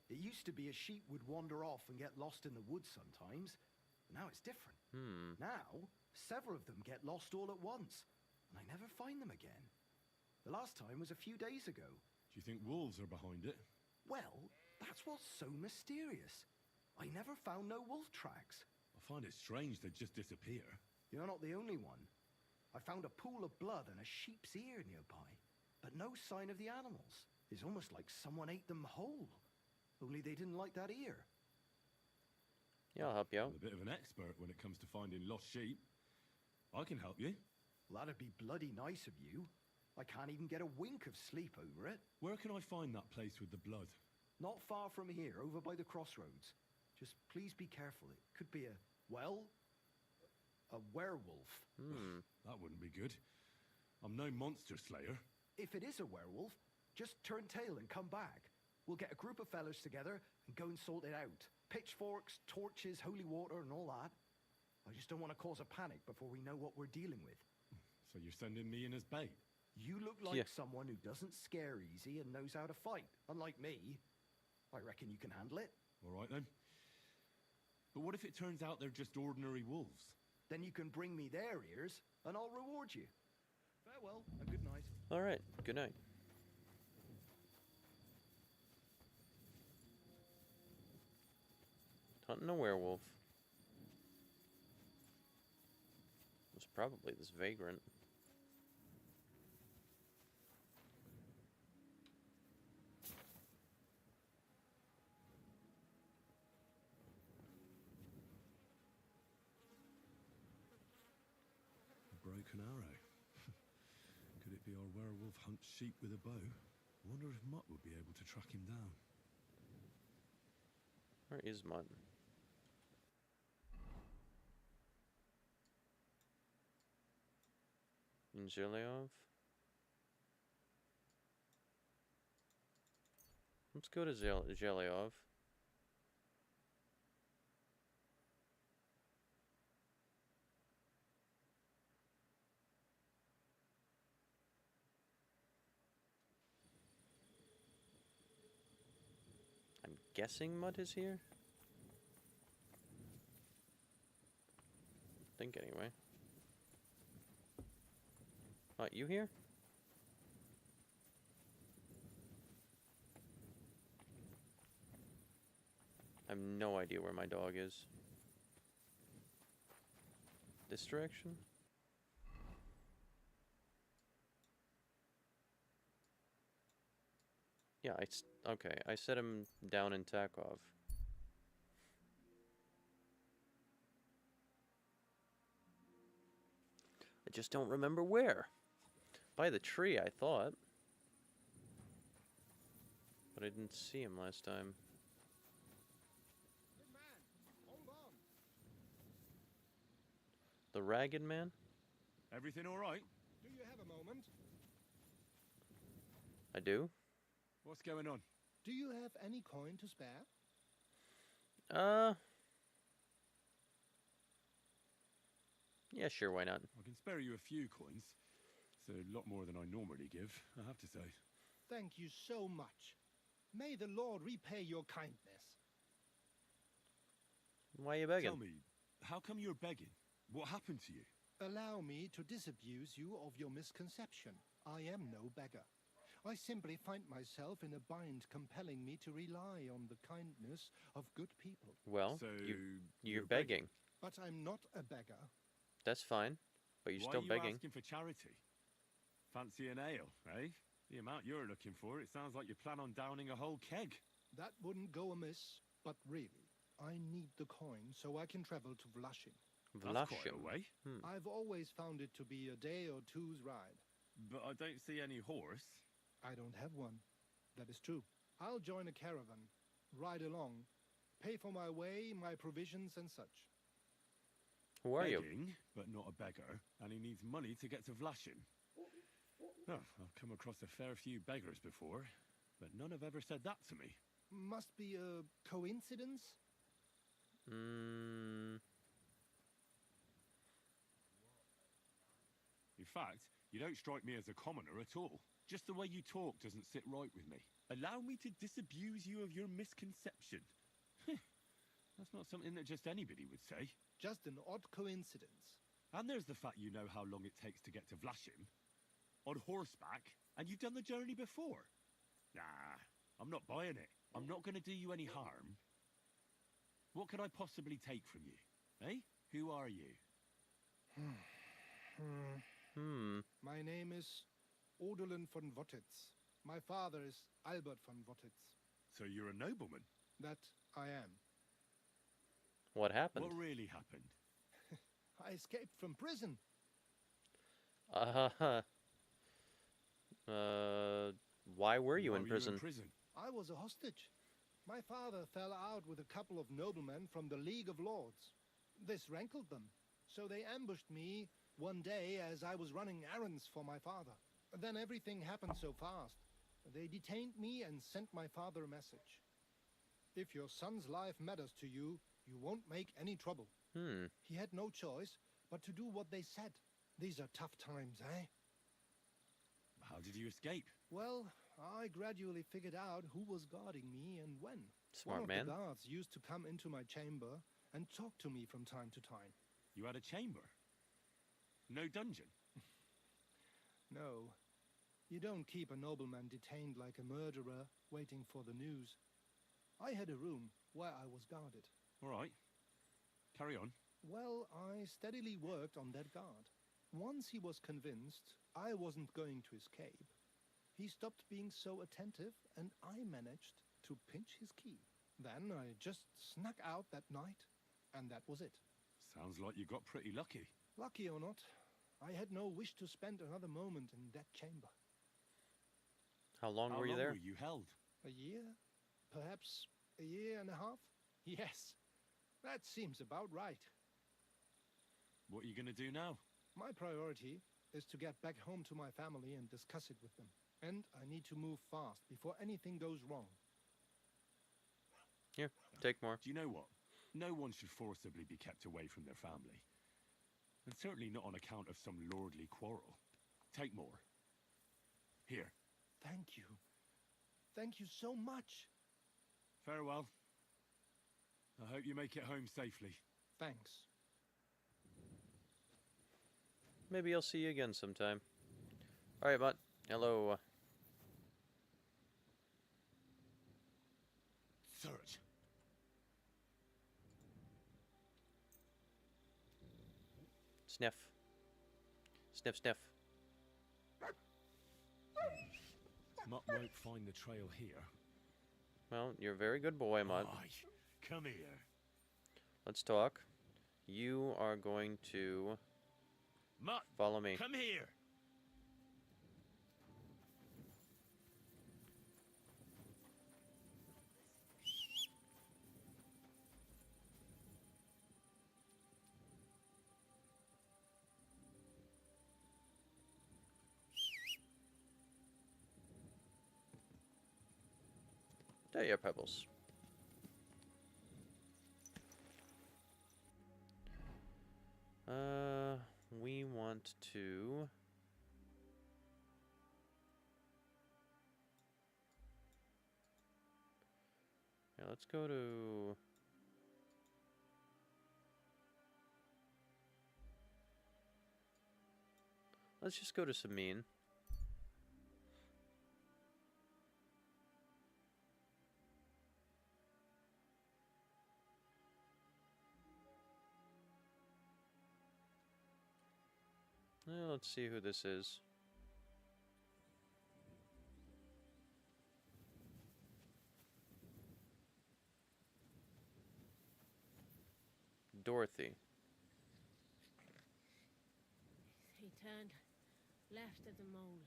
It used to be a sheep would wander off and get lost in the woods sometimes. Now it's different. Now, several of them get lost all at once, and I never find them again. The last time was a few days ago. Do you think wolves are behind it? Well, that's what's so mysterious. I never found no wolf tracks. I find it strange they'd just disappear. You're not the only one. I found a pool of blood and a sheep's ear nearby, but no sign of the animals. It's almost like someone ate them whole. Only they didn't like that ear. Yeah, I'll help you out. I'm a bit of an expert when it comes to finding lost sheep. I can help you. Well, that'd be bloody nice of you. I can't even get a wink of sleep over it. Where can I find that place with the blood? Not far from here, over by the crossroads. Just please be careful. It could be a werewolf. That wouldn't be good. I'm no monster slayer. If it is a werewolf, just turn tail and come back. We'll get a group of fellas together and go and sort it out. Pitchforks, torches, holy water and all that. I just don't want to cause a panic before we know what we're dealing with. So you're sending me in as bait? You look like someone who doesn't scare easy and knows how to fight, unlike me. I reckon you can handle it. All right then. But what if it turns out they're just ordinary wolves? Then you can bring me their ears and I'll reward you. Farewell and good night. All right, good night. Hunting a werewolf. It was probably this vagrant. A broken arrow. Could it be our werewolf hunts sheep with a bow? Wonder if Mutt would be able to track him down. Where is Mutt? In Zheleov? Let's go to Zheleov. I'm guessing Mutt is here? I think anyway. Mutt, you here? I have no idea where my dog is. This direction? Yeah, okay, I set him down in Takov. I just don't remember where. By the tree, I thought. But I didn't see him last time. Good man, hold on. The Ragged Man? Everything all right? Do you have a moment? I do. What's going on? Do you have any coin to spare? Yeah, sure, why not? I can spare you a few coins. It's a lot more than I normally give, I have to say. Thank you so much. May the Lord repay your kindness. Why are you begging? Tell me, how come you're begging? What happened to you? Allow me to disabuse you of your misconception. I am no beggar. I simply find myself in a bind compelling me to rely on the kindness of good people. Well, so you're begging. But I'm not a beggar. That's fine, but you're still begging. Why are you asking for charity? Fancy an ale, eh? The amount you're looking for, it sounds like you plan on downing a whole keg. That wouldn't go amiss, but really, I need the coin so I can travel to Vlashim. That's quite a way. I've always found it to be a day or two's ride. But I don't see any horse. I don't have one. That is true. I'll join a caravan, ride along, pay for my way, my provisions and such. Who are you? Begging, but not a beggar, and he needs money to get to Vlashim. Oh, I've come across a fair few beggars before, but none have ever said that to me. Must be a coincidence? In fact, you don't strike me as a commoner at all. Just the way you talk doesn't sit right with me. Allow me to disabuse you of your misconception. That's not something that just anybody would say. Just an odd coincidence. And there's the fact you know how long it takes to get to Vlashim. On horseback, and you've done the journey before. Nah, I'm not buying it. I'm not going to do you any harm. What could I possibly take from you? Eh? Who are you? My name is Odolin von Wottitz. My father is Albert von Wottitz. So you're a nobleman? That I am. What happened? What really happened? I escaped from prison. Why were you Why in were prison? you in prison? I was a hostage. My father fell out with a couple of noblemen from the League of Lords. This rankled them, so they ambushed me one day as I was running errands for my father. Then everything happened so fast. They detained me and sent my father a message. If your son's life matters to you, you won't make any trouble. He had no choice but to do what they said. These are tough times, eh? How did you escape? Well, I gradually figured out who was guarding me and when. Smart One man. of the guards used to come into my chamber and talk to me from time to time. You had a chamber? No dungeon? No. You don't keep a nobleman detained like a murderer waiting for the news. I had a room where I was guarded. All right. Carry on. Well, I steadily worked on that guard. Once he was convinced I wasn't going to escape, he stopped being so attentive and I managed to pinch his key. Then I just snuck out that night and that was it. Sounds like you got pretty lucky. Lucky or not, I had no wish to spend another moment in that chamber. How long were you there? How long were you held? A year? Perhaps a year and a half? Yes, that seems about right. What are you going to do now? My priority is to get back home to my family and discuss it with them. And I need to move fast before anything goes wrong. Here, take more. Do you know what? No one should forcibly be kept away from their family. And certainly not on account of some lordly quarrel. Take more. Here. Thank you. Thank you so much. Farewell. I hope you make it home safely. Thanks. Maybe I'll see you again sometime. Alright, bud. Hello. Search. Sniff. Sniff, sniff. Mutt won't find the trail here. Well, you're a very good boy, Mutt. Aye. Come here. Let's talk. You are going to Mutt, follow me. Come here. There you are, Pebbles. We want to... Yeah, let's go to... Let's just go to Samin. Let's see who this is. Dorothy. He turned left at the molehill.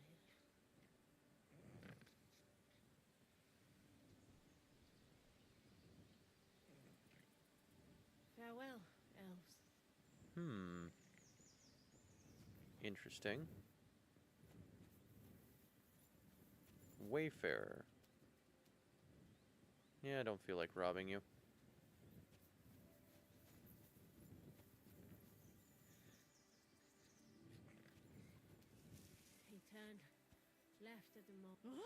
Farewell, elves. Interesting. Wayfarer. Yeah, I don't feel like robbing you. He turned left at the molehill.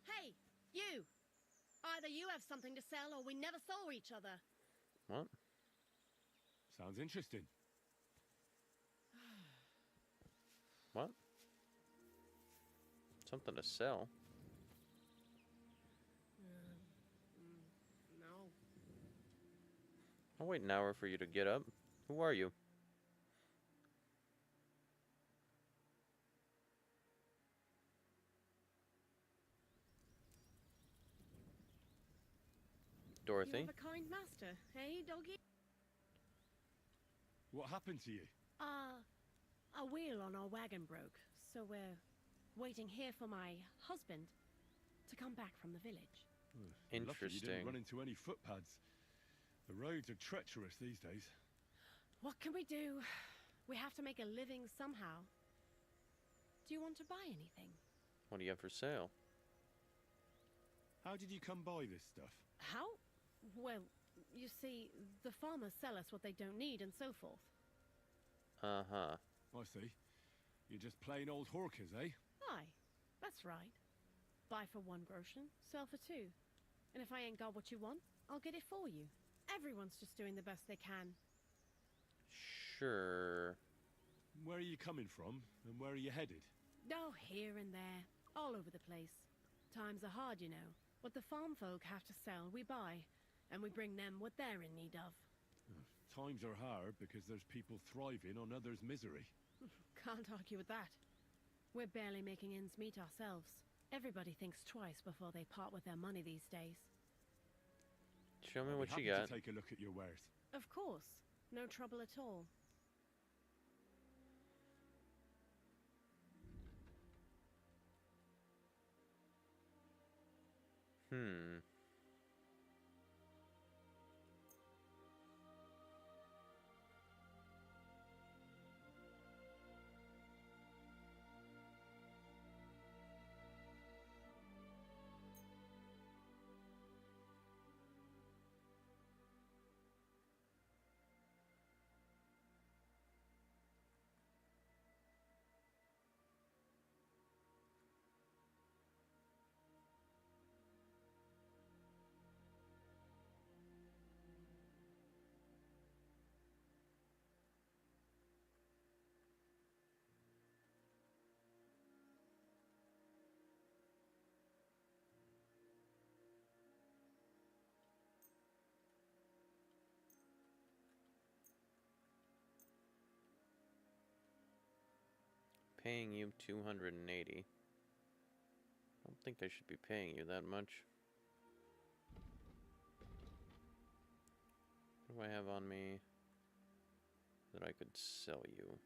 Hey, you! Either you have something to sell or we never saw each other. What? Sounds interesting. What? Something to sell? No. I'll wait an hour for you to get up. Who are you? Dorothy? You have a kind master, eh, doggy? What happened to you? A wheel on our wagon broke, so we're waiting here for my husband to come back from the village. Lucky you didn't run into any footpads. The roads are treacherous these days. What can we do? We have to make a living somehow. Do you want to buy anything? What do you have for sale? How did you come by this stuff? How? Well, you see, the farmers sell us what they don't need and so forth. Uh-huh. I see. You're just plain old hawkers, eh? Aye, that's right. Buy for 1 groschen, sell for 2. And if I ain't got what you want, I'll get it for you. Everyone's just doing the best they can. Sure. Where are you coming from, and where are you headed? Oh, here and there, all over the place. Times are hard, you know. What the farm folk have to sell, we buy, and we bring them what they're in need of. Times are hard because there's people thriving on others' misery. Can't argue with that. We're barely making ends meet ourselves. Everybody thinks twice before they part with their money these days. Show me what you got. got. To take a look at your wares. Of course. No trouble at all. Paying you 280. I don't think they should be paying you that much. What do I have on me that I could sell you?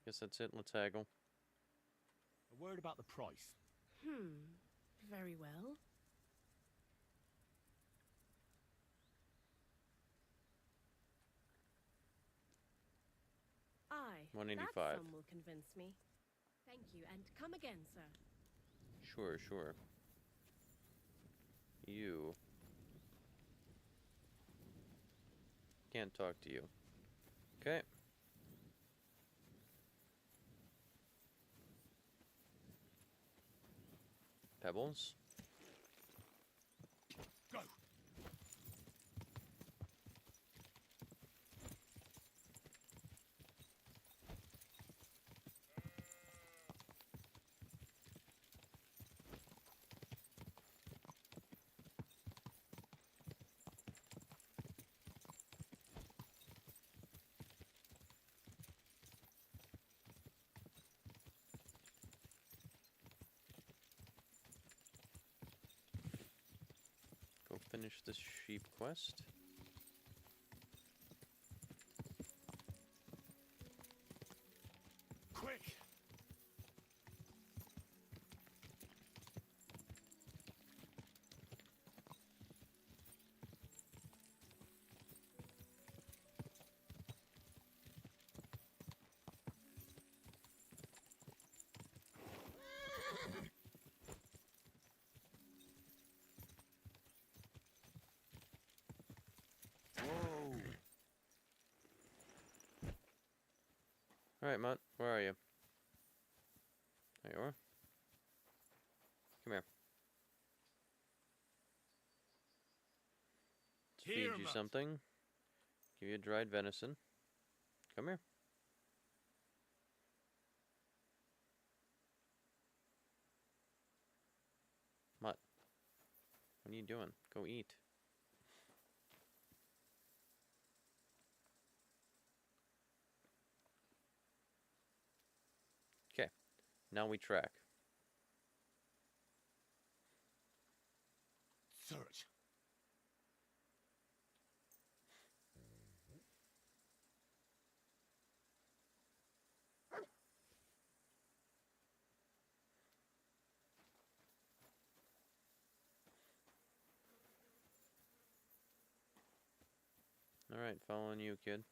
Guess that's it. Let's haggle. A word about the price. Very well. Aye. 185. That sum will convince me. Thank you, and come again, sir. Sure, sure. You. Can't talk to you. Okay. Pebbles. Go. Go finish this sheep quest. Quick! Alright, Mutt, where are you? There you are. Come here. Let's feed you something. Give you dried venison. Come here. What? What are you doing? Go eat. Okay. Now we track. Search. Alright, following you, kid.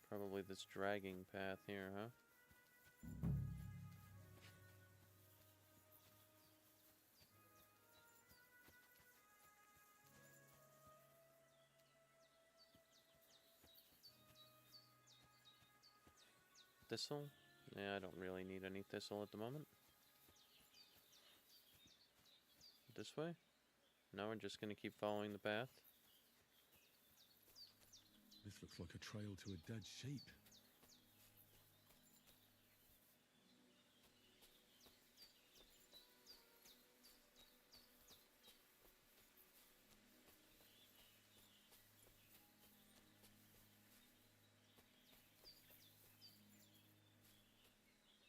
Probably this dragging path here, huh? Thistle? Yeah, I don't really need any thistle at the moment. This way? Now we're just gonna keep following the path. This looks like a trail to a dead sheep.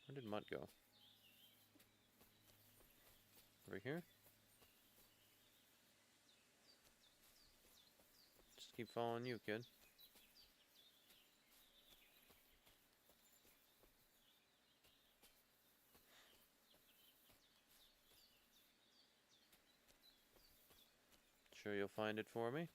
Where did Mutt go? Over here? Just keep following you, kid. Sure you'll find it for me?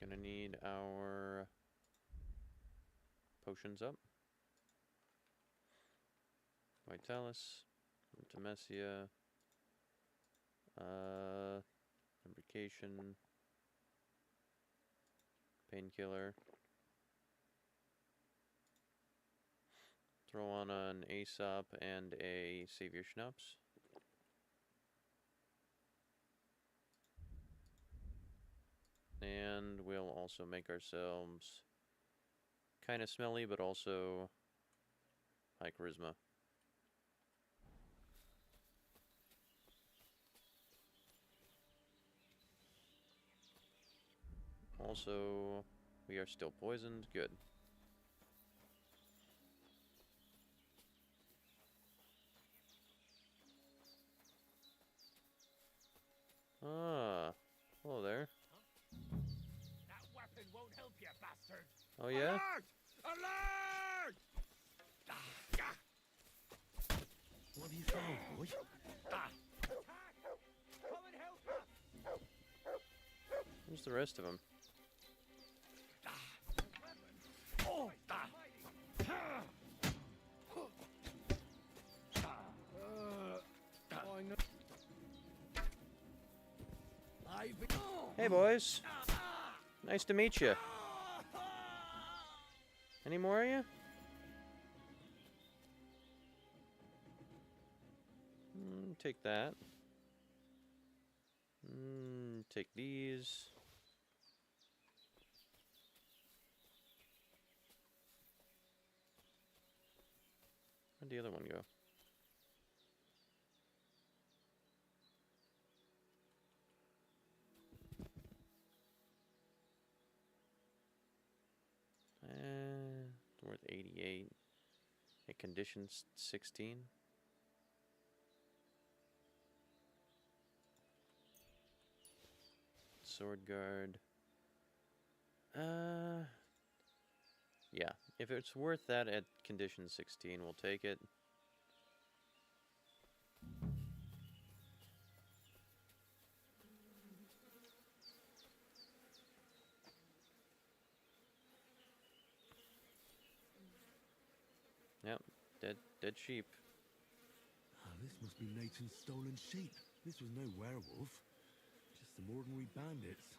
Gonna need our potions up. Vitalis, Artemisia, lubrication, painkiller. Throw on an Aesop and a Savior Schnapps. And we'll also make ourselves kind of smelly, but also high charisma. Also, we are still poisoned. Good. Ah, hello there. That weapon won't help you, bastard! Oh yeah? Alert! What have you found, boy? Come and help us! Where's the rest of them? Oh, Hey boys, nice to meet you. Any more of you? Take that. Take these. Where'd the other one go? It's worth 88. It conditions 16. Sword guard. Yeah. If it's worth that at condition 16, we'll take it. Yep, dead sheep. Ah, this must be Nathan's stolen sheep. This was no werewolf, just some ordinary bandits.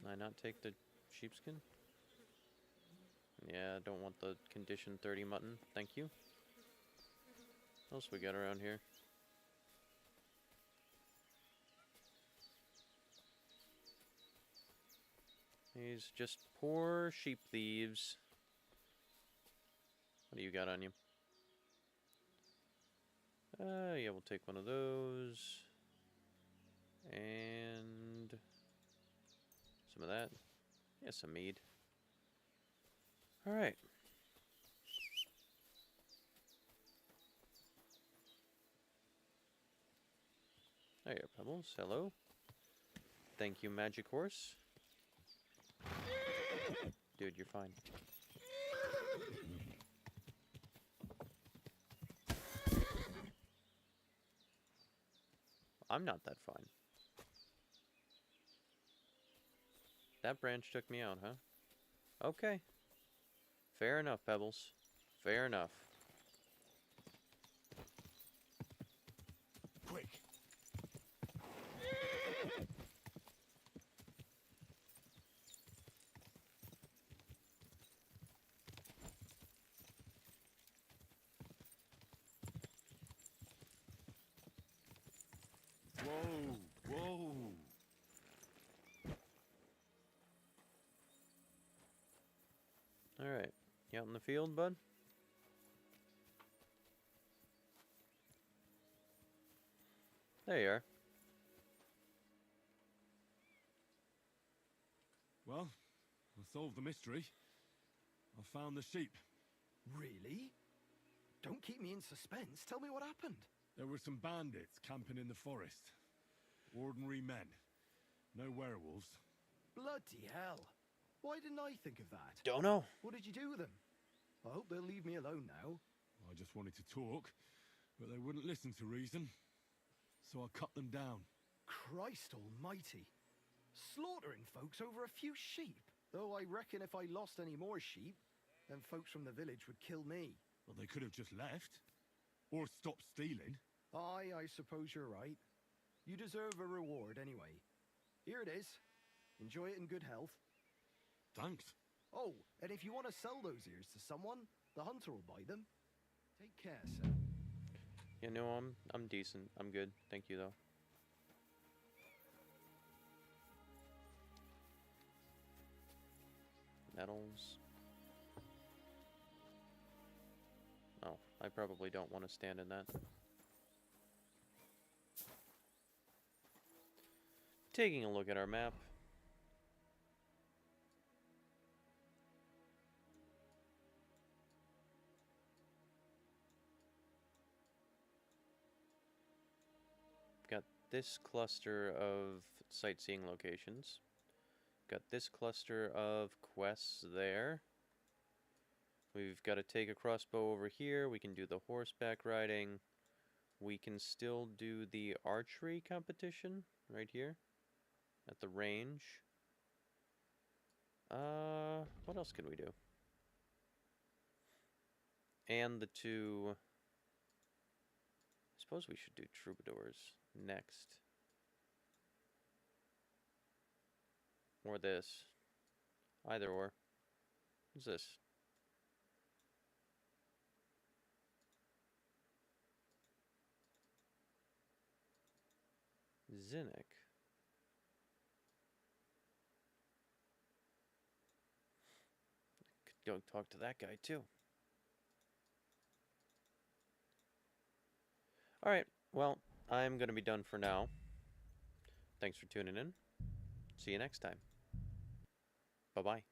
Can I not take the sheepskin? Yeah, I don't want the condition 30 mutton. Thank you. What else we got around here? These just poor sheep thieves. What do you got on you? Yeah, we'll take one of those. And some of that. Yeah, some mead. Alright. There you are, Pebbles. Hello. Thank you, Magic Horse. Dude, you're fine. I'm not that fine. That branch took me out, huh? Okay. Fair enough, Pebbles. Fair enough. Quick. Whoa, whoa. Alright. You out in the field, bud? There you are. Well, I solved the mystery. I found the sheep. Really? Don't keep me in suspense. Tell me what happened. There were some bandits camping in the forest. Ordinary men. No werewolves. Bloody hell. Why didn't I think of that? Don't know. What did you do with them? I hope they'll leave me alone now. I just wanted to talk, but they wouldn't listen to reason. So I cut them down. Christ almighty. Slaughtering folks over a few sheep. Though I reckon if I lost any more sheep, then folks from the village would kill me. Well, they could have just left. Or stopped stealing. Aye, I suppose you're right. You deserve a reward anyway. Here it is. Enjoy it in good health. Thanks. Oh, and if you want to sell those ears to someone, the hunter will buy them. Take care, sir. You know, I'm decent. I'm good. Thank you, though. Nettles. Oh, I probably don't want to stand in that. Taking a look at our map. Got this cluster of sightseeing locations. Got this cluster of quests there. We've got to take a crossbow over here. We can do the horseback riding. We can still do the archery competition right here at the range. What else can we do? And the two... I suppose we should do troubadours next. Or this. Either or. What's this? Zinnik. Could go talk to that guy too. Alright, well, I'm going to be done for now. Thanks for tuning in. See you next time. Bye-bye.